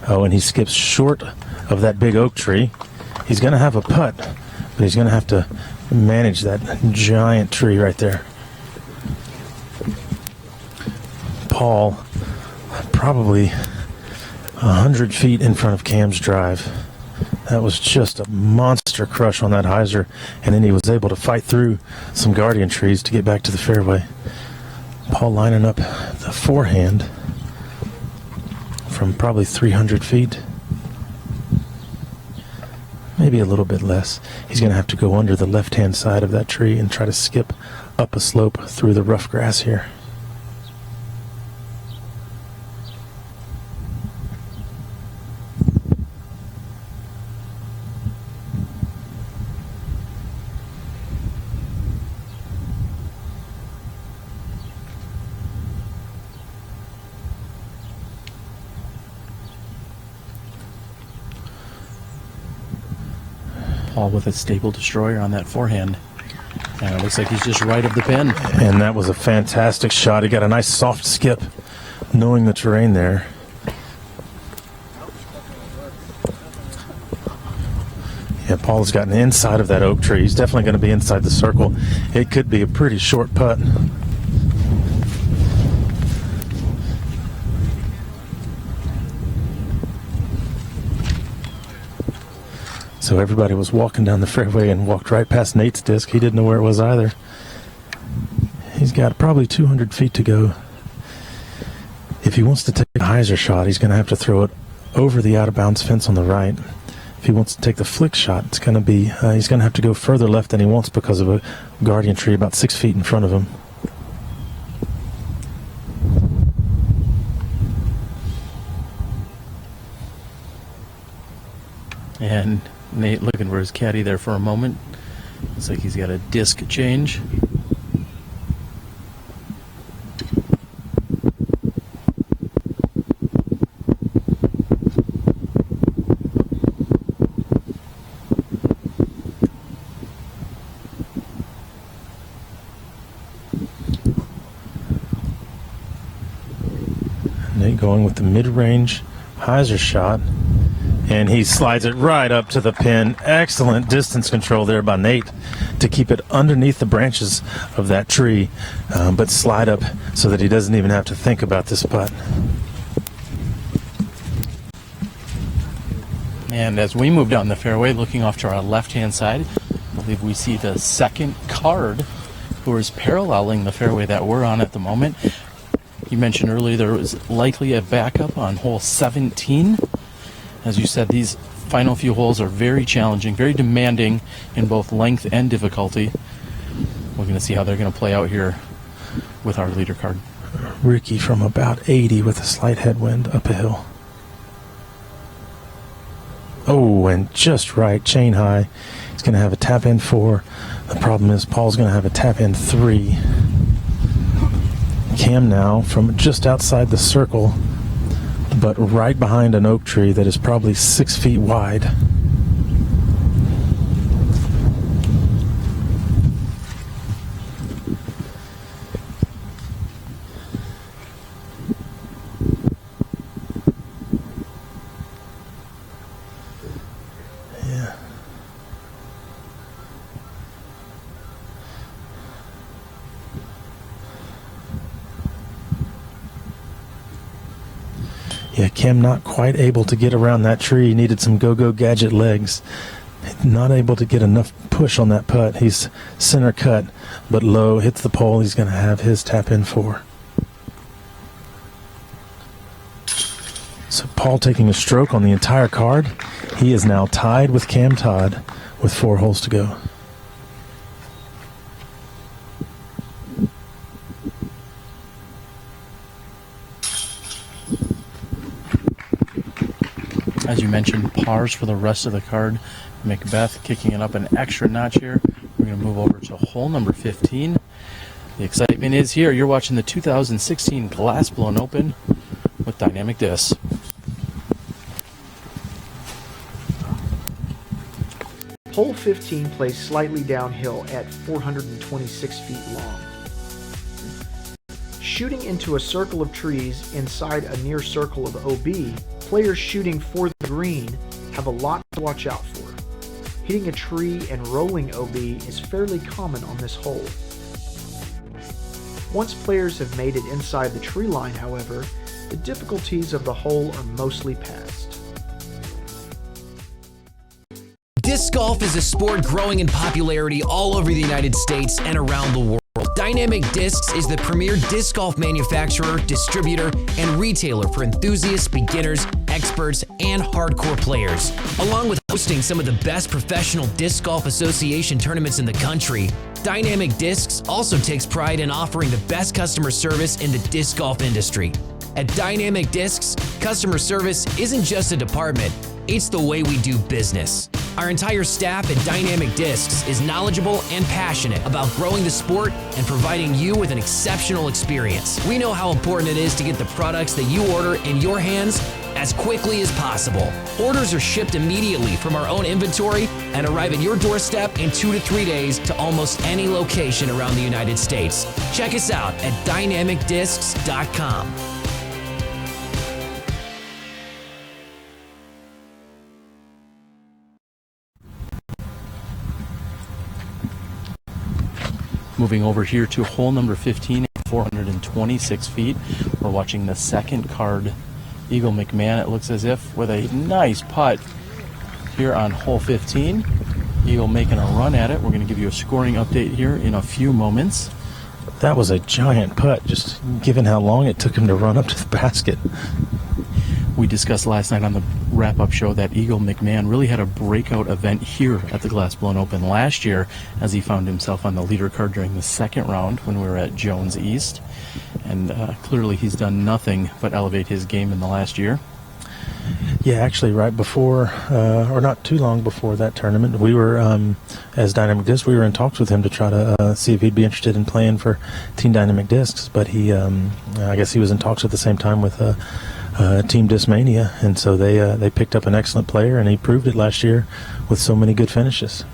Oh, and he skips short of that big oak tree. He's going to have a putt, but he's going to have to manage that giant tree right there. Paul, probably 100 feet in front of Cam's drive. That was just a monster crush on that hyzer, and then he was able to fight through some guardian trees to get back to the fairway. Paul lining up the forehand from probably 300 feet. Maybe a little bit less. He's going to have to go under the left-hand side of that tree and try to skip up a slope through the rough grass here. Paul with a stable destroyer on that forehand. And it looks like he's just right of the pin. And that was a fantastic shot. He got a nice soft skip, knowing the terrain there. Yeah, Paul's gotten inside of that oak tree. He's definitely going to be inside the circle. It could be a pretty short putt. So everybody was walking down the fairway and walked right past Nate's disc. He didn't know where it was either. He's got probably 200 feet to go. If he wants to take a hyzer shot, he's going to have to throw it over the out-of-bounds fence on the right. If he wants to take the flick shot, it's going to be he's going to have to go further left than he wants because of a guardian tree about 6 feet in front of him. And Nate looking for his caddy there for a moment. Looks like he's got a disc change. Nate going with the mid-range hyzer shot. And he slides it right up to the pin. Excellent distance control there by Nate to keep it underneath the branches of that tree, but slide up so that he doesn't even have to think about this putt. And as we move down the fairway, looking off to our left-hand side, I believe we see the second card who is paralleling the fairway that we're on at the moment. You mentioned earlier there was likely a backup on hole 17. As you said, these final few holes are very challenging, very demanding in both length and difficulty. We're going to see how they're going to play out here with our leader card. Ricky from about 80 with a slight headwind up a hill. Oh, and just right, chain high. He's going to have a tap in 4. The problem is Paul's going to have a tap in 3. Cam now from just outside the circle, but right behind an oak tree that is probably 6 feet wide. Yeah. Yeah, Cam not quite able to get around that tree. He needed some go-go gadget legs. Not able to get enough push on that putt. He's center cut, but low, hits the pole. He's going to have his tap in 4. So Paul taking a stroke on the entire card. He is now tied with Cam Todd with 4 holes to go. As you mentioned, pars for the rest of the card. McBeth kicking it up an extra notch here. We're going to move over to hole number 15. The excitement is here. You're watching the 2016 Glassblown Open with Dynamic Discs. Hole 15 plays slightly downhill at 426 feet long. Shooting into a circle of trees inside a near circle of OB, players shooting for the green have a lot to watch out for. Hitting a tree and rolling OB is fairly common on this hole. Once players have made it inside the tree line, however, the difficulties of the hole are mostly past. Disc golf is a sport growing in popularity all over the United States and around the world. Dynamic Discs is the premier disc golf manufacturer, distributor, and retailer for enthusiasts, beginners, experts, and hardcore players. Along with hosting some of the best professional disc golf association tournaments in the country, Dynamic Discs also takes pride in offering the best customer service in the disc golf industry. At Dynamic Discs, customer service isn't just a department, it's the way we do business. Our entire staff at Dynamic Discs is knowledgeable and passionate about growing the sport and providing you with an exceptional experience. We know how important it is to get the products that you order in your hands as quickly as possible. Orders are shipped immediately from our own inventory and arrive at your doorstep in 2 to 3 days to almost any location around the United States. Check us out at dynamicdiscs.com. Moving over here to hole number 15 at 426 feet. We're watching the second card. Eagle McMahon, it looks as if, with a nice putt here on hole 15. Eagle making a run at it. We're going to give you a scoring update here in a few moments. That was a giant putt, just given how long it took him to run up to the basket. We discussed last night on the wrap-up show that Eagle McMahon really had a breakout event here at the Glassblown Open last year, as he found himself on the leader card during the second round when we were at Jones East. And clearly he's done nothing but elevate his game in the last year. Yeah, actually, right before, or not too long before that tournament, we were, as Dynamic Discs, we were in talks with him to try to see if he'd be interested in playing for Team Dynamic Discs. But he, I guess he was in talks at the same time with Team Discmania, and so they picked up an excellent player, and he proved it last year with so many good finishes.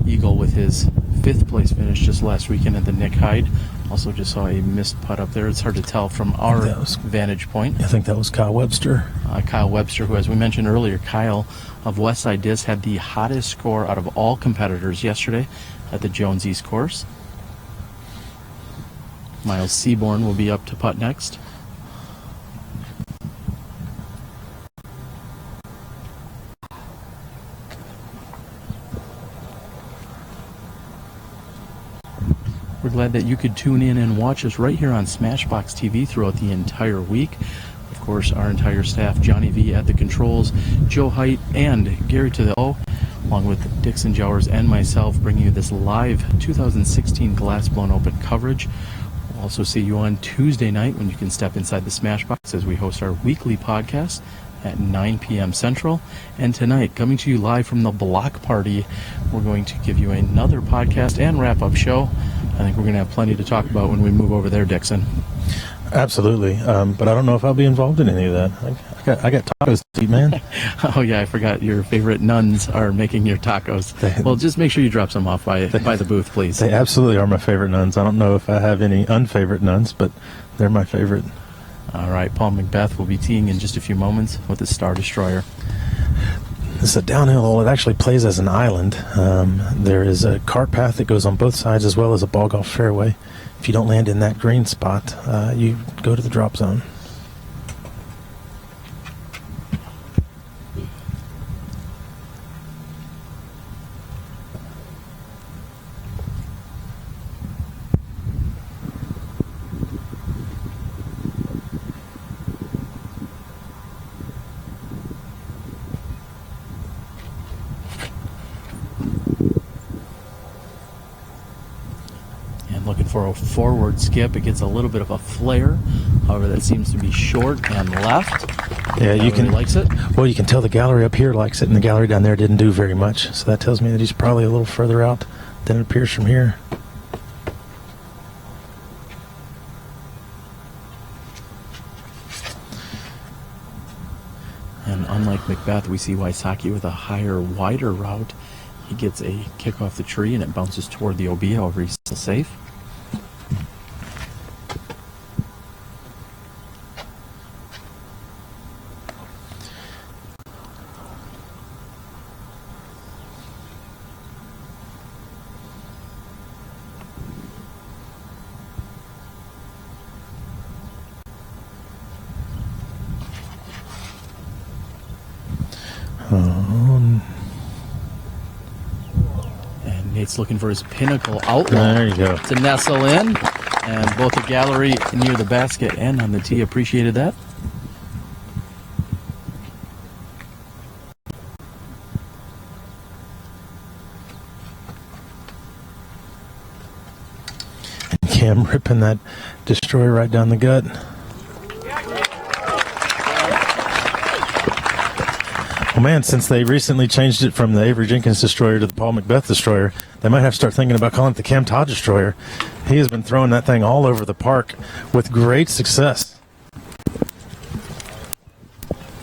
Eagle with his 5th place finish just last weekend at the Nick Hyde. Also just saw a missed putt up there. It's hard to tell from our vantage point. I think that was Kyle Webster. Kyle Webster, who, as we mentioned earlier, Kyle of Westside Disc had the hottest score out of all competitors yesterday at the Jones East course. Miles Seaborn will be up to putt next. We're glad that you could tune in and watch us right here on SmashBoxxTV throughout the entire week. Of course, our entire staff, Johnny V at the controls, Joe Height, and Gary to the O, along with Dixon Jowers and myself, bringing you this live 2016 Glassblown Open coverage. We'll also see you on Tuesday night when you can step inside the Smashbox as we host our weekly podcast at 9 p.m. Central. And tonight, coming to you live from the block party, we're going to give you another podcast and wrap-up show. I think we're going to have plenty to talk about when we move over there, Dixon. Absolutely, but I don't know if I'll be involved in any of that. I got tacos to eat, man. Oh yeah, I forgot your favorite nuns are making your tacos. Well, just make sure you drop some off by the booth, please. They absolutely are my favorite nuns. I don't know if I have any unfavorite nuns, but they're my favorite. All right, Paul McBeth will be teeing in just a few moments with the Star Destroyer. This is a downhill hole. It actually plays as an island. There is a cart path that goes on both sides, as well as a ball golf fairway. If you don't land in that green spot, you go to the drop zone. Looking for a forward skip. It gets a little bit of a flare However, that seems to be short and left. Yeah, you can. Likes it. Well, you can tell the gallery up here likes it, and the gallery down there didn't do very much. So that tells me that he's probably a little further out than it appears from here. And unlike McBeth, we see Wysocki with a higher, wider route. He gets a kick off the tree, and it bounces toward the OB. However, he's still safe. And Nate's looking for his pinnacle outlet. There you go. To nestle in. And both the gallery near the basket and on the tee appreciated that. And Cam ripping that destroyer right down the gut. Well, man, since they recently changed it from the Avery Jenkins destroyer to the Paul McBeth destroyer, they might have to start thinking about calling it the Cam Todd destroyer. He has been throwing that thing all over the park with great success.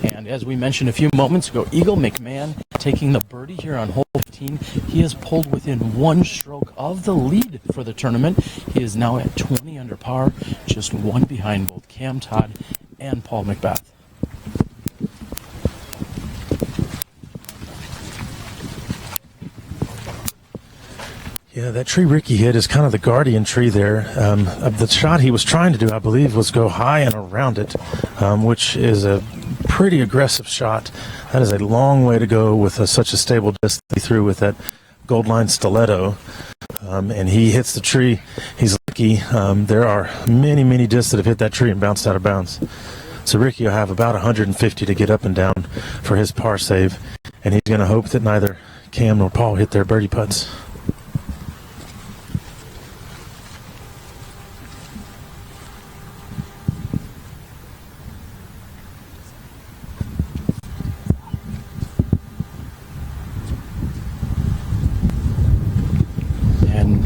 And as we mentioned a few moments ago, Eagle McMahon taking the birdie here on hole 15. He has pulled within one stroke of the lead for the tournament. He is now at 20 under par, just one behind both Cam Todd and Paul McBeth. Yeah, that tree Ricky hit is kind of the guardian tree there. The shot he was trying to do, I believe, was go high and around it, which is a pretty aggressive shot. That is a long way to go with such a stable disc that he threw with that gold line stiletto. And he hits the tree. He's lucky. There are many, many discs that have hit that tree and bounced out of bounds. So Ricky will have about 150 to get up and down for his par save. And he's going to hope that neither Cam nor Paul hit their birdie putts.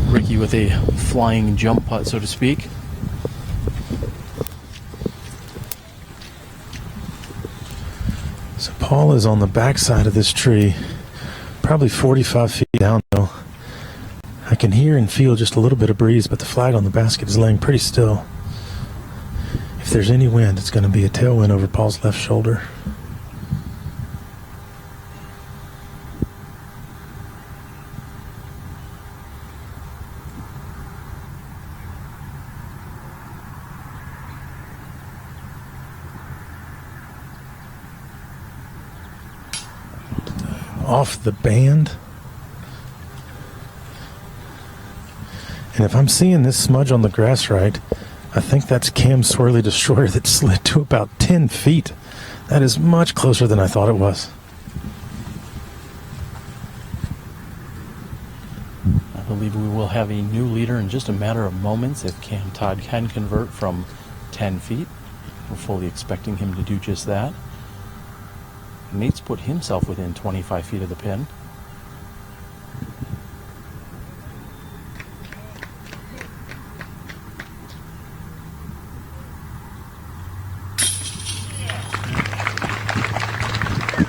Ricky with a flying jump putt, so to speak. So Paul is on the backside of this tree, probably 45 feet down though. I can hear and feel just a little bit of breeze, but the flag on the basket is laying pretty still. If there's any wind, it's going to be a tailwind over Paul's left shoulder. Off the band. And if I'm seeing this smudge on the grass right, I think that's Cam's swirly destroyer that slid to about 10 feet. That is much closer than I thought it was. I believe we will have a new leader in just a matter of moments if Cam Todd can convert from 10 feet. We're fully expecting him to do just that. Nate's put himself within 25 feet of the pin.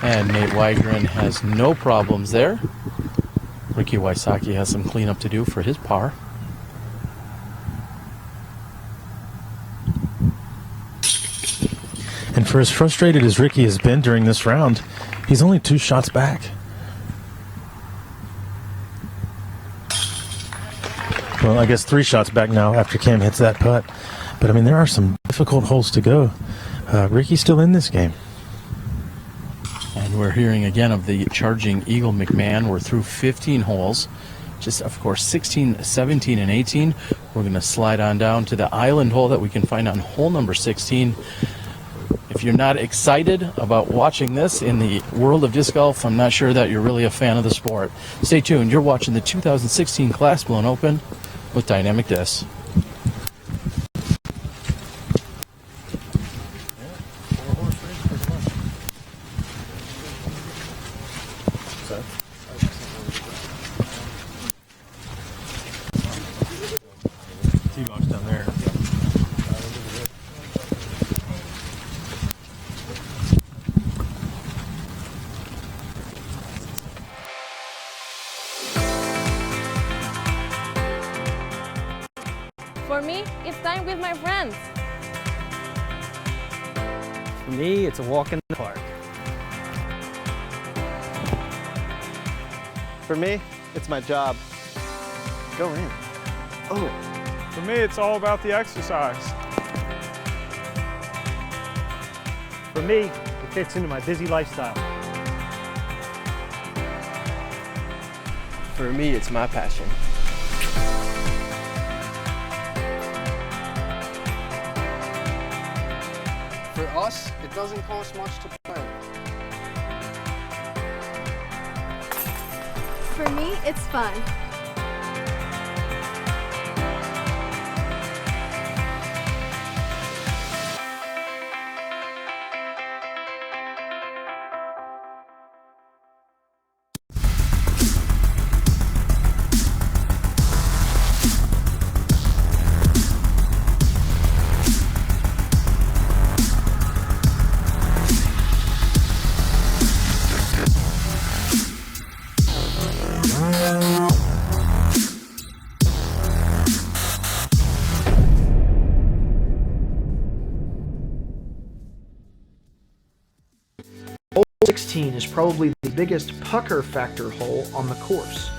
And Nate Wegryn has no problems there. Ricky Wysocki has some cleanup to do for his par. And for as frustrated as Ricky has been during this round, he's only 2 shots back. Well, I guess 3 shots back now after Cam hits that putt. But, I mean, there are some difficult holes to go. Ricky's still in this game. And we're hearing again of the charging Eagle McMahon. We're through 15 holes. Just, of course, 16, 17, and 18. We're going to slide on down to the island hole that we can find on hole number 16. If you're not excited about watching this in the world of disc golf, I'm not sure that you're really a fan of the sport. Stay tuned. You're watching the 2016 Glass Blown Open with Dynamic Discs. T-box down there. For me, it's time with my friends. For me, it's a walk in the park. For me, it's my job. Go in. Oh. For me, it's all about the exercise. For me, it fits into my busy lifestyle. For me, it's my passion. For us, it doesn't cost much to play. For me, it's fun. Hole 16 is probably the biggest pucker factor hole on the course.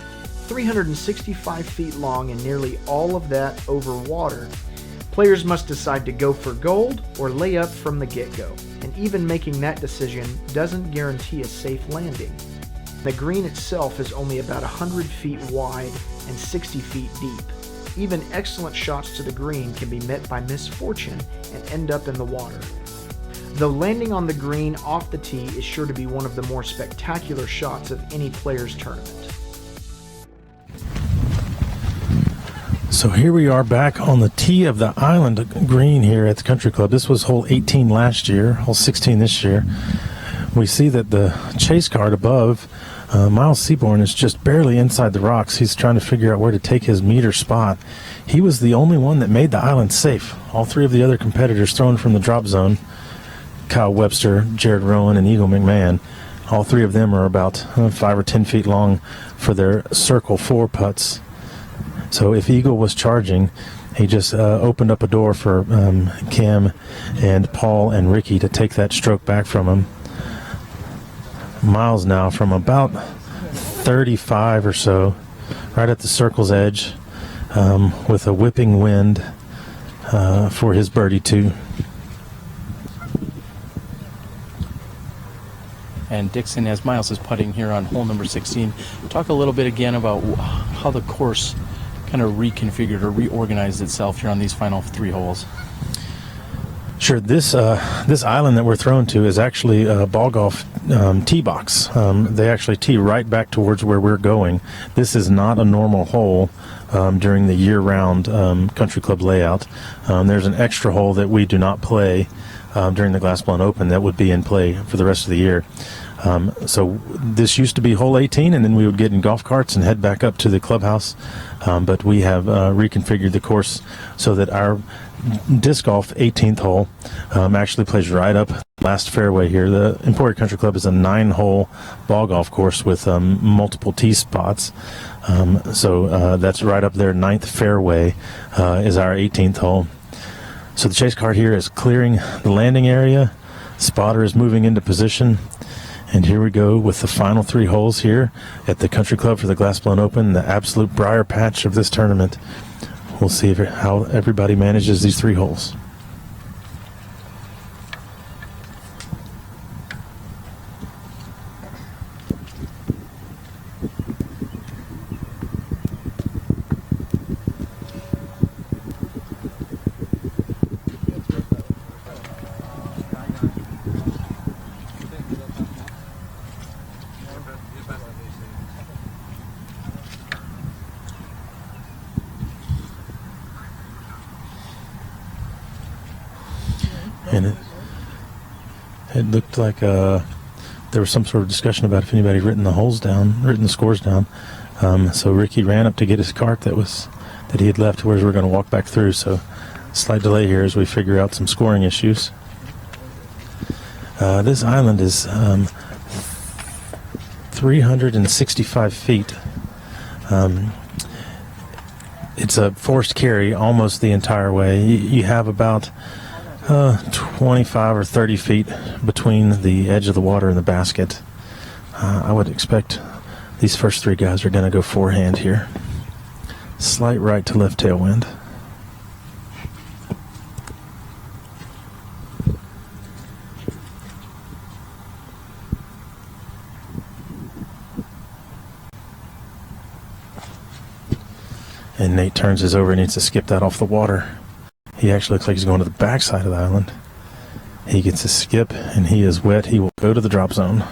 365 feet long and nearly all of that over water. Players must decide to go for gold or lay up from the get-go, and even making that decision doesn't guarantee a safe landing. The green itself is only about 100 feet wide and 60 feet deep. Even excellent shots to the green can be met by misfortune and end up in the water. Though landing on the green off the tee is sure to be one of the more spectacular shots of any player's tournament. So here we are back on the tee of the island green here at the Country Club. This was hole 18 last year, hole 16 this year. We see that the chase card above, Miles Seaborn, is just barely inside the rocks. He's trying to figure out where to take his meter spot. He was the only one that made the island safe. All three of the other competitors thrown from the drop zone, Kyle Webster, Jared Rowan, and Eagle McMahon, all three of them are about 5 or 10 feet long for their circle 4 putts. So if Eagle was charging, he just opened up a door for Cam and Paul and Ricky to take that stroke back from him. Miles now from about 35 or so, right at the circle's edge, with a whipping wind for his birdie 2. And Dixon, as Miles is putting here on hole number 16, talk a little bit again about how the course kind of reconfigured or reorganized itself here on these final 3 holes. Sure. This island that we're thrown to is actually a ball golf tee box. They actually tee right back towards where we're going. This is not a normal hole during the year-round Country Club layout. There's an extra hole that we do not play during the Glassblown Open that would be in play for the rest of the year. So this used to be hole 18, and then we would get in golf carts and head back up to the clubhouse. But we have reconfigured the course so that our disc golf 18th hole actually plays right up the last fairway here. The Emporia Country Club is a 9-hole ball golf course with multiple tee spots. So that's right up there. 9th fairway is our 18th hole. So the chase cart here is clearing the landing area. Spotter is moving into position. And here we go with the final 3 holes here at the Country Club for the Glassblown Open, the absolute briar patch of this tournament. We'll see how everybody manages these 3 holes. And it looked like the there was some sort of discussion about if anybody written the scores down. So Ricky ran up to get his cart that he had left, whereas we're going to walk back through. So slight delay here as we figure out some scoring issues. This island is 365 feet. It's a forced carry almost the entire way. You have about 25 or 30 feet between the edge of the water and the basket. I would expect these first three guys are going to go forehand here. Slight right to left tailwind. And Nate turns his over and needs to skip that off the water. He actually looks like he's going to the backside of the island. He gets a skip and he is wet. He will go to the drop zone.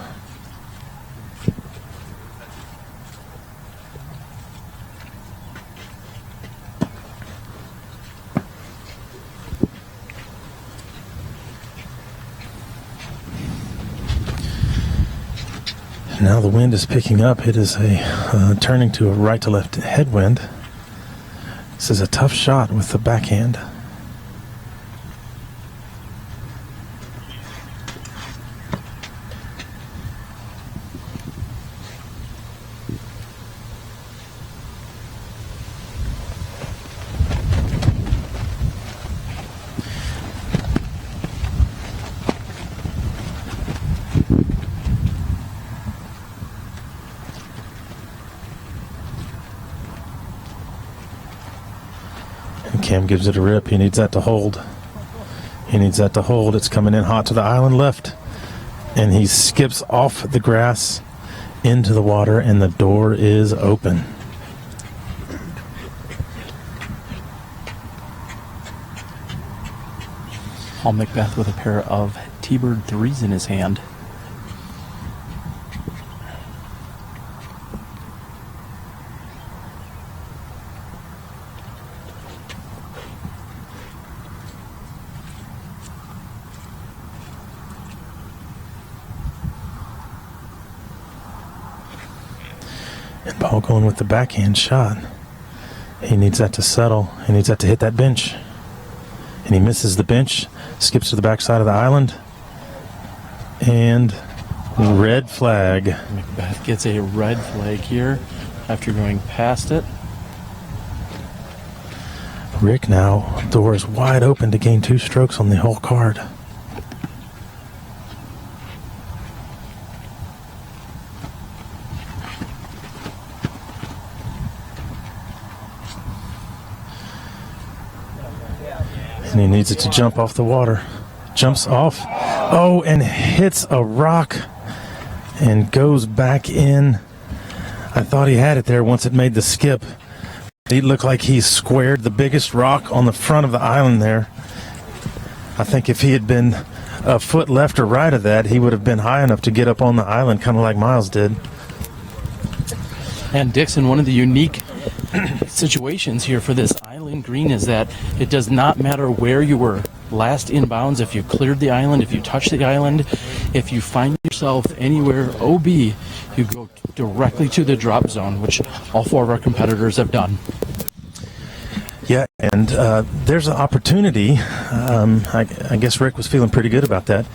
Now the wind is picking up. It is turning to a right to left headwind. This is a tough shot with the backhand. Cam gives it a rip. He needs that to hold. He needs that to hold. It's coming in hot to the island left. And he skips off the grass into the water, and the door is open. Paul McBeth with a pair of T-bird threes in his hand. And Paul going with the backhand shot. He needs that to settle. He needs that to hit that bench. And he misses the bench, skips to the backside of the island. And red flag. McBeth gets a red flag here after going past it. Rick now, door is wide open to gain 2 strokes on the whole card. And he needs it to jump off the water. Jumps off. Oh, and hits a rock and goes back in. I thought he had it there once it made the skip. He looked like he squared the biggest rock on the front of the island there. I think if he had been a foot left or right of that, he would have been high enough to get up on the island, kind of like Miles did. And Dixon, one of the unique situations here for this island green is that it does not matter where you were last inbounds. If you cleared the island, if you touched the island, if you find yourself anywhere OB, you go directly to the drop zone, which all 4 of our competitors have done. Yeah, and there's an opportunity. I guess Rick was feeling pretty good about that.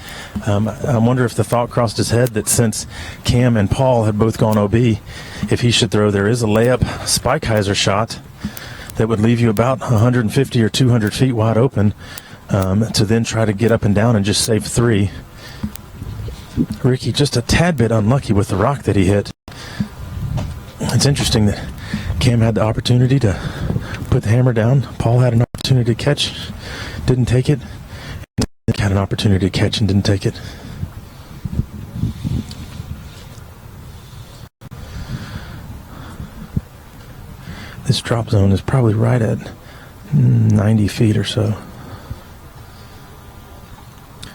I wonder if the thought crossed his head that since Cam and Paul had both gone OB, if he should throw, there is a layup Spikeiser shot that would leave you about 150 or 200 feet wide open to then try to get up and down and just save 3. Ricky just a tad bit unlucky with the rock that he hit. It's interesting that Cam had the opportunity to put the hammer down. Paul had an opportunity to catch, didn't take it. Nick had an opportunity to catch and didn't take it. This drop zone is probably right at 90 feet or so.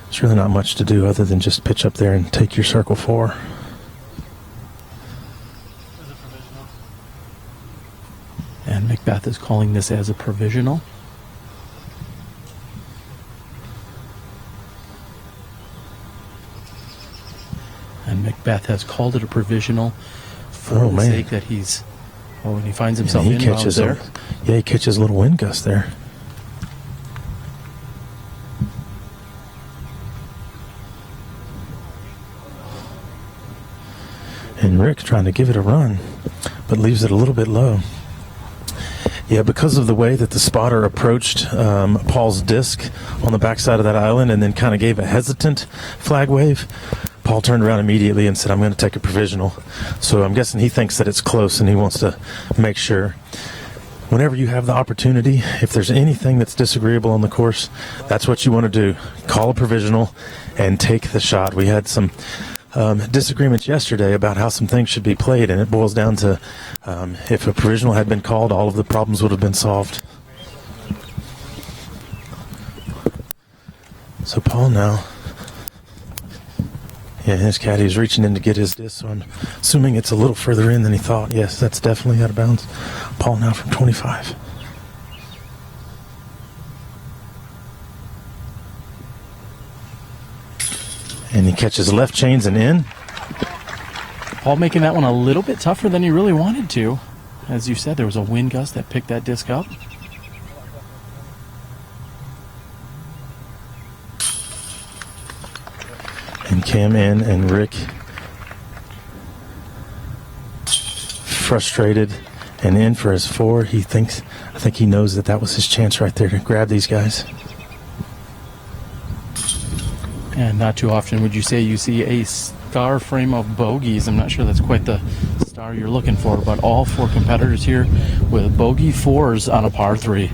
There's really not much to do other than just pitch up there and take your circle 4. And McBeth is calling this as a provisional. And McBeth has called it a provisional for the sake that he's... Oh, and he finds himself inbounds there. He catches a little wind gust there. And Rick trying to give it a run, but leaves it a little bit low. Yeah, because of the way that the spotter approached Paul's disc on the backside of that island and then kind of gave a hesitant flag wave, Paul turned around immediately and said, I'm going to take a provisional. So I'm guessing he thinks that it's close and he wants to make sure. Whenever you have the opportunity, if there's anything that's disagreeable on the course, that's what you want to do. Call a provisional and take the shot. We had some disagreements yesterday about how some things should be played, and it boils down to if a provisional had been called, all of the problems would have been solved. So Paul now, his caddy is reaching in to get his disc, so I'm assuming it's a little further in than he thought. Yes, that's definitely out of bounds. Paul now from 25. And he catches left chains and in. Paul making that one a little bit tougher than he really wanted to. As you said, there was a wind gust that picked that disc up. And Cam in and Rick frustrated and in for his 4. I think he knows that was his chance right there to grab these guys. And not too often would you say you see a star frame of bogeys. I'm not sure that's quite the star you're looking for, but all 4 competitors here with bogey 4s on a par 3.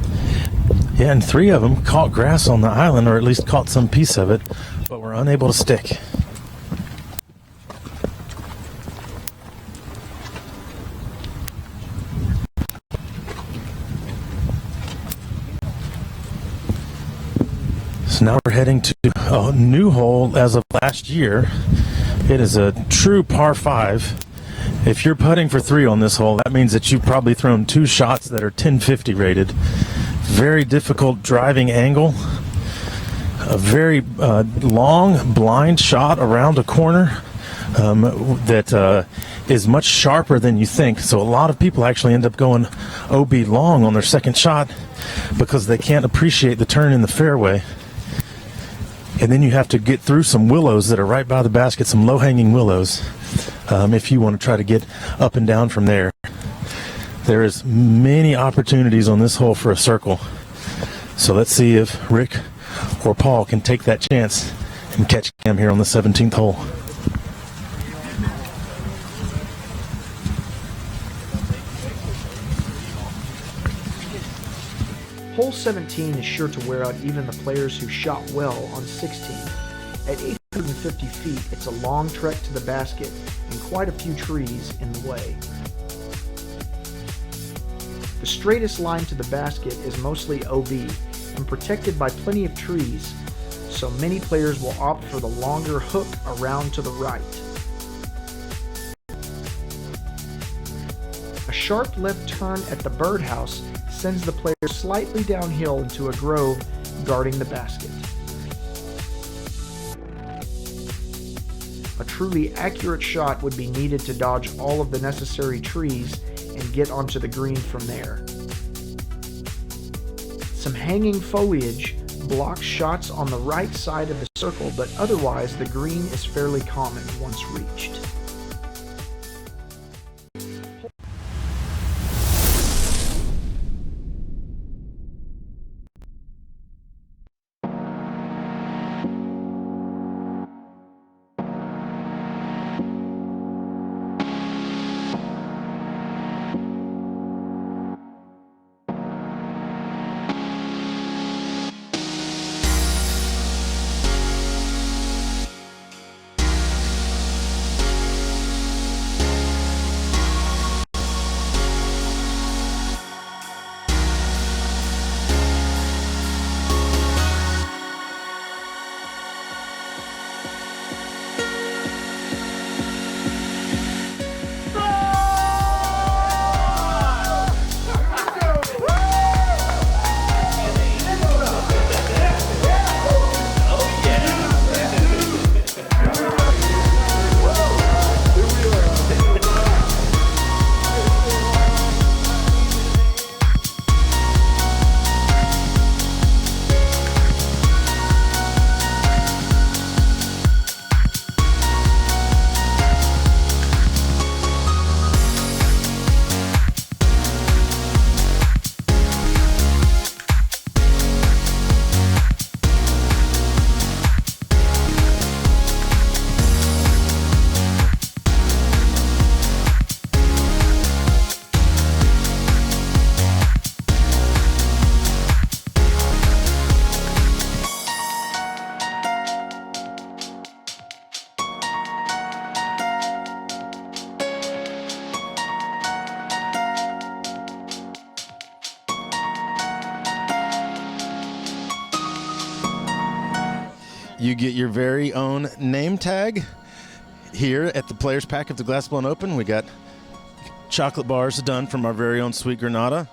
Yeah, and 3 of them caught grass on the island, or at least caught some piece of it, but were unable to stick. So now we're heading to a new hole as of last year. It is a true par 5. If you're putting for 3 on this hole, that means that you've probably thrown 2 shots that are 1050 rated. Very difficult driving angle. A very long blind shot around a corner that is much sharper than you think. So a lot of people actually end up going OB long on their second shot because they can't appreciate the turn in the fairway. And then you have to get through some willows that are right by the basket, some low-hanging willows, if you want to try to get up and down from there. There is many opportunities on this hole for a circle. So let's see if Rick or Paul can take that chance and catch Cam here on the 17th hole. Hole 17 is sure to wear out even the players who shot well on 16. At 850 feet, it's a long trek to the basket and quite a few trees in the way. The straightest line to the basket is mostly OB and protected by plenty of trees, so many players will opt for the longer hook around to the right. A sharp left turn at the birdhouse sends the player slightly downhill into a grove guarding the basket. A truly accurate shot would be needed to dodge all of the necessary trees and get onto the green from there. Some hanging foliage blocks shots on the right side of the circle, but otherwise the green is fairly common once reached. you get your very own name tag here at the Players Pack of the Glass Blown Open. We got chocolate bars done from our very own Sweet Granada.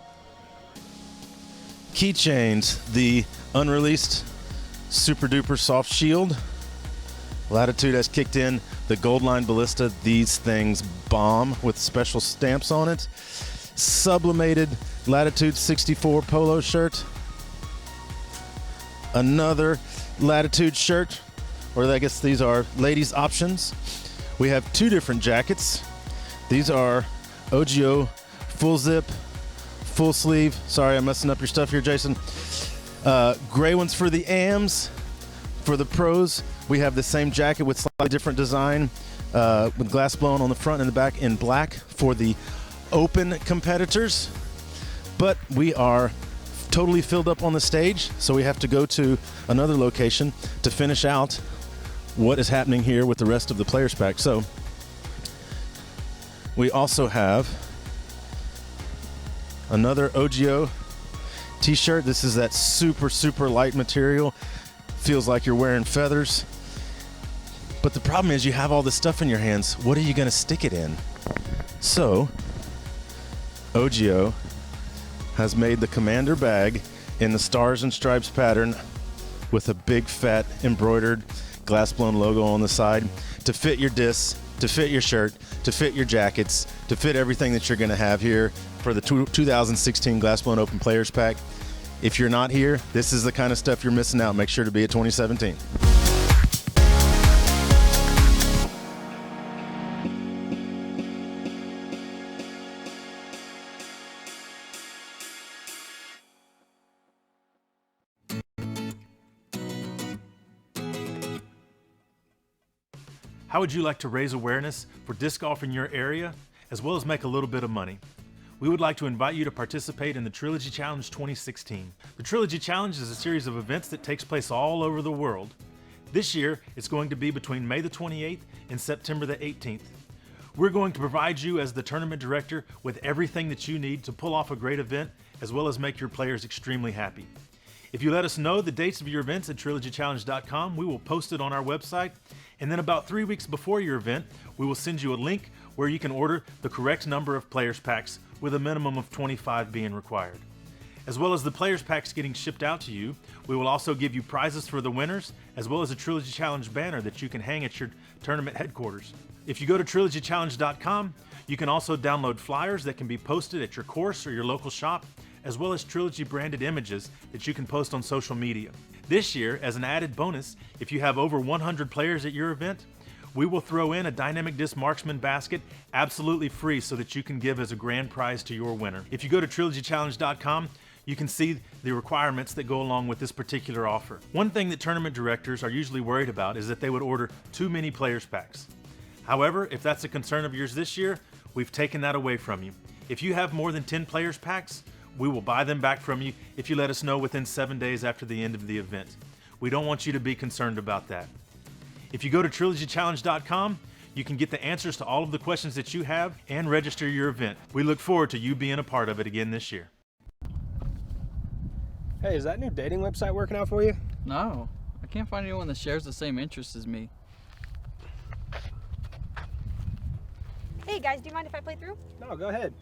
Keychains, the unreleased Super Duper Soft Shield. Latitude has kicked in the Gold Line Ballista. These things bomb with special stamps on it. Sublimated Latitude 64 polo shirt. Another Latitude shirt, or I guess these are ladies' options. We have two different jackets. These are OGO full zip, full sleeve. Sorry, I'm messing up your stuff here, Jason. Gray ones for the AMs. For the pros, we have the same jacket with slightly different design, with glass blown on the front and the back in black for the open competitors. But we are totally filled up on the stage, so we have to go to another location to finish out what is happening here with the rest of the Players Pack. So we also have another OGO t-shirt. This is that super light material. Feels like you're wearing feathers. But the problem is you have all this stuff in your hands. What are you going to stick it in? So OGO has made the Commander bag in the Stars and Stripes pattern with a big fat embroidered glass blown logo on the side to fit your discs, to fit your shirt, to fit your jackets, to fit everything that you're going to have here for the 2016 Glass Blown Open Players Pack. If you're not here, this is the kind of stuff you're missing out. Make sure to be at 2017. How would you like to raise awareness for disc golf in your area, as well as make a little bit of money? We would like to invite you to participate in the Trilogy Challenge 2016. The Trilogy Challenge is a series of events that takes place all over the world. This year, it's going to be between May the 28th and September the 18th. We're going to provide you as the tournament director with everything that you need to pull off a great event, as well as make your players extremely happy. If you let us know the dates of your events at trilogychallenge.com, we will post it on our website. And then about 3 weeks before your event, we will send you a link where you can order the correct number of Players Packs, with a minimum of 25 being required. As well as the Players Packs getting shipped out to you, we will also give you prizes for the winners, as well as a Trilogy Challenge banner that you can hang at your tournament headquarters. If you go to trilogychallenge.com, you can also download flyers that can be posted at your course or your local shop, as well as Trilogy branded images that you can post on social media. This year, as an added bonus, if you have over 100 players at your event, we will throw in a Dynamic Disc Marksman basket absolutely free so that you can give as a grand prize to your winner. If you go to trilogychallenge.com, you can see the requirements that go along with this particular offer. One thing that tournament directors are usually worried about is that they would order too many Players Packs. However, if that's a concern of yours this year, we've taken that away from you. If you have more than 10 Players Packs, we will buy them back from you if you let us know within 7 days after the end of the event. We don't want you to be concerned about that. If you go to trilogychallenge.com, you can get the answers to all of the questions that you have and register your event. We look forward to you being a part of it again this year. Hey, is that new dating website working out for you? No, I can't find anyone that shares the same interests as me. Hey guys, do you mind if I play through? No, go ahead.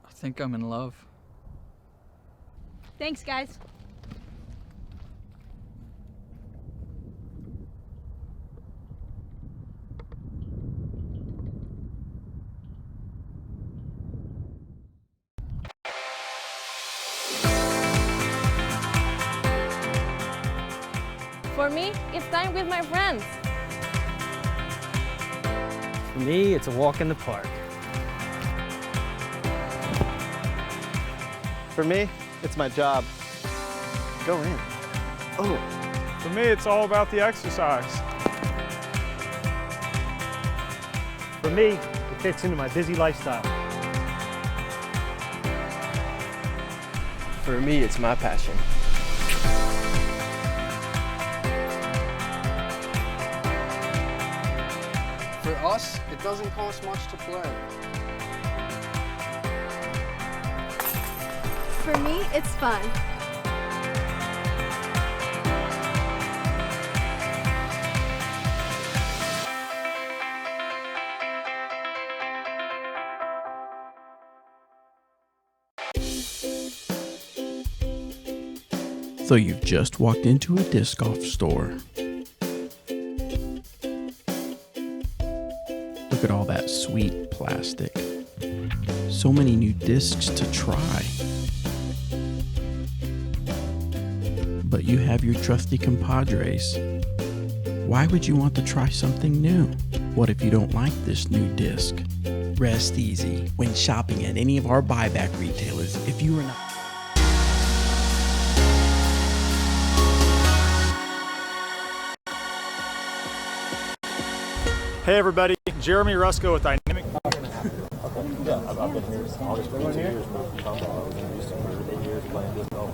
I think I'm in love. Thanks, guys. For me, it's time with my friends. For me, it's a walk in the park. For me, it's my job. Go in. Oh. For me, it's all about the exercise. For me, it fits into my busy lifestyle. For me, it's my passion. For us, it doesn't cost much to play. For me, it's fun. So you've just walked into a disc golf store. Look at all that sweet plastic. So many new discs to try. But you have your trusty compadres. Why would you want to try something new? What if you don't like this new disc? Rest easy when shopping at any of our buyback retailers. If you are not Hey everybody, Jeremy Rusko with Dynamic. Yeah, I've been here. August 2 years, moved from Todd. I was in Houston for 8 years playing disc golf.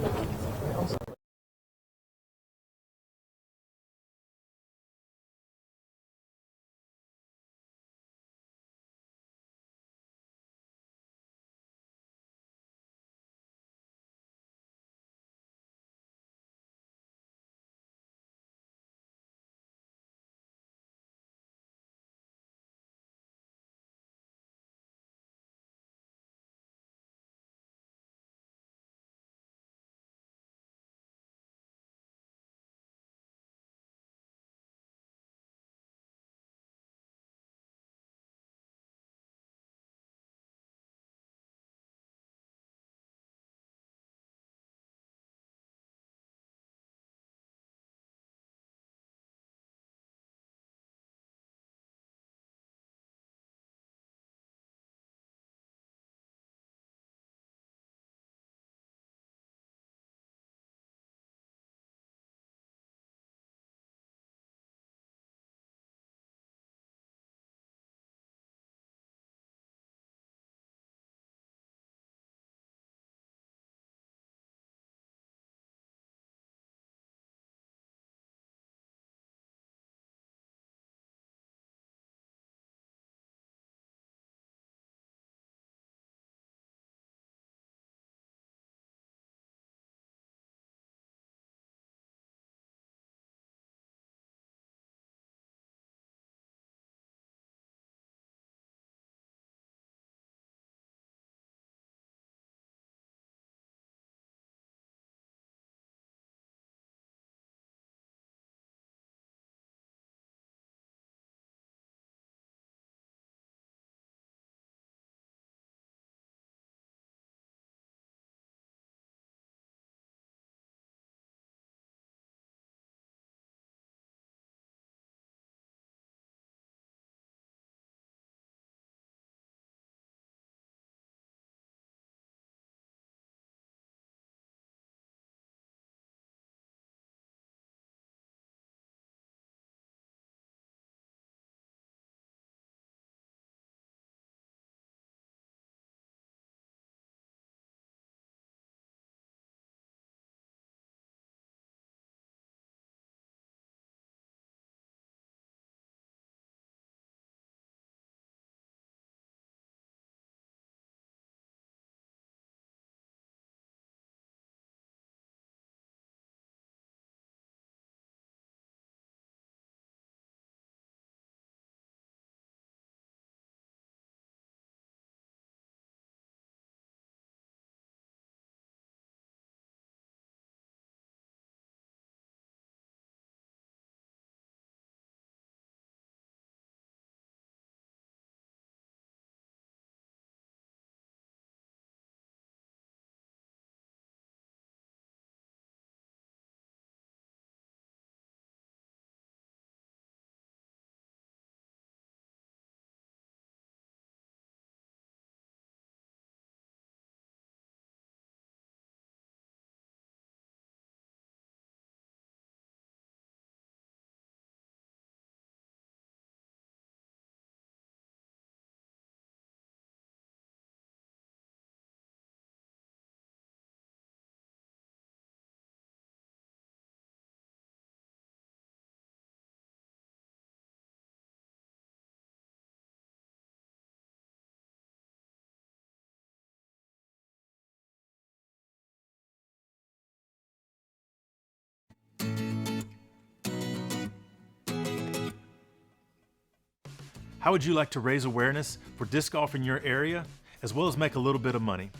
How would you like to raise awareness for disc golf in your area, as well as make a little bit of money?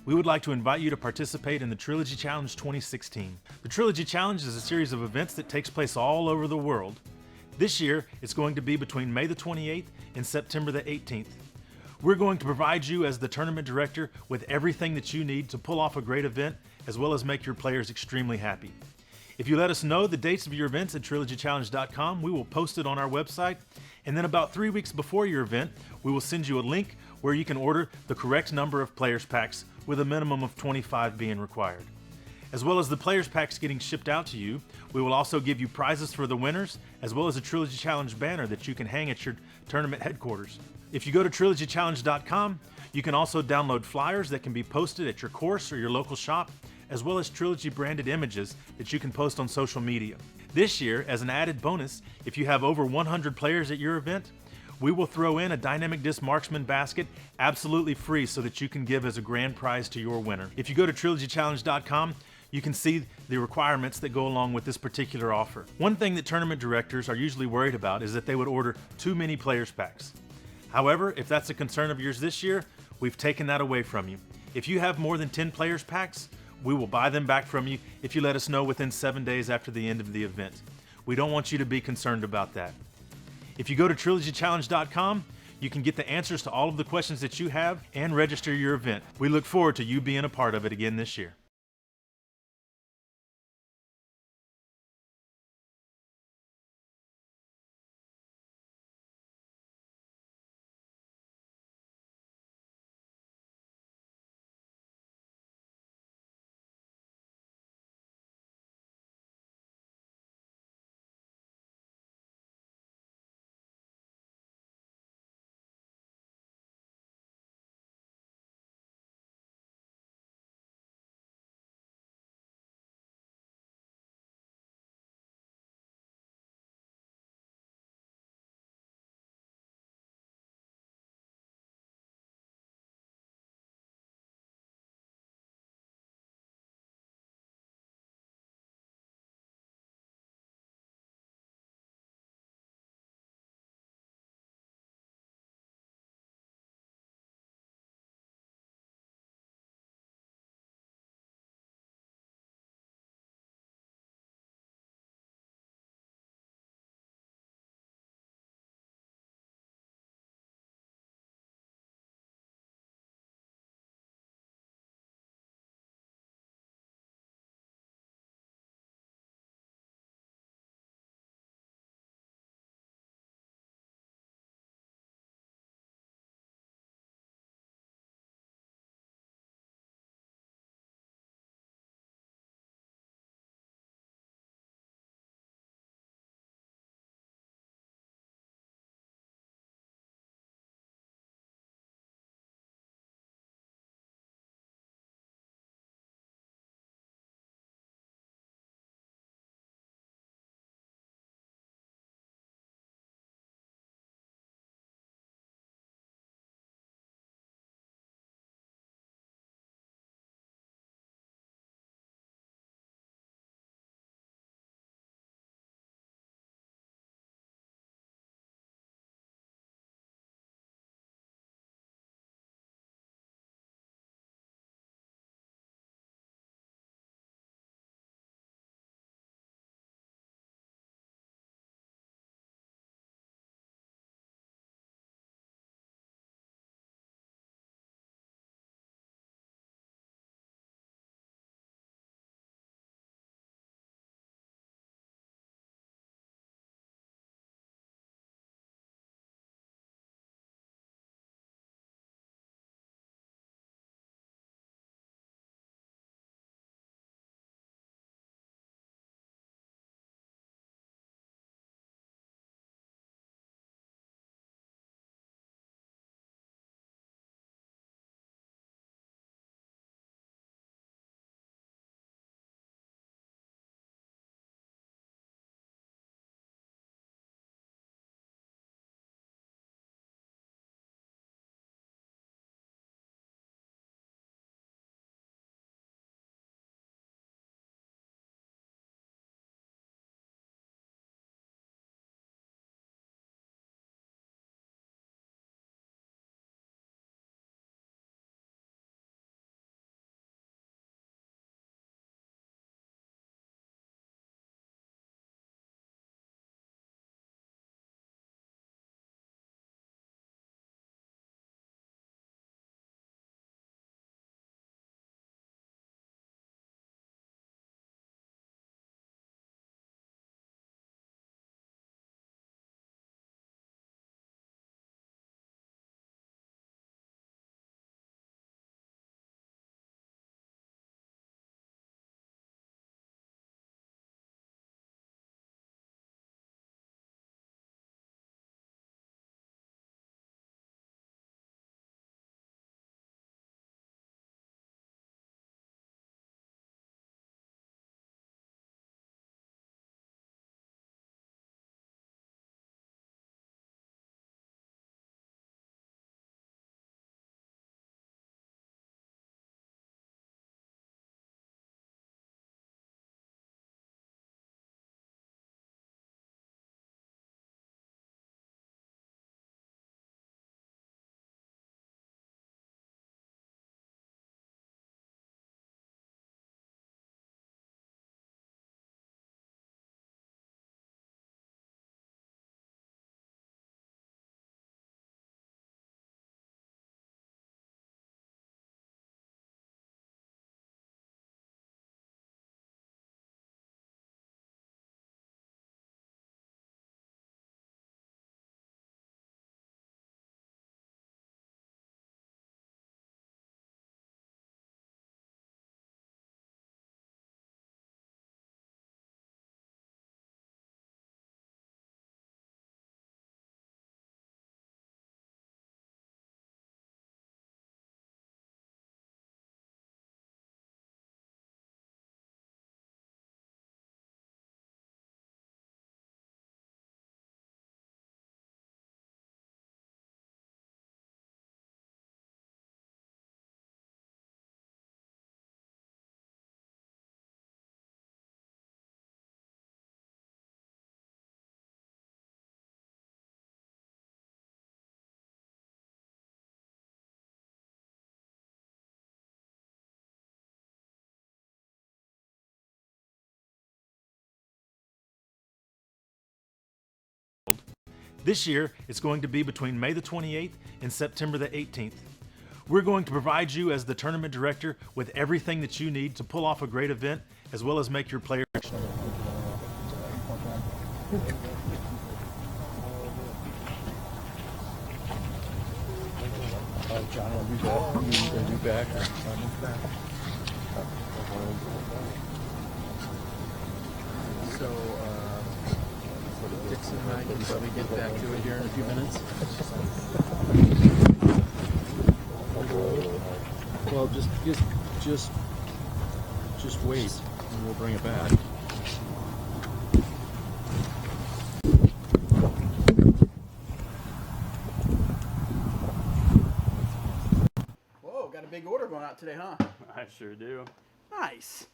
We would like to invite you to participate in the Trilogy Challenge 2016. The Trilogy Challenge is a series of events that takes place all over the world. This year, it's going to be between May the 28th and September the 18th. We're going to provide you as the tournament director with everything that you need to pull off a great event, as well as make your players extremely happy. If you let us know the dates of your events at trilogychallenge.com, we will post it on our website, and then about 3 weeks before your event, we will send you a link where you can order the correct number of players packs with a minimum of 25 being required. As well as the players packs getting shipped out to you, we will also give you prizes for the winners, as well as a Trilogy Challenge banner that you can hang at your tournament headquarters. If you go to trilogychallenge.com, you can also download flyers that can be posted at your course or your local shop, as well as Trilogy branded images that you can post on social media. This year, as an added bonus, if you have over 100 players at your event, we will throw in a Dynamic Disc Marksman basket absolutely free so that you can give as a grand prize to your winner. If you go to trilogychallenge.com, you can see the requirements that go along with this particular offer. One thing that tournament directors are usually worried about is that they would order too many players packs. However, if that's a concern of yours this year, we've taken that away from you. If you have more than 10 players packs, we will buy them back from you if you let us know within 7 days after the end of the event. We don't want you to be concerned about that. If you go to trilogychallenge.com, you can get the answers to all of the questions that you have and register your event. We look forward to you being a part of it again this year. This year, it's going to be between May the 28th and September the 18th. We're going to provide you as the tournament director with everything that you need to pull off a great event, as well as make your players. John, are you back? So, Dixon and I can probably get back to it here in a few minutes. Well, just wait, and we'll bring it back. Whoa, got a big order going out today, huh? I sure do. Nice.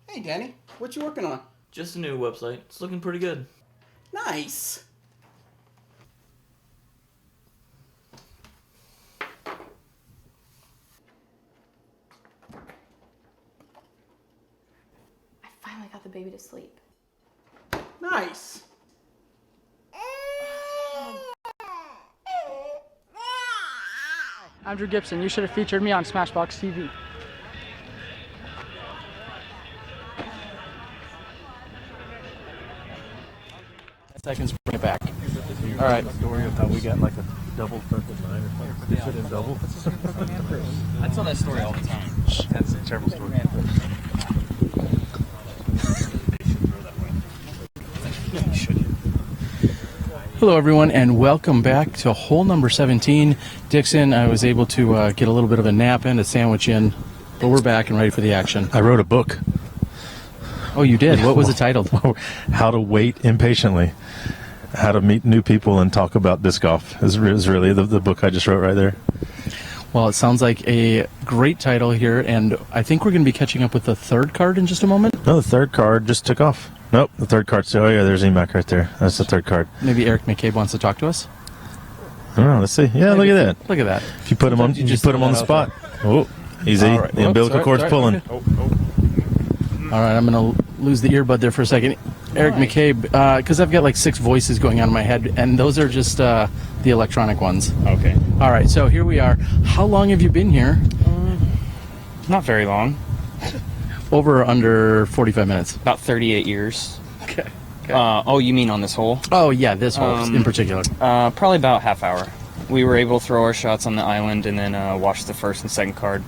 Hey, Danny, what you working on? Just a new website. It's looking pretty good. Nice. I finally got the baby to sleep. Nice. Andrew Gibson, you should have featured me on SmashBoxxTV. Seconds, bring it back. All right. Story of how we got like a double circle line or something. Pitch it in double. I tell that story all the time. That's a terrible story. Hello, everyone, and welcome back to hole number 17. Dixon, I was able to get a little bit of a nap in, a sandwich in, but we're back and ready for the action. I wrote a book. Oh, you did? What was it titled? How to Wait Impatiently. How to Meet New People and Talk About Disc Golf is really the book I just wrote right there. Well, it sounds like a great title here, and I think we're going to be catching up with the third card in just a moment. No, the third card just took off. Nope, the third card's still. Oh, yeah, there's EMAC right there. That's the third card. Maybe Eric McCabe wants to talk to us? I don't know. Let's see. Yeah, Maybe. Look at that. Look at that. If you put him on, you put him on the spot. Oh, easy. All right. The umbilical cord's pulling. Okay. All right, I'm going to lose the earbud there for a second. Eric McCabe, because I've got like 6 voices going on in my head, and those are just the electronic ones. Okay. All right, so here we are. How long have you been here? Not very long. Over or under 45 minutes? About 38 years. Okay. Oh, you mean on this hole? Oh, yeah, this hole in particular. Probably about half hour. We were able to throw our shots on the island and then watch the first and second card,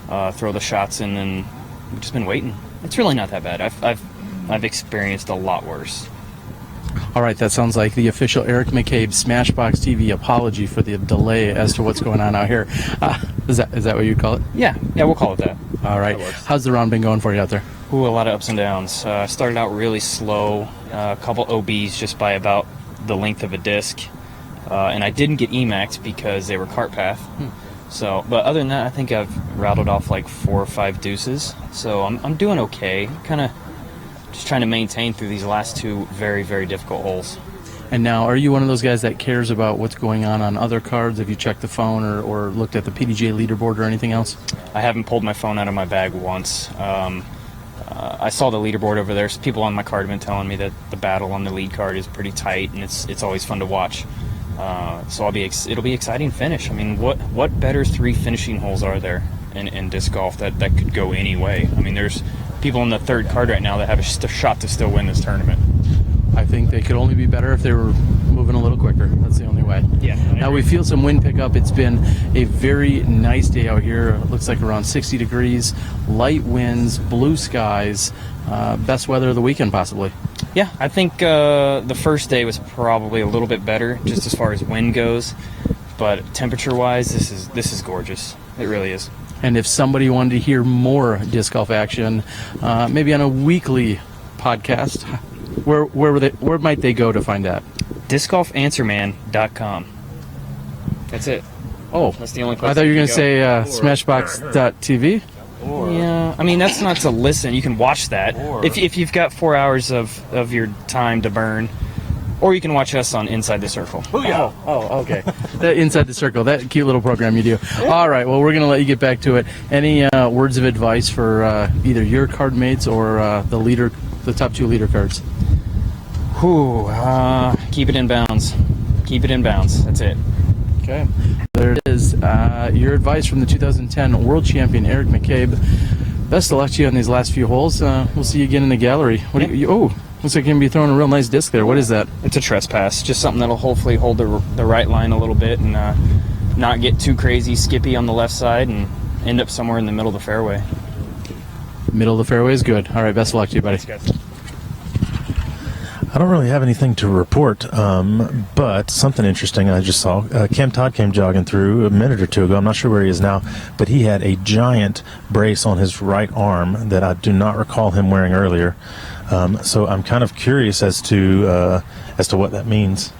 throw the shots in, and we've just been waiting. It's really not that bad. I've experienced a lot worse. All right, that sounds like the official Eric McCabe SmashBoxxTV apology for the delay as to what's going on out here. Is that what you'd call it? Yeah, we'll call it that. All right. How's the round been going for you out there? Ooh, a lot of ups and downs. Started out really slow, a couple OBs just by about the length of a disc, and I didn't get EMACs because they were cart path. So, but other than that, I think I've rattled off like 4 or 5 deuces. So I'm doing okay. Kind of just trying to maintain through these last 2 very, very difficult holes. And now, are you one of those guys that cares about what's going on other cards? Have you checked the phone or looked at the PDGA leaderboard or anything else? I haven't pulled my phone out of my bag once. I saw the leaderboard over there. People on my card have been telling me that the battle on the lead card is pretty tight, and it's always fun to watch. So it'll be exciting finish. I mean, what better 3 finishing holes are there in disc golf that could go any way? I mean, there's people in the third card right now that have a shot to still win this tournament. I think they could only be better if they were moving a little quicker. That's the only way. Yeah. Now we feel some wind pickup. It's been a very nice day out here. It looks like around 60 degrees, light winds, blue skies, best weather of the weekend possibly. Yeah, I think the first day was probably a little bit better just as far as wind goes, but temperature-wise, this is gorgeous. It really is. And if somebody wanted to hear more disc golf action, maybe on a weekly podcast, where might they go to find that? DiscGolfAnswerman.com. That's it. Oh, that's the only place. I thought you were going to say SmashBoxx.tv. Yeah, I mean that's not to listen. You can watch that if you've got 4 hours of your time to burn. or you can watch us on Inside the Circle. Oh, okay. That Inside the Circle, that cute little program you do. All right, well, we're going to let you get back to it. Any words of advice for either your card mates or the top 2 leader cards? Keep it in bounds. Keep it in bounds. That's it. Okay. There it is. Your advice from the 2010 World Champion, Eric McCabe. Best of luck to you on these last few holes. We'll see you again in the gallery. What do you, looks like you're going to be throwing a real nice disc there. What is that? It's a trespass. Just something that'll hopefully hold the right line a little bit and not get too crazy skippy on the left side and end up somewhere in the middle of the fairway. Middle of the fairway is good. All right, best of luck to you, buddy. Thanks, guys. I don't really have anything to report, but something interesting I just saw. Todd came jogging through a minute or two ago. I'm not sure where he is now, but he had a giant brace on his right arm that I do not recall him wearing earlier. So I'm kind of curious as to what that means.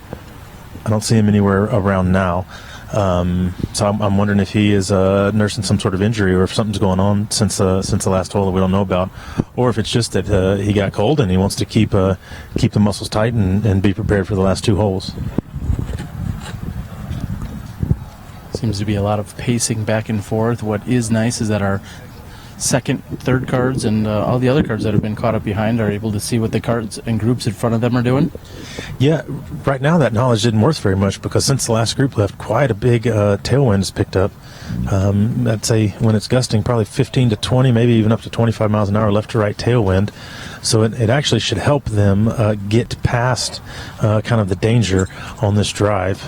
I don't see him anywhere around now. So I'm wondering if he is nursing some sort of injury, or if something's going on since the last hole that we don't know about, or if it's just that he got cold and he wants to keep the muscles tight and be prepared for the last 2 holes. Seems to be a lot of pacing back and forth. What is nice is that our second, third cards and all the other cards that have been caught up behind are able to see what the cards and groups in front of them are doing. Yeah, right now that knowledge didn't worth very much, because since the last group left, quite a big tailwind has picked up. I'd say when it's gusting, probably 15 to 20, maybe even up to 25 miles an hour left to right tailwind. So it actually should help them get past kind of the danger on this drive.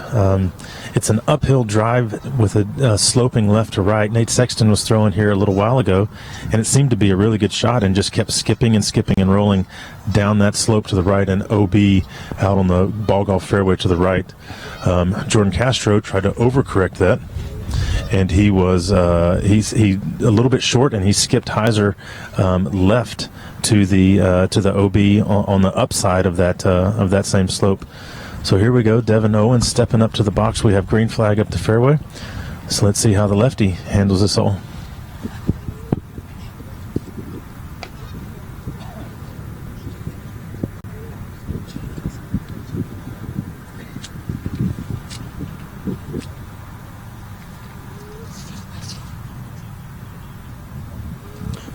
It's an uphill drive with a sloping left to right. Nate Sexton was throwing here a little while ago, and it seemed to be a really good shot, and just kept skipping and rolling down that slope to the right, and OB out on the ball golf fairway to the right. Jordan Castro tried to overcorrect that, and he was he's a little bit short, and he skipped hyzer left to the OB on the upside of that same slope. So here we go, Devin Owens stepping up to the box. We have green flag up the fairway. So let's see how the lefty handles this hole.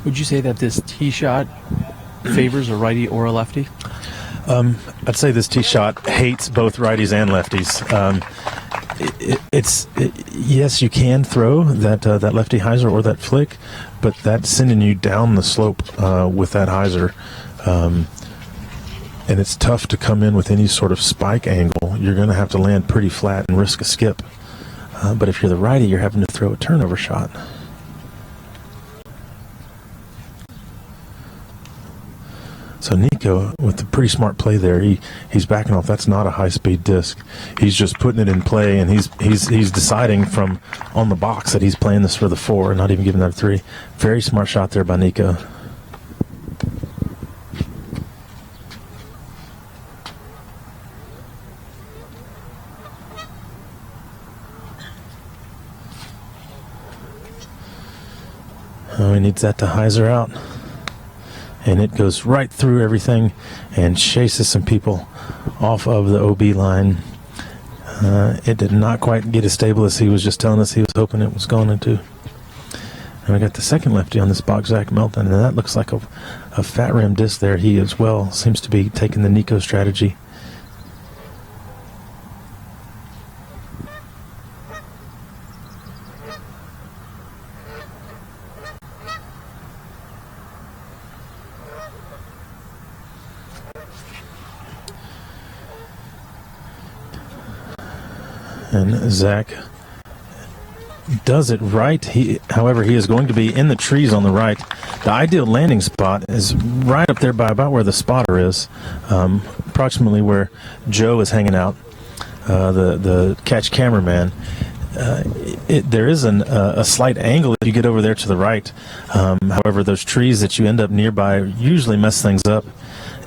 Would you say that this tee shot favors a righty or a lefty? I'd say this tee shot hates both righties and lefties. Yes, you can throw that lefty hyzer or that flick, but that's sending you down the slope with that hyzer. And it's tough to come in with any sort of spike angle. You're going to have to land pretty flat and risk a skip. But if you're the righty, you're having to throw a turnover shot. So Nico, with the pretty smart play there, he's backing off. That's not a high-speed disc. He's just putting it in play, and he's deciding from on the box that he's playing this for the 4, not even giving that a 3. Very smart shot there by Nico. Oh, he needs that to hyzer out. And it goes right through everything and chases some people off of the OB line. It did not quite get as stable as he was just telling us he was hoping it was going to. And we got the second lefty on this box, Zach Melton, and that looks like a fat rim disc there. He as well seems to be taking the Nico strategy. And Zach does it right. However, he is going to be in the trees on the right. The ideal landing spot is right up there by about where the spotter is, approximately where Joe is hanging out, the catch cameraman. There is a slight angle if you get over there to the right. However, those trees that you end up nearby usually mess things up.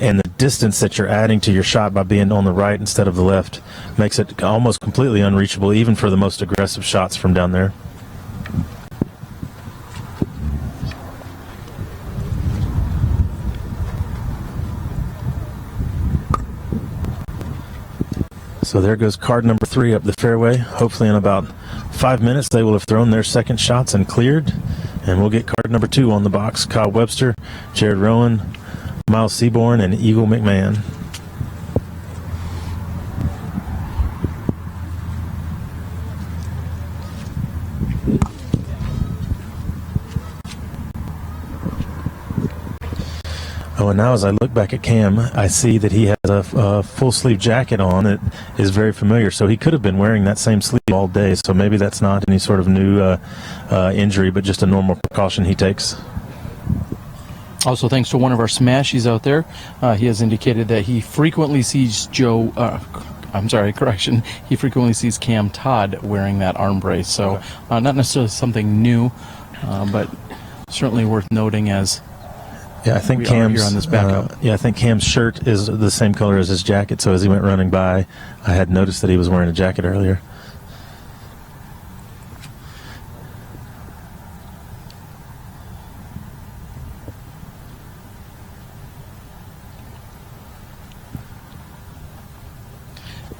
And the distance that you're adding to your shot by being on the right instead of the left makes it almost completely unreachable, even for the most aggressive shots from down there. So there goes card number 3 up the fairway. Hopefully in about 5 minutes they will have thrown their second shots and cleared. And we'll get card number 2 on the box. Kyle Webster, Jared Rowan, Miles Seaborn, and Eagle McMahon. Oh, and now as I look back at Cam, I see that he has a full sleeve jacket on. It is very familiar. So he could have been wearing that same sleeve all day. So maybe that's not any sort of new injury, but just a normal precaution he takes. Also, thanks to one of our Smashies out there, he has indicated that he frequently sees he frequently sees Cam Todd wearing that arm brace. So not necessarily something new, but certainly worth noting as I think Cam's here on this backup. I think Cam's shirt is the same color as his jacket. So as he went running by, I had noticed that he was wearing a jacket earlier.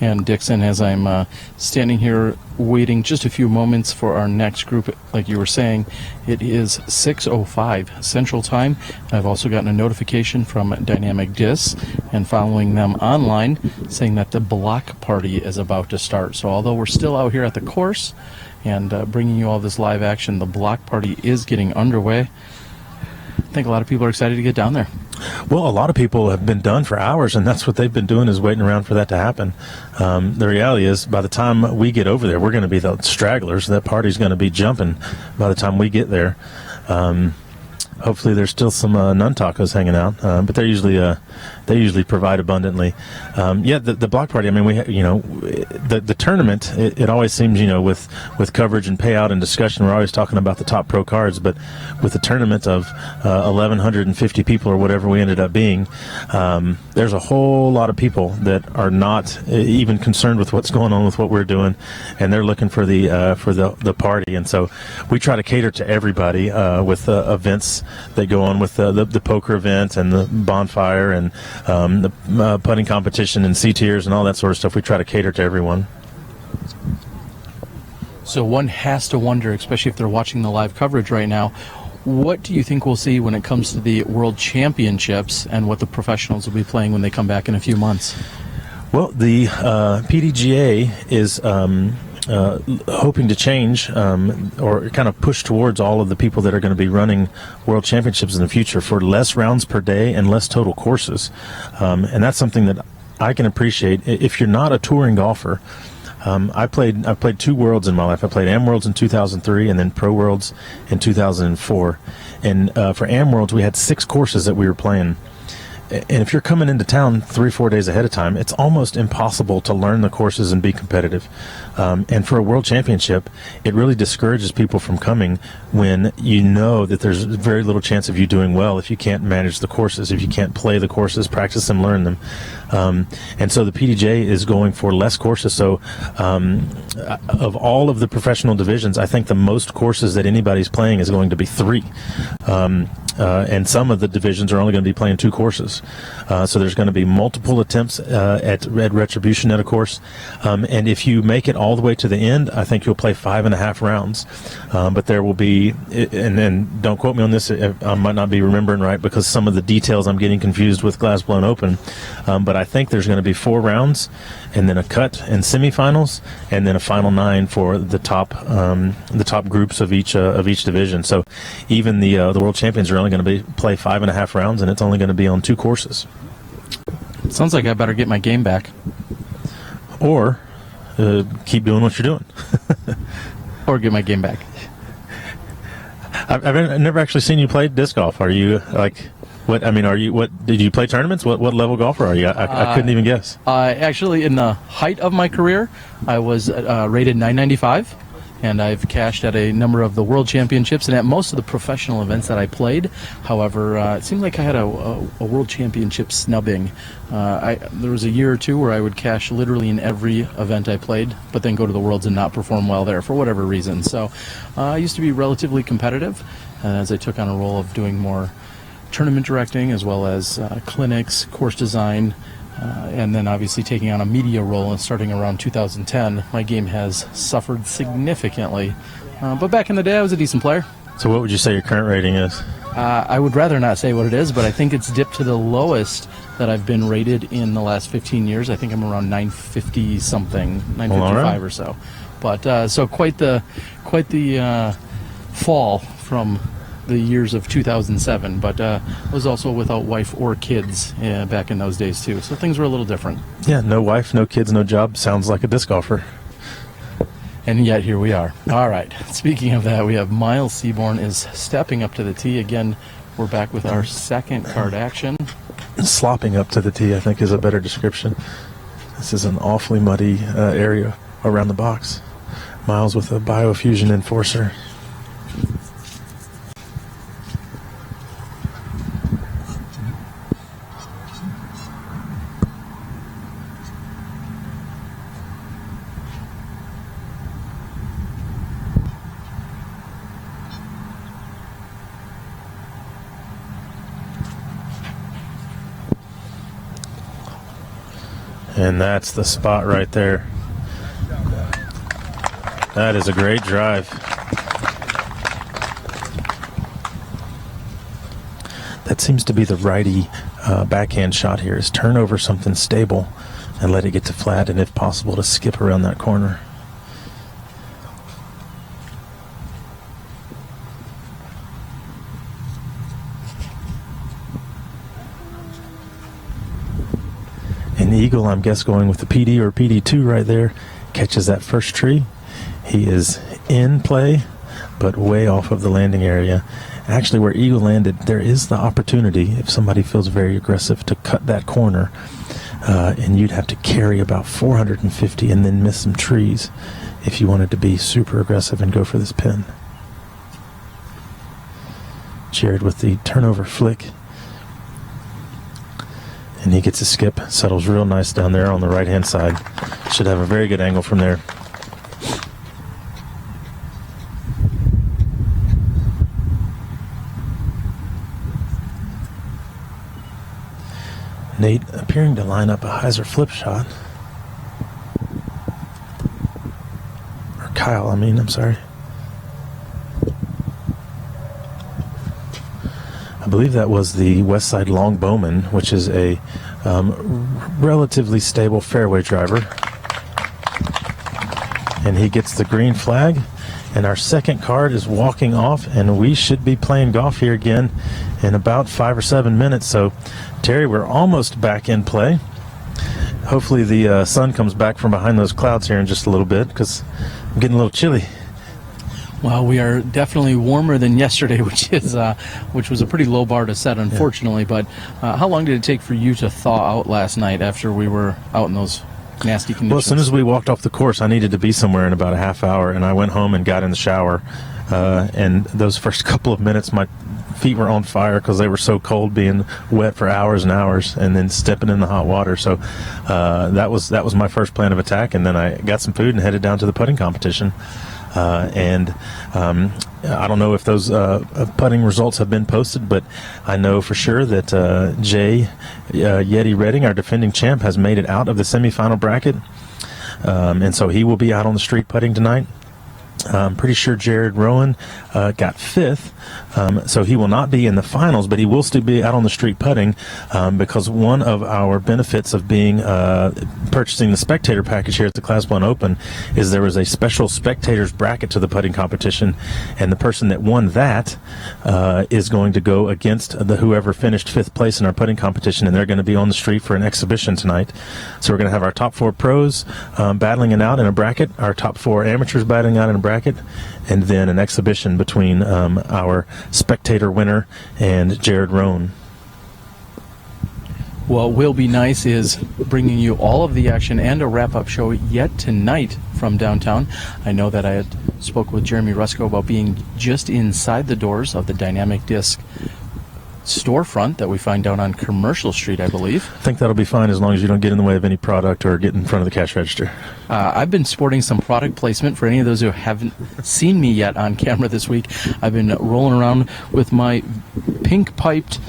And Dixon, as I'm standing here waiting just a few moments for our next group, like you were saying, it is 6:05 Central Time. I've also gotten a notification from Dynamic Discs and following them online saying that the block party is about to start. So although we're still out here at the course and bringing you all this live action, the block party is getting underway. I think a lot of people are excited to get down there. Well, a lot of people have been done for hours, and that's what they've been doing, is waiting around for that to happen. The reality is, by the time we get over there, we're going to be the stragglers. That party's going to be jumping by the time we get there. Hopefully, there's still some nun tacos hanging out, but they usually provide abundantly. The block party. I mean, the tournament. It always seems, with coverage and payout and discussion, we're always talking about the top pro cards. But with the tournament of 1,150 people or whatever we ended up being, there's a whole lot of people that are not even concerned with what's going on with what we're doing, and they're looking for the party. And so we try to cater to everybody with events that go on with the poker event and the bonfire and the putting competition and C-tiers and all that sort of stuff. We try to cater to everyone. So one has to wonder, especially if they're watching the live coverage right now, what do you think we'll see when it comes to the World Championships and what the professionals will be playing when they come back in a few months? Well, the PDGA is hoping to change or kind of push towards all of the people that are going to be running World Championships in the future for less rounds per day and less total courses. And that's something that I can appreciate. If you're not a touring golfer, I played 2 Worlds in my life. I played Am Worlds in 2003 and then Pro Worlds in 2004. And for Am Worlds, we had 6 courses that we were playing. And if you're coming into town 3-4 days ahead of time, it's almost impossible to learn the courses and be competitive. And for a World Championship, it really discourages people from coming when you know that there's very little chance of you doing well if you can't manage the courses, if you can't play the courses, practice them, learn them. And so the PDGA is going for less courses. So of all of the professional divisions, I think the most courses that anybody's playing is going to be 3. And some of the divisions are only going to be playing 2 courses. So there's going to be multiple attempts at retribution at a course. And if you make it all the way to the end, I think you'll play 5.5 rounds. But there will be, and then don't quote me on this, I might not be remembering right because some of the details I'm getting confused with Glass Blown Open. But I think there's going to be 4 rounds and then a cut and semifinals and then a final 9 for the top groups of each division. So even the world champions are only going to play 5.5 rounds, and it's only going to be on 2 courses. Sounds like I better get my game back, or keep doing what you're doing, or get my game back. I've never actually seen you play disc golf. Are you like? What I mean, did you play tournaments? What level golfer are you? I couldn't even guess. Actually, in the height of my career, I was rated 995, and I've cashed at a number of the World Championships and at most of the professional events that I played. However, it seems like I had a World Championship snubbing. There was a year or 2 where I would cash literally in every event I played, but then go to the Worlds and not perform well there for whatever reason. So I used to be relatively competitive, and as I took on a role of doing more tournament directing as well as clinics, course design, and then obviously taking on a media role and starting around 2010, my game has suffered significantly. But back in the day, I was a decent player. So what would you say your current rating is? I would rather not say what it is, but I think it's dipped to the lowest that I've been rated in the last 15 years. I think I'm around 950 something, 955 or so. But so quite the fall from the years of 2007. But I was also without wife or kids back in those days too. So things were a little different. Yeah, no wife, no kids, no job. Sounds like a disc golfer. And yet here we are. All right. Speaking of that, we have Miles Seaborn is stepping up to the tee. Again, we're back with our second card action. Slopping up to the tee, I think, is a better description. This is an awfully muddy area around the box. Miles with a Biofusion Enforcer. And that's the spot right there. That is a great drive. That seems to be the righty backhand shot here, is turn over something stable and let it get to flat, and if possible to skip around that corner. An eagle, I'm guess going with the PD or PD2 right there, catches that first tree. He is in play, but way off of the landing area. Actually, where eagle landed, there is the opportunity, if somebody feels very aggressive, to cut that corner. And you'd have to carry about 450 and then miss some trees if you wanted to be super aggressive and go for this pin. Jared with the turnover flick. And he gets a skip, settles real nice down there on the right-hand side. Should have a very good angle from there. Nate appearing to line up a hyzer flip shot. Or Kyle, I'm sorry. I believe that was the West Side Long Bowman, which is a relatively stable fairway driver. And he gets the green flag. And our second card is walking off, and we should be playing golf here again in about 5 or 7 minutes. So, Terry, we're almost back in play. Hopefully the sun comes back from behind those clouds here in just a little bit, because I'm getting a little chilly. Well, we are definitely warmer than yesterday, which was a pretty low bar to set, unfortunately. Yeah. But how long did it take for you to thaw out last night after we were out in those nasty conditions? Well, as soon as we walked off the course, I needed to be somewhere in about a half hour, and I went home and got in the shower. And those first couple of minutes, my feet were on fire because they were so cold, being wet for hours and hours, and then stepping in the hot water. So that was my first plan of attack, and then I got some food and headed down to the putting competition. I don't know if those putting results have been posted, but I know for sure that Jay Yeti Redding, our defending champ, has made it out of the semifinal bracket, and so he will be out on the street putting tonight. I'm pretty sure Jared Rowan got 5th, so he will not be in the finals, but he will still be out on the street putting, because one of our benefits of being purchasing the spectator package here at the Class 1 Open is there was a special spectators bracket to the putting competition, and the person that won that is going to go against whoever finished 5th place in our putting competition, and they're going to be on the street for an exhibition tonight. So we're going to have our top 4 pros battling it out in a bracket, our top 4 amateurs battling out in a bracket, and then an exhibition between our spectator winner and Jared Rowan. What will be nice is bringing you all of the action and a wrap-up show yet tonight from downtown. I know that I had spoke with Jeremy Rusko about being just inside the doors of the Dynamic Disc storefront that we find down on Commercial Street, I believe. I think that'll be fine as long as you don't get in the way of any product or get in front of the cash register. I've been sporting some product placement for any of those who haven't seen me yet on camera this week. I've been rolling around with my pink-piped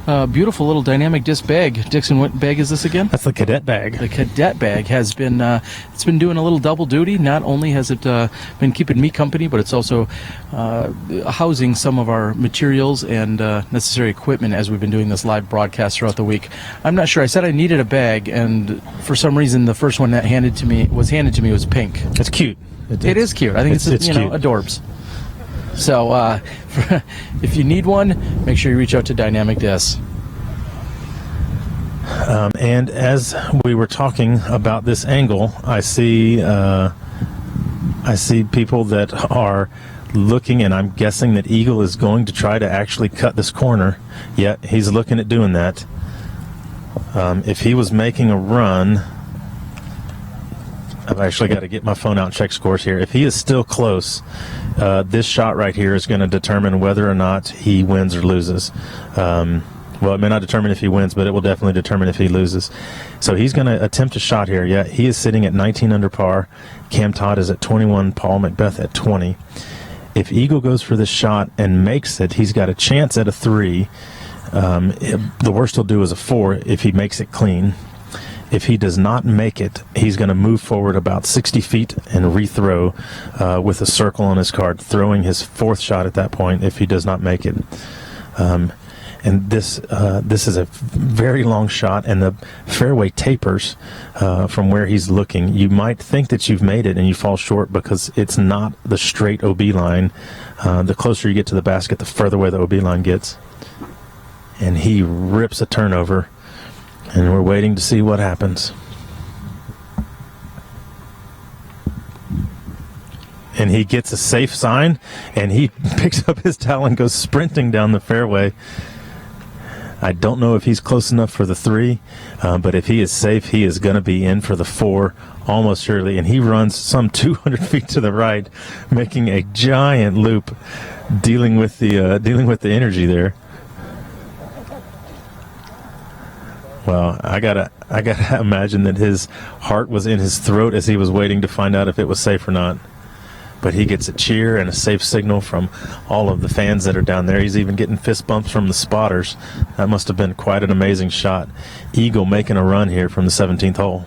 Beautiful little dynamic disc bag. Dixon, what bag is this again? That's the cadet bag. The cadet bag has been it's been doing a little double duty. Not only has it been keeping me company, but it's also housing some of our materials and necessary equipment as we've been doing this live broadcast throughout the week. I'm not sure. I said I needed a bag, and for some reason, the first one that was handed to me was pink. It's cute. It is cute. I think it's cute. Adorbs. So if you need one, make sure you reach out to Dynamic Discs. And as we were talking about this angle, I see people that are looking, and I'm guessing that Eagle is going to try to actually cut this corner. Yeah, he's looking at doing that. If he was making a run, I've actually got to get my phone out and check scores here. If he is still close, this shot right here is going to determine whether or not he wins or loses. Well, it may not determine if he wins, but it will definitely determine if he loses. So he's going to attempt a shot here. Yeah, he is sitting at 19 under par. Cam Todd is at 21. Paul McBeth at 20. If Eagle goes for this shot and makes it, he's got a chance at a 3. The worst he'll do is a 4 if he makes it clean. If he does not make it, he's going to move forward about 60 feet and rethrow with a circle on his card, throwing his 4th shot at that point if he does not make it. And this is a very long shot, and the fairway tapers from where he's looking. You might think that you've made it, and you fall short because it's not the straight OB line. The closer you get to the basket, the further away the OB line gets. And he rips a turnover, and we're waiting to see what happens. And he gets a safe sign, and he picks up his towel and goes sprinting down the fairway. I don't know if he's close enough for the 3, but if he is safe, he is going to be in for the 4 almost surely. And he runs some 200 feet to the right, making a giant loop, dealing with the energy there. Well, I gotta imagine that his heart was in his throat as he was waiting to find out if it was safe or not. But he gets a cheer and a safe signal from all of the fans that are down there. He's even getting fist bumps from the spotters. That must have been quite an amazing shot. Eagle making a run here from the 17th hole.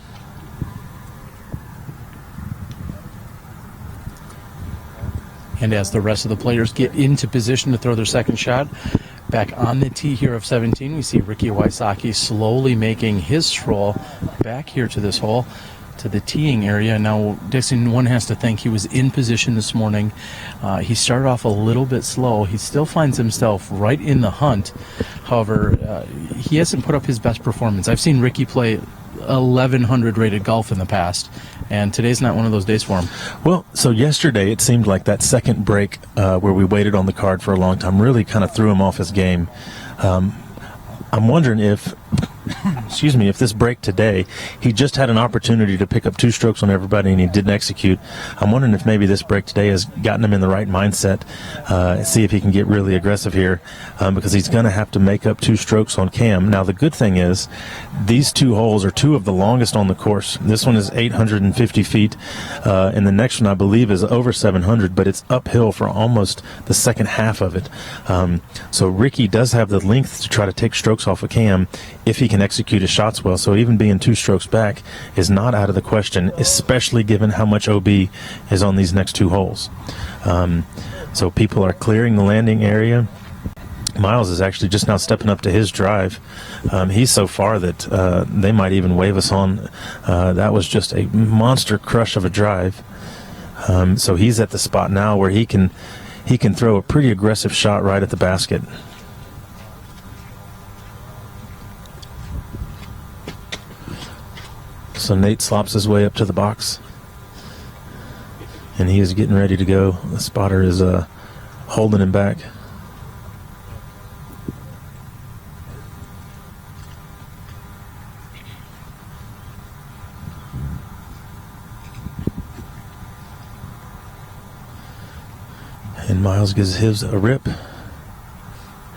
And as the rest of the players get into position to throw their second shot, back on the tee here of 17, we see Ricky Wysocki slowly making his stroll back here to this hole, to the teeing area. Now, Dixon, one has to think he was in position this morning. He started off a little bit slow. He still finds himself right in the hunt. However, he hasn't put up his best performance. I've seen Ricky play 1,100 rated golf in the past, and today's not one of those days for him. Well, so yesterday it seemed like that second break where we waited on the card for a long time really kind of threw him off his game. I'm wondering if if this break today, he just had an opportunity to pick up 2 strokes on everybody and he didn't execute. I'm wondering if maybe this break today has gotten him in the right mindset, see if he can get really aggressive here, because he's going to have to make up 2 strokes on Cam. Now, the good thing is these 2 holes are 2 of the longest on the course. This one is 850 feet, and the next one, I believe, is over 700, but it's uphill for almost the second half of it. So Ricky does have the length to try to take strokes off of Cam if he can execute his shots well. So even being 2 strokes back is not out of the question, especially given how much OB is on these next 2 holes. So people are clearing the landing area. Miles is actually just now stepping up to his drive. He's so far that they might even wave us on. That was just a monster crush of a drive. So he's at the spot now where he can throw a pretty aggressive shot right at the basket. So Nate slops his way up to the box, and he is getting ready to go. The spotter is holding him back. And Miles gives his a rip,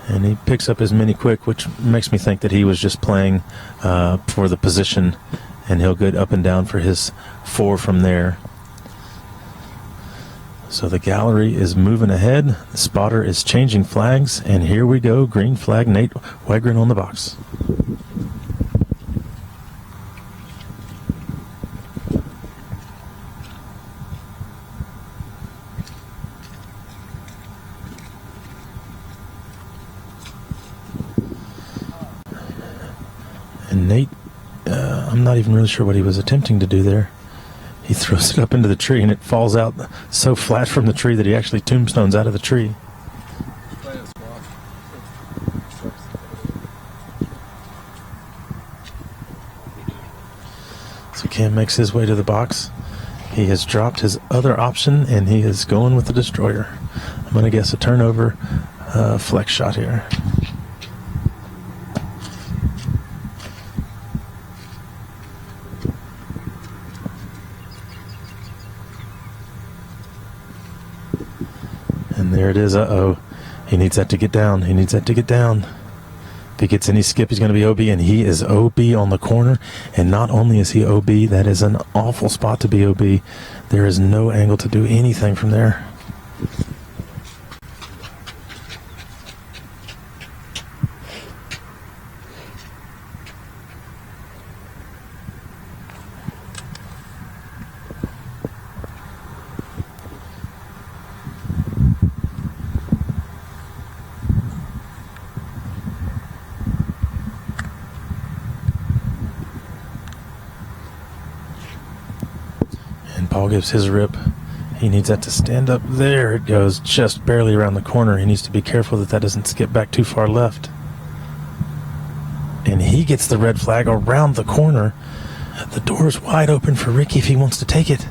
and he picks up his mini quick, which makes me think that he was just playing for the position, and he'll go up and down for his 4 from there. So the gallery is moving ahead. The spotter is changing flags, and here we go. Green flag, Nate Wegryn on the box. And Nate, I'm not even really sure what he was attempting to do there. He throws it up into the tree, and it falls out so flat from the tree that he actually tombstones out of the tree. So Cam makes his way to the box. He has dropped his other option, and he is going with the destroyer. I'm going to guess a turnover flex shot here. And there it is. Uh-oh. He needs that to get down. He needs that to get down. If he gets any skip, he's going to be OB, and he is OB on the corner. And not only is he OB, that is an awful spot to be OB. There is no angle to do anything from there. Paul gives his rip. He needs that to stand up. There it goes, just barely around the corner. He needs to be careful that that doesn't skip back too far left. And he gets the red flag around the corner. The door's wide open for Ricky if he wants to take it.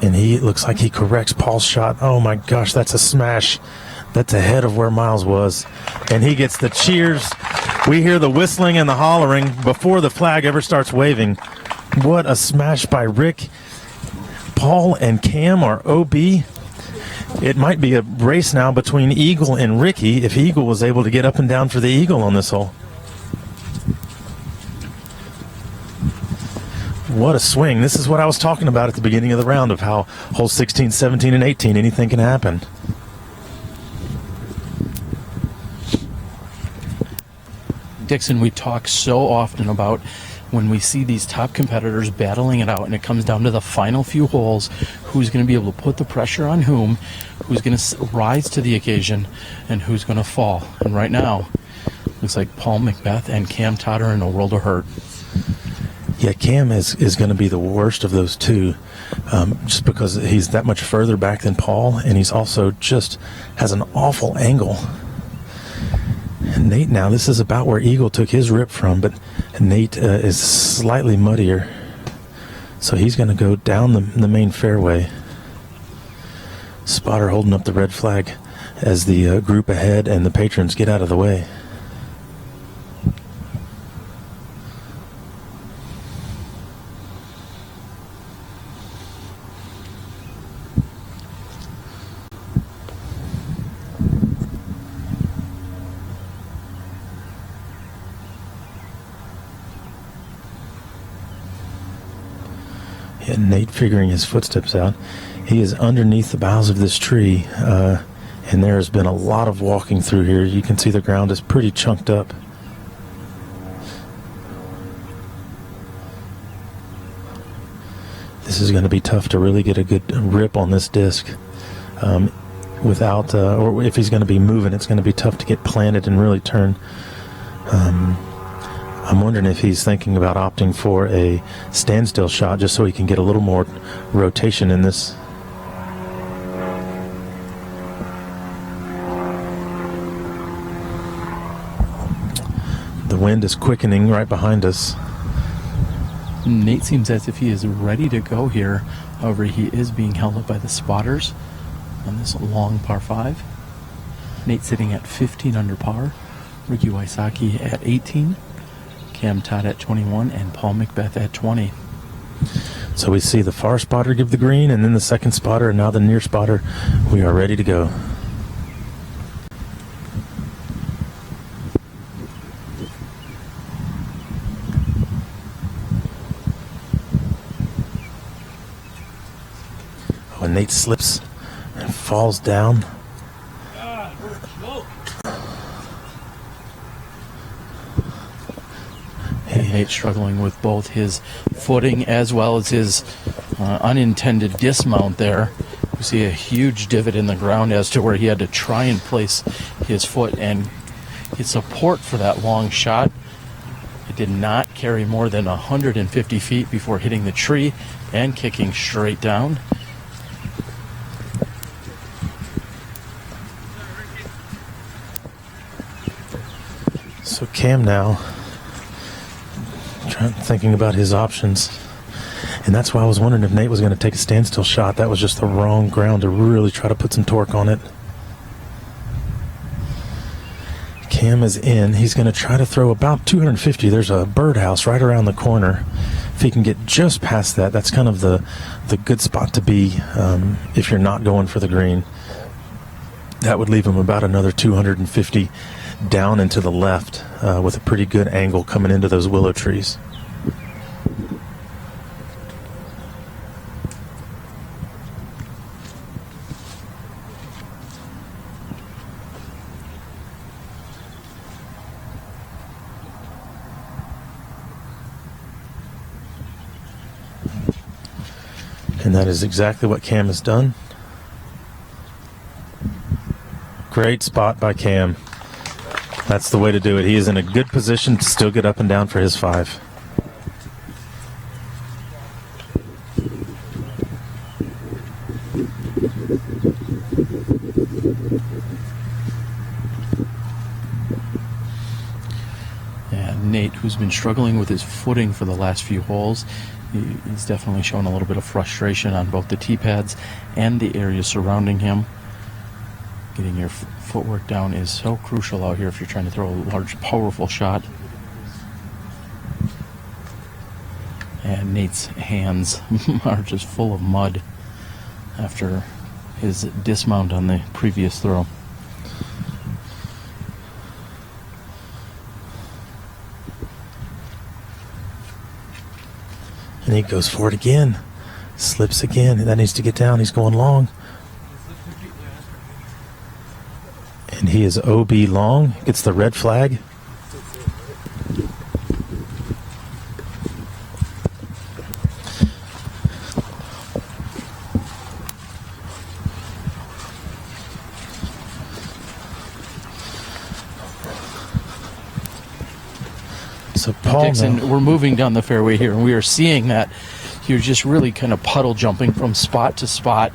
And he looks like he corrects Paul's shot. Oh my gosh, that's a smash. That's ahead of where Miles was. And he gets the cheers. We hear the whistling and the hollering before the flag ever starts waving. What a smash by Rick. Paul and Cam are OB. It might be a race now between Eagle and Ricky if Eagle was able to get up and down for the Eagle on this hole. What a swing. This is what I was talking about at the beginning of the round of how holes 16, 17, and 18, anything can happen. Dixon, we talk so often about when we see these top competitors battling it out and it comes down to the final few holes, who's going to be able to put the pressure on whom, who's going to rise to the occasion, and who's going to fall. And right now, looks like Paul McBeth and Cam Todd are in a world of hurt. Yeah, Cam is going to be the worst of those two, just because he's that much further back than Paul, and he's also just has an awful angle. And Nate now, this is about where Eagle took his rip from, but Nate is slightly muddier. So he's going to go down the main fairway. Spotter holding up the red flag as the group ahead and the patrons get out of the way. And Nate figuring his footsteps out. He is underneath the boughs of this tree, and there has been a lot of walking through here. You can see the ground is pretty chunked up. This is going to be tough to really get a good rip on this disc. Without, or if he's going to be moving, it's going to be tough to get planted and really turn. I'm wondering if he's thinking about opting for a standstill shot just so he can get a little more rotation in this. The wind is quickening right behind us. Nate seems as if he is ready to go here. However, he is being held up by the spotters on this long par 5. Nate sitting at 15 under par. Ricky Wysocki at 18. Cam Todd at 21 and Paul McBeth at 20. So we see the far spotter give the green, and then the second spotter, and now the near spotter. We are ready to go. when Nate slips and falls down. Nate struggling with both his footing as well as his unintended dismount there. You see a huge divot in the ground as to where he had to try and place his foot and get support for that long shot. It did not carry more than 150 feet before hitting the tree and kicking straight down. So Cam now thinking about his options, and that's why I was wondering if Nate was going to take a standstill shot. That was just the wrong ground to really try to put some torque on it. Cam is in. He's going to try to throw about 250. There's a birdhouse right around the corner. If he can get just past that, that's kind of the good spot to be if you're not going for the green. That would leave him about another 250 down and to the left with a pretty good angle coming into those willow trees. And that is exactly what Cam has done. Great spot by Cam. That's the way to do it. He is in a good position to still get up and down for his 5. And Nate, who's been struggling with his footing for the last few holes, he's definitely shown a little bit of frustration on both the tee pads and the area surrounding him. Getting your footwork down is so crucial out here if you're trying to throw a large, powerful shot. And Nate's hands are just full of mud after his dismount on the previous throw. And he goes for it again. Slips again. That needs to get down. He's going long. And he is OB long. Gets the red flag. So Paul, Dixon, we're moving down the fairway here, and we are seeing that you're just really kind of puddle jumping from spot to spot.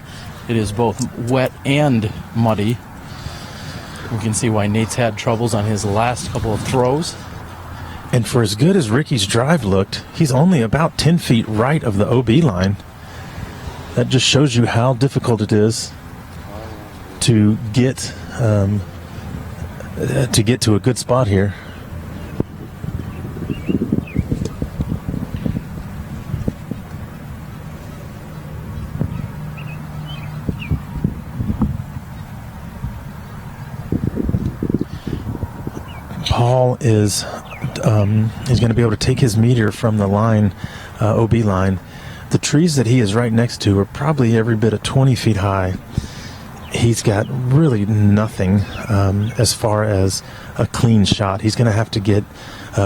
It is both wet and muddy. We can see why Nate's had troubles on his last couple of throws. And for as good as Ricky's drive looked, he's only about 10 feet right of the OB line. That just shows you how difficult it is to get to a good spot here. Paul is he's going to be able to take his meter from the line, OB line. The trees that he is right next to are probably every bit of 20 feet high. He's got really nothing as far as a clean shot. He's going to have to get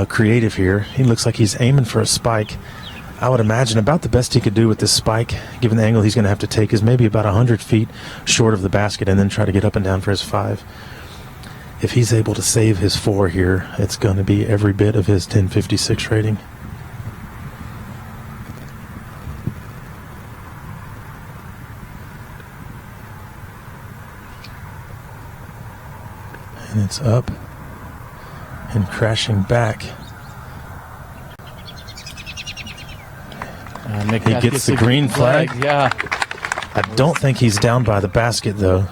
creative here. He looks like he's aiming for a spike. I would imagine about the best he could do with this spike, given the angle he's going to have to take, is maybe about 100 feet short of the basket and then try to get up and down for his 5. If he's able to save his 4 here, it's going to be every bit of his 1056 rating. And it's up and crashing back. He gets the green flag. Yeah. I don't think he's down by the basket, though.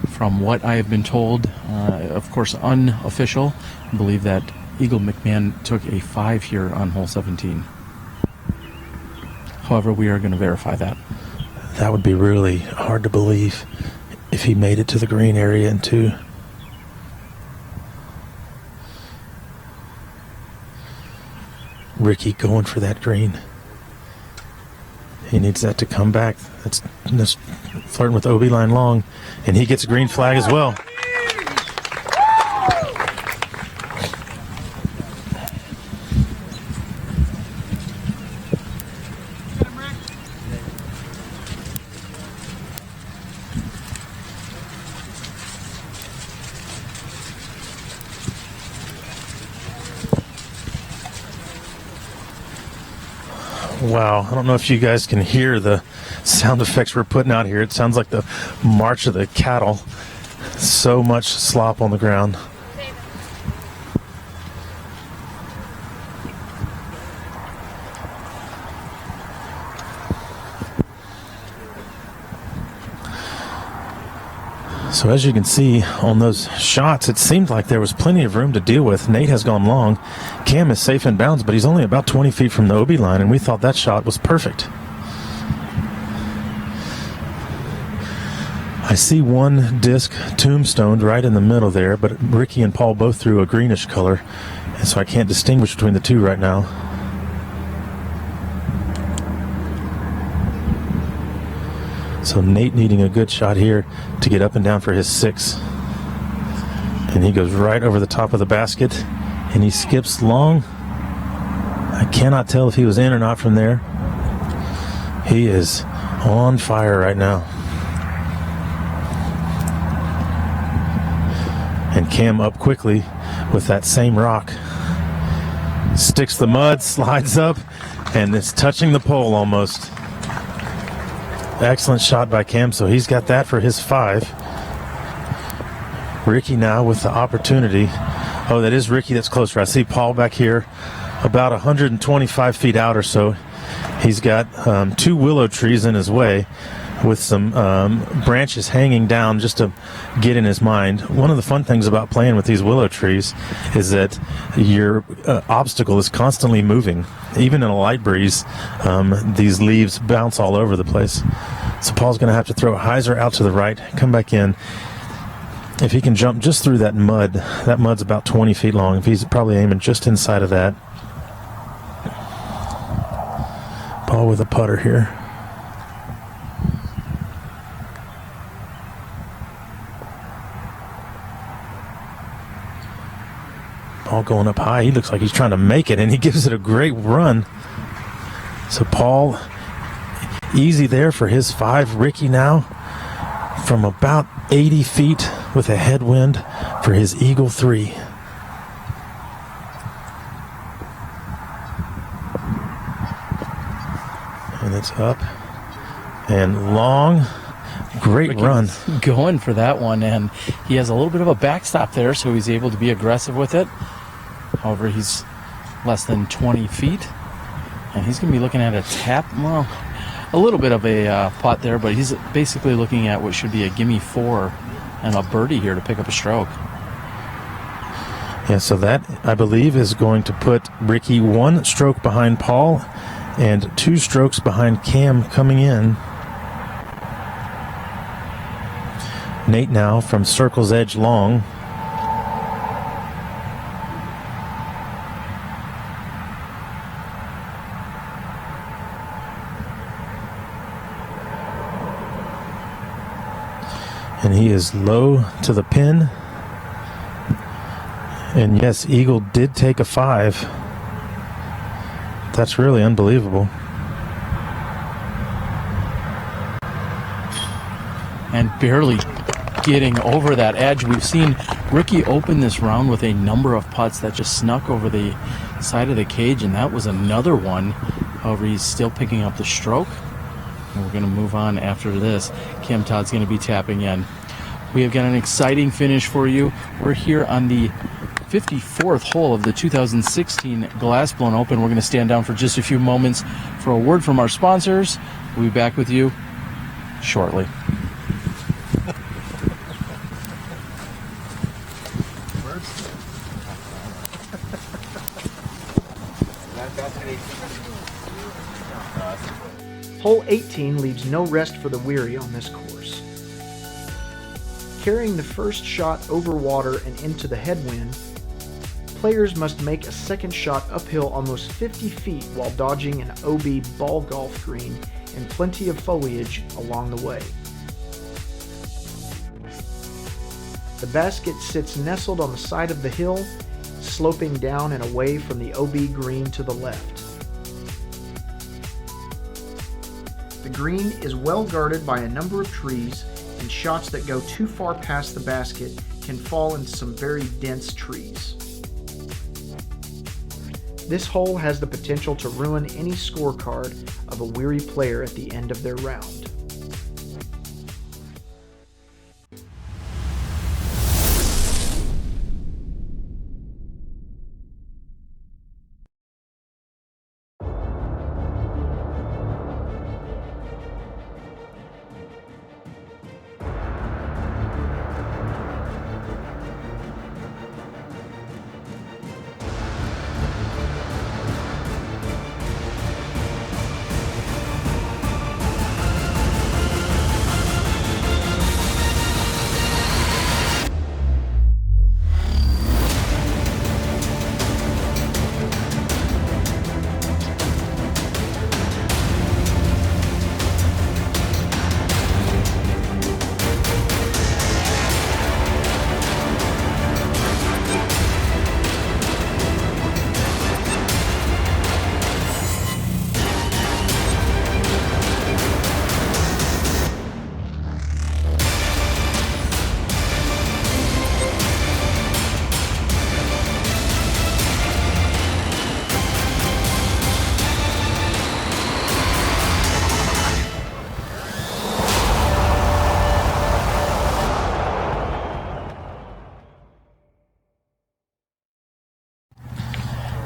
From what I have been told, of course unofficial, I believe that Eagle McMahon took a 5 here on hole 17. However, we are going to verify that. That would be really hard to believe if he made it to the green area in 2. Ricky going for that green. He needs that to come back. That's flirting with OB line long, and he gets a green flag as well. Wow, I don't know if you guys can hear the sound effects we're putting out here. It sounds like the march of the cattle. So much slop on the ground. So as you can see on those shots, it seemed like there was plenty of room to deal with. Nate has gone long. Cam is safe in bounds, but he's only about 20 feet from the OB line, and we thought that shot was perfect. I see one disc tombstoned right in the middle there, but Ricky and Paul both threw a greenish color, and so I can't distinguish between the two right now. So Nate needing a good shot here to get up and down for his 6. And he goes right over the top of the basket, and he skips long. I cannot tell if he was in or not from there. He is on fire right now. And Cam up quickly with that same rock. Sticks the mud, slides up, and it's touching the pole almost. Excellent shot by Cam, so he's got that for his 5. Ricky now with the opportunity. Oh, that is Ricky that's closer. I see Paul back here about 125 feet out or so. He's got 2 willow trees in his way with some branches hanging down just to get in his mind. One of the fun things about playing with these willow trees is that your obstacle is constantly moving. Even in a light breeze, these leaves bounce all over the place. So Paul's going to have to throw a hyzer out to the right, come back in. If he can jump just through that mud's about 20 feet long. If he's probably aiming just inside of that. Paul with a putter here. Paul going up high. He looks like he's trying to make it, and he gives it a great run. So Paul, easy there for his 5. Ricky now from about 80 feet with a headwind for his eagle 3. And it's up and long. Great Ricky run. Going for that one, and he has a little bit of a backstop there, so he's able to be aggressive with it. However, he's less than 20 feet, and he's going to be looking at a tap. Well, a little bit of a putt there, but he's basically looking at what should be a gimme 4 and a birdie here to pick up a stroke. Yeah, so that, I believe, is going to put Ricky 1 stroke behind Paul and 2 strokes behind Cam coming in. Nate now from circle's edge long. And he is low to the pin. And yes, Eagle did take a 5. That's really unbelievable. And barely getting over that edge. We've seen Ricky open this round with a number of putts that just snuck over the side of the cage, and that was another one. However, he's still picking up the stroke. And we're going to move on after this. Cam Todd's going to be tapping in. We have got an exciting finish for you. We're here on the 54th hole of the 2016 Glassblown Open. We're going to stand down for just a few moments for a word from our sponsors. We'll be back with you shortly. Hole 18 leaves no rest for the weary on this course. Carrying the first shot over water and into the headwind, Players must make a second shot uphill almost 50 feet while dodging an OB ball golf green and plenty of foliage along the way. The basket sits nestled on the side of the hill, sloping down and away from the OB green to the left. The green is well guarded by a number of trees, and shots that go too far past the basket can fall into some very dense trees. This hole has the potential to ruin any scorecard of a weary player at the end of their round.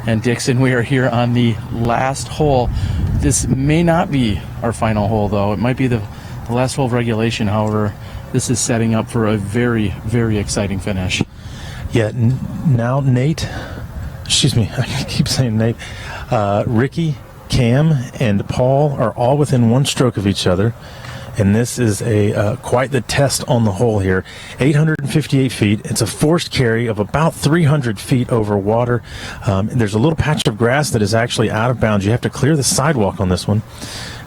And Dixon, we are here on the last hole. This may not be our final hole, though. It might be the last hole of regulation. However, this is setting up for a very, very exciting finish. Yeah, now Nate, excuse me, I keep saying Nate, Ricky, Cam, and Paul are all within one stroke of each other. And this is quite the test on the hole here. 858 feet. It's a forced carry of about 300 feet over water. There's a little patch of grass that is actually out of bounds. You have to clear the sidewalk on this one.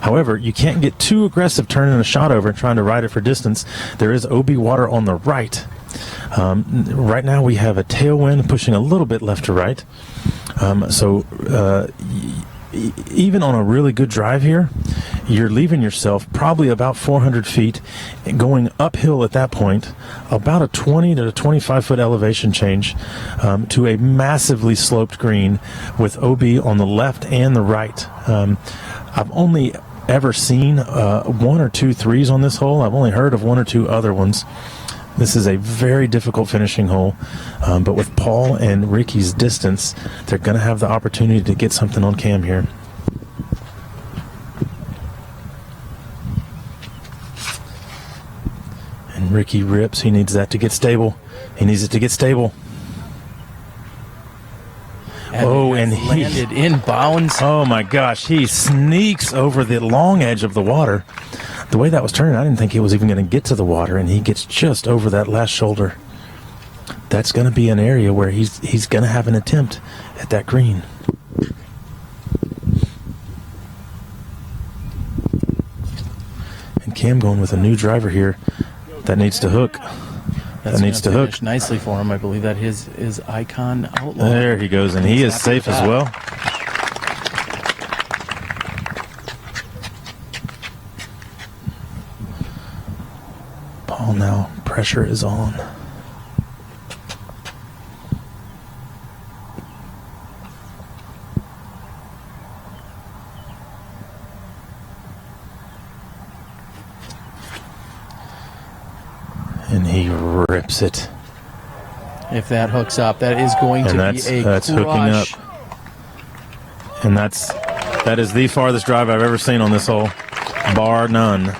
However, you can't get too aggressive turning a shot over and trying to ride it for distance. There is OB water on the right. Right now we have a tailwind pushing a little bit left to right. Even on a really good drive here, you're leaving yourself probably about 400 feet, going uphill at that point, about a 20 to 25 foot elevation change to a massively sloped green with OB on the left and the right. I've only ever seen one or two threes on this hole. I've only heard of one or two other ones. This is a very difficult finishing hole, but with Paul and Ricky's distance, they're going to have the opportunity to get something on Cam here. And Ricky rips. He needs that to get stable. He needs it to get stable. And he landed in bounds. Oh my gosh, he sneaks over the long edge of the water. The way that was turning, I didn't think he was even going to get to the water, and he gets just over that last shoulder. That's going to be an area where he's going to have an attempt at that green. And Cam going with a new driver here. That needs to hook. That needs to hook nicely for him. I believe that his Icon Outlaw. There he goes, and he is safe as well. Paul now, pressure is on. And he rips it. If that hooks up, that is going to be a that's crush. hooking up. And that is the farthest drive I've ever seen on this hole, bar none.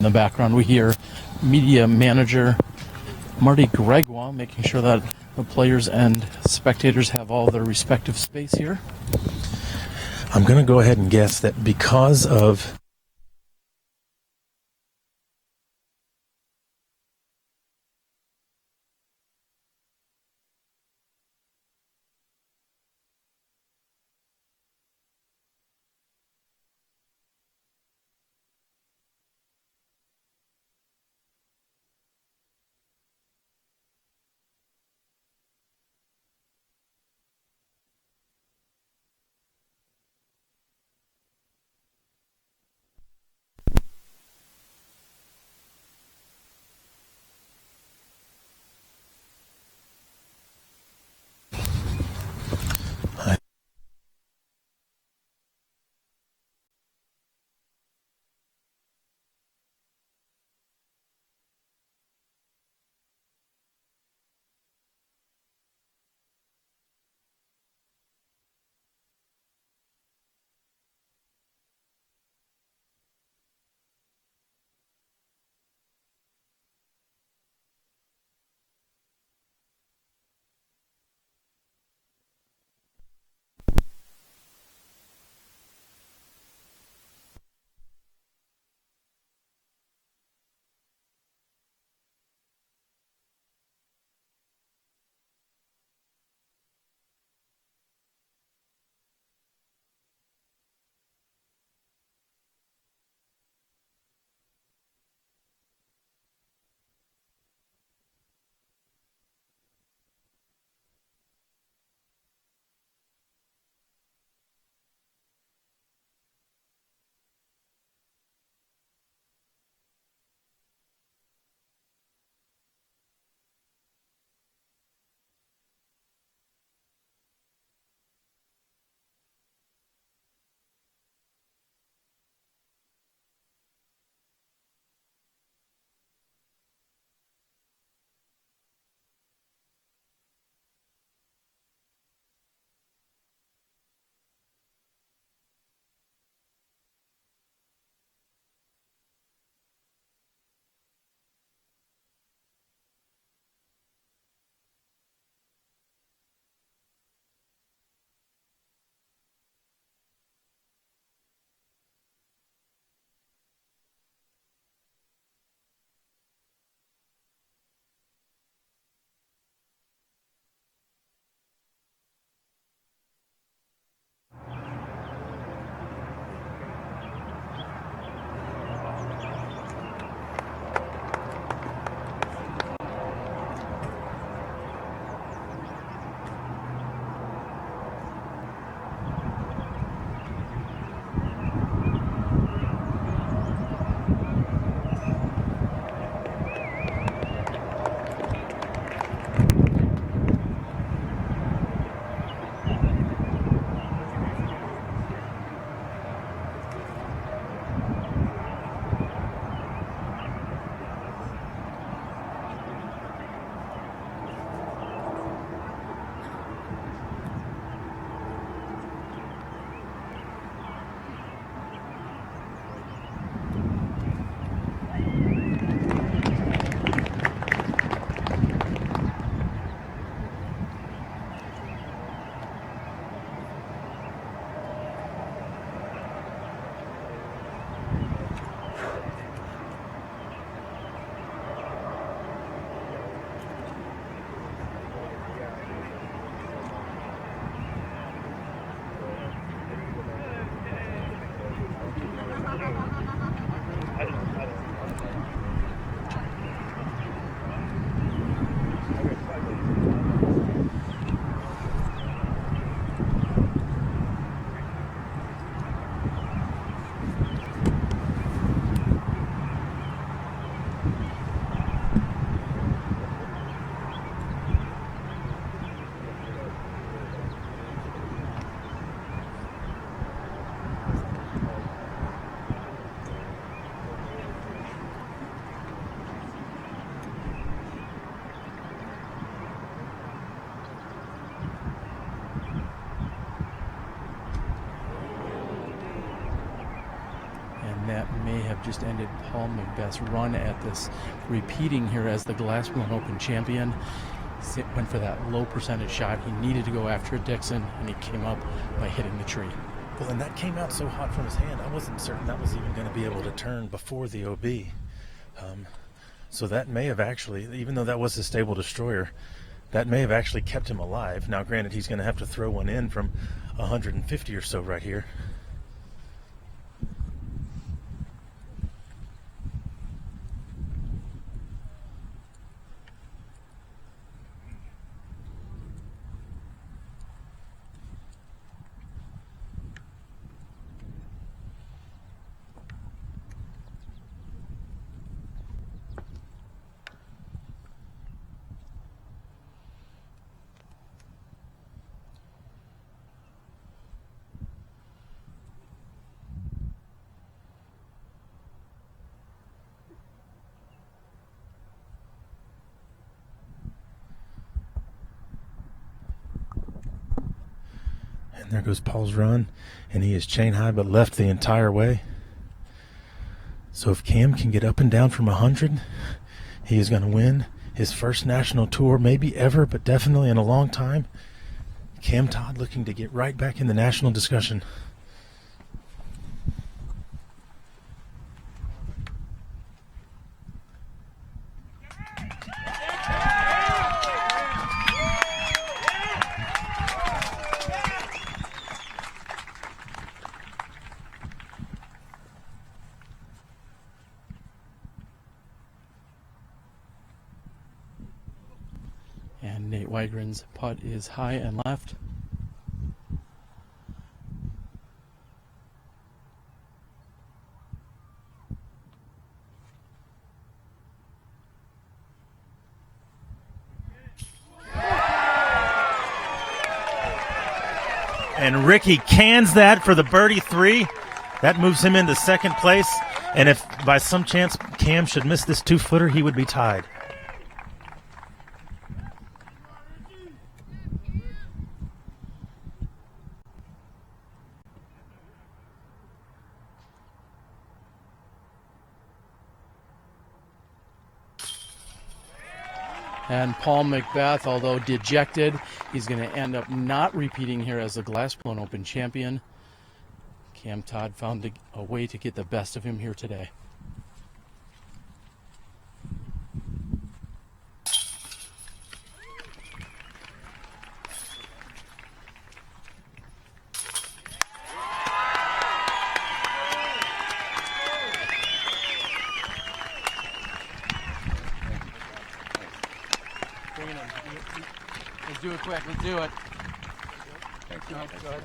the background, we hear media manager Marty Gregoire making sure that the players and spectators have all their respective space here. I'm going to go ahead and guess that because of just ended Paul McBeth's run at this, repeating here as the Glass Blown Open champion. Went for that low percentage shot. He needed to go after it, Dixon, and he came up by hitting the tree. Well, and that came out so hot from his hand, I wasn't certain that was even going to be able to turn before the OB. So that may have actually, even though that was a stable destroyer, that may have actually kept him alive. Now, granted, he's going to have to throw one in from 150 or so right here. And there goes Paul's run, and he is chain high but left the entire way. So if Cam can get up and down from 100, he is going to win his first national tour, maybe ever, but definitely in a long time. Cam Todd looking to get right back in the national discussion. And Nate Wegryn's putt is high and left. And Ricky cans that for the birdie 3. That moves him into second place. And if by some chance Cam should miss this 2-footer, he would be tied. And Paul McBeth, although dejected, he's going to end up not repeating here as the Glass Blown Open champion. Cam Todd found a way to get the best of him here today. Let's do it quick. Let's do it. Thank you. Go ahead.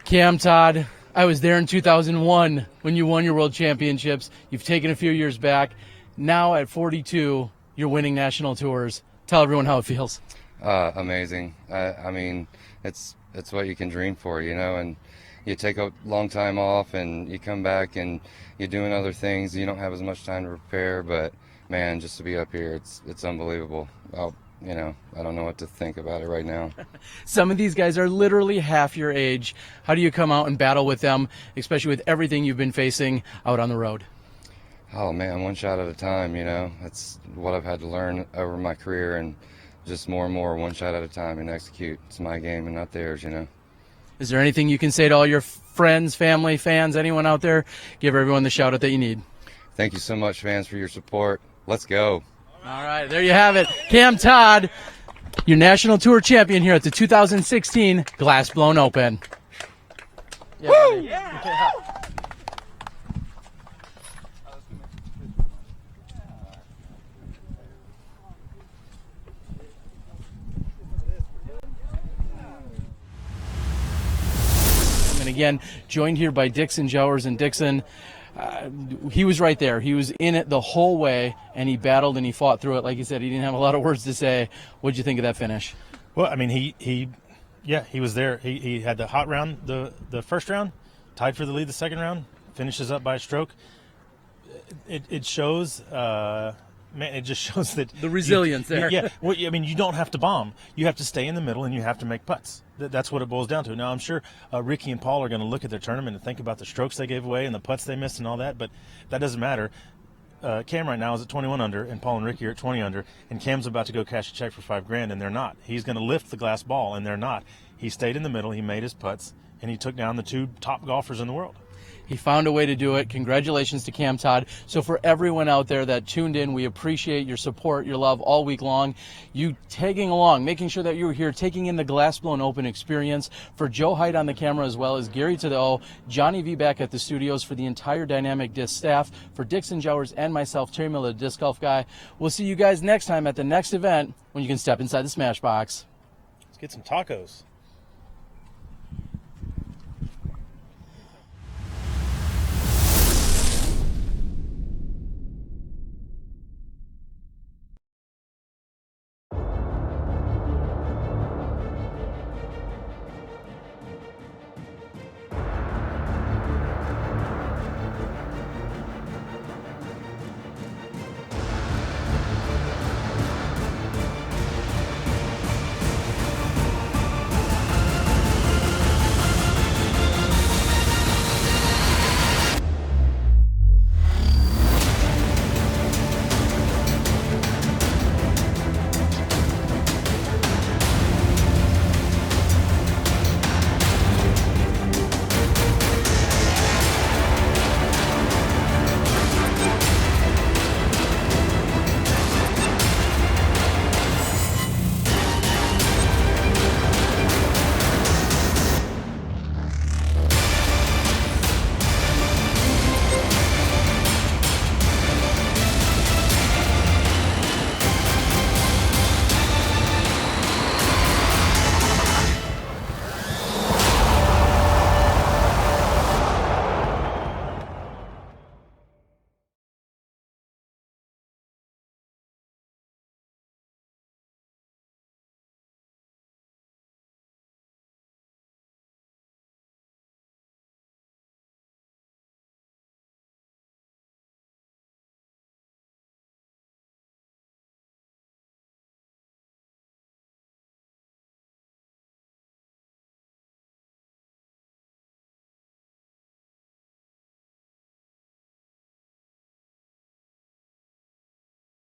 Cam Todd, I was there in 2001 when you won your world championships. You've taken a few years back. Now at 42, you're winning national tours. Tell everyone how it feels. Amazing. I mean, it's what you can dream for, you know, and you take a long time off and you come back and you're doing other things. You don't have as much time to prepare, but man, just to be up here, it's unbelievable. You know, I don't know what to think about it right now. Some of these guys are literally half your age. How do you come out and battle with them, especially with everything you've been facing out on the road? Oh man, one shot at a time, you know. That's what I've had to learn over my career, and just more and more, one shot at a time, and execute. It's my game and not theirs, you know. Is there anything you can say to all your friends, family, fans, anyone out there? Give everyone the shout out that you need. Thank you so much, fans, for your support. Let's go. All right, there you have it. Cam Todd, your national tour champion here at the 2016 Glass Blown Open. Yeah, woo! Yeah. And again, joined here by Dixon Jowers. And Dixon, he was right there. He was in it the whole way, and he battled and he fought through it. Like you said, he didn't have a lot of words to say. What'd you think of that finish? Well, I mean, he was there. He had the hot round, the first round, tied for the lead the second round, finishes up by a stroke. It shows Man, it just shows that the resilience there. Yeah, well, I mean, you don't have to bomb. You have to stay in the middle, and you have to make putts. That's what it boils down to. Now, I'm sure Ricky and Paul are going to look at their tournament and think about the strokes they gave away and the putts they missed and all that, but that doesn't matter. Cam right now is at 21 under, and Paul and Ricky are at 20 under, and Cam's about to go cash a check for $5,000, and they're not. He's going to lift the glass ball, and they're not. He stayed in the middle. He made his putts, and he took down the 2 top golfers in the world. He found a way to do it. Congratulations to Cam Todd. So for everyone out there that tuned in, we appreciate your support, your love all week long. You tagging along, making sure that you were here, taking in the Glass Blown Open experience. For Joe Height on the camera, as well as Gary to the O, Johnny V back at the studios, for the entire Dynamic Disc staff, for Dixon Jowers and myself, Terry Miller, the Disc Golf Guy. We'll see you guys next time at the next event when you can step inside the Smash Box. Let's get some tacos.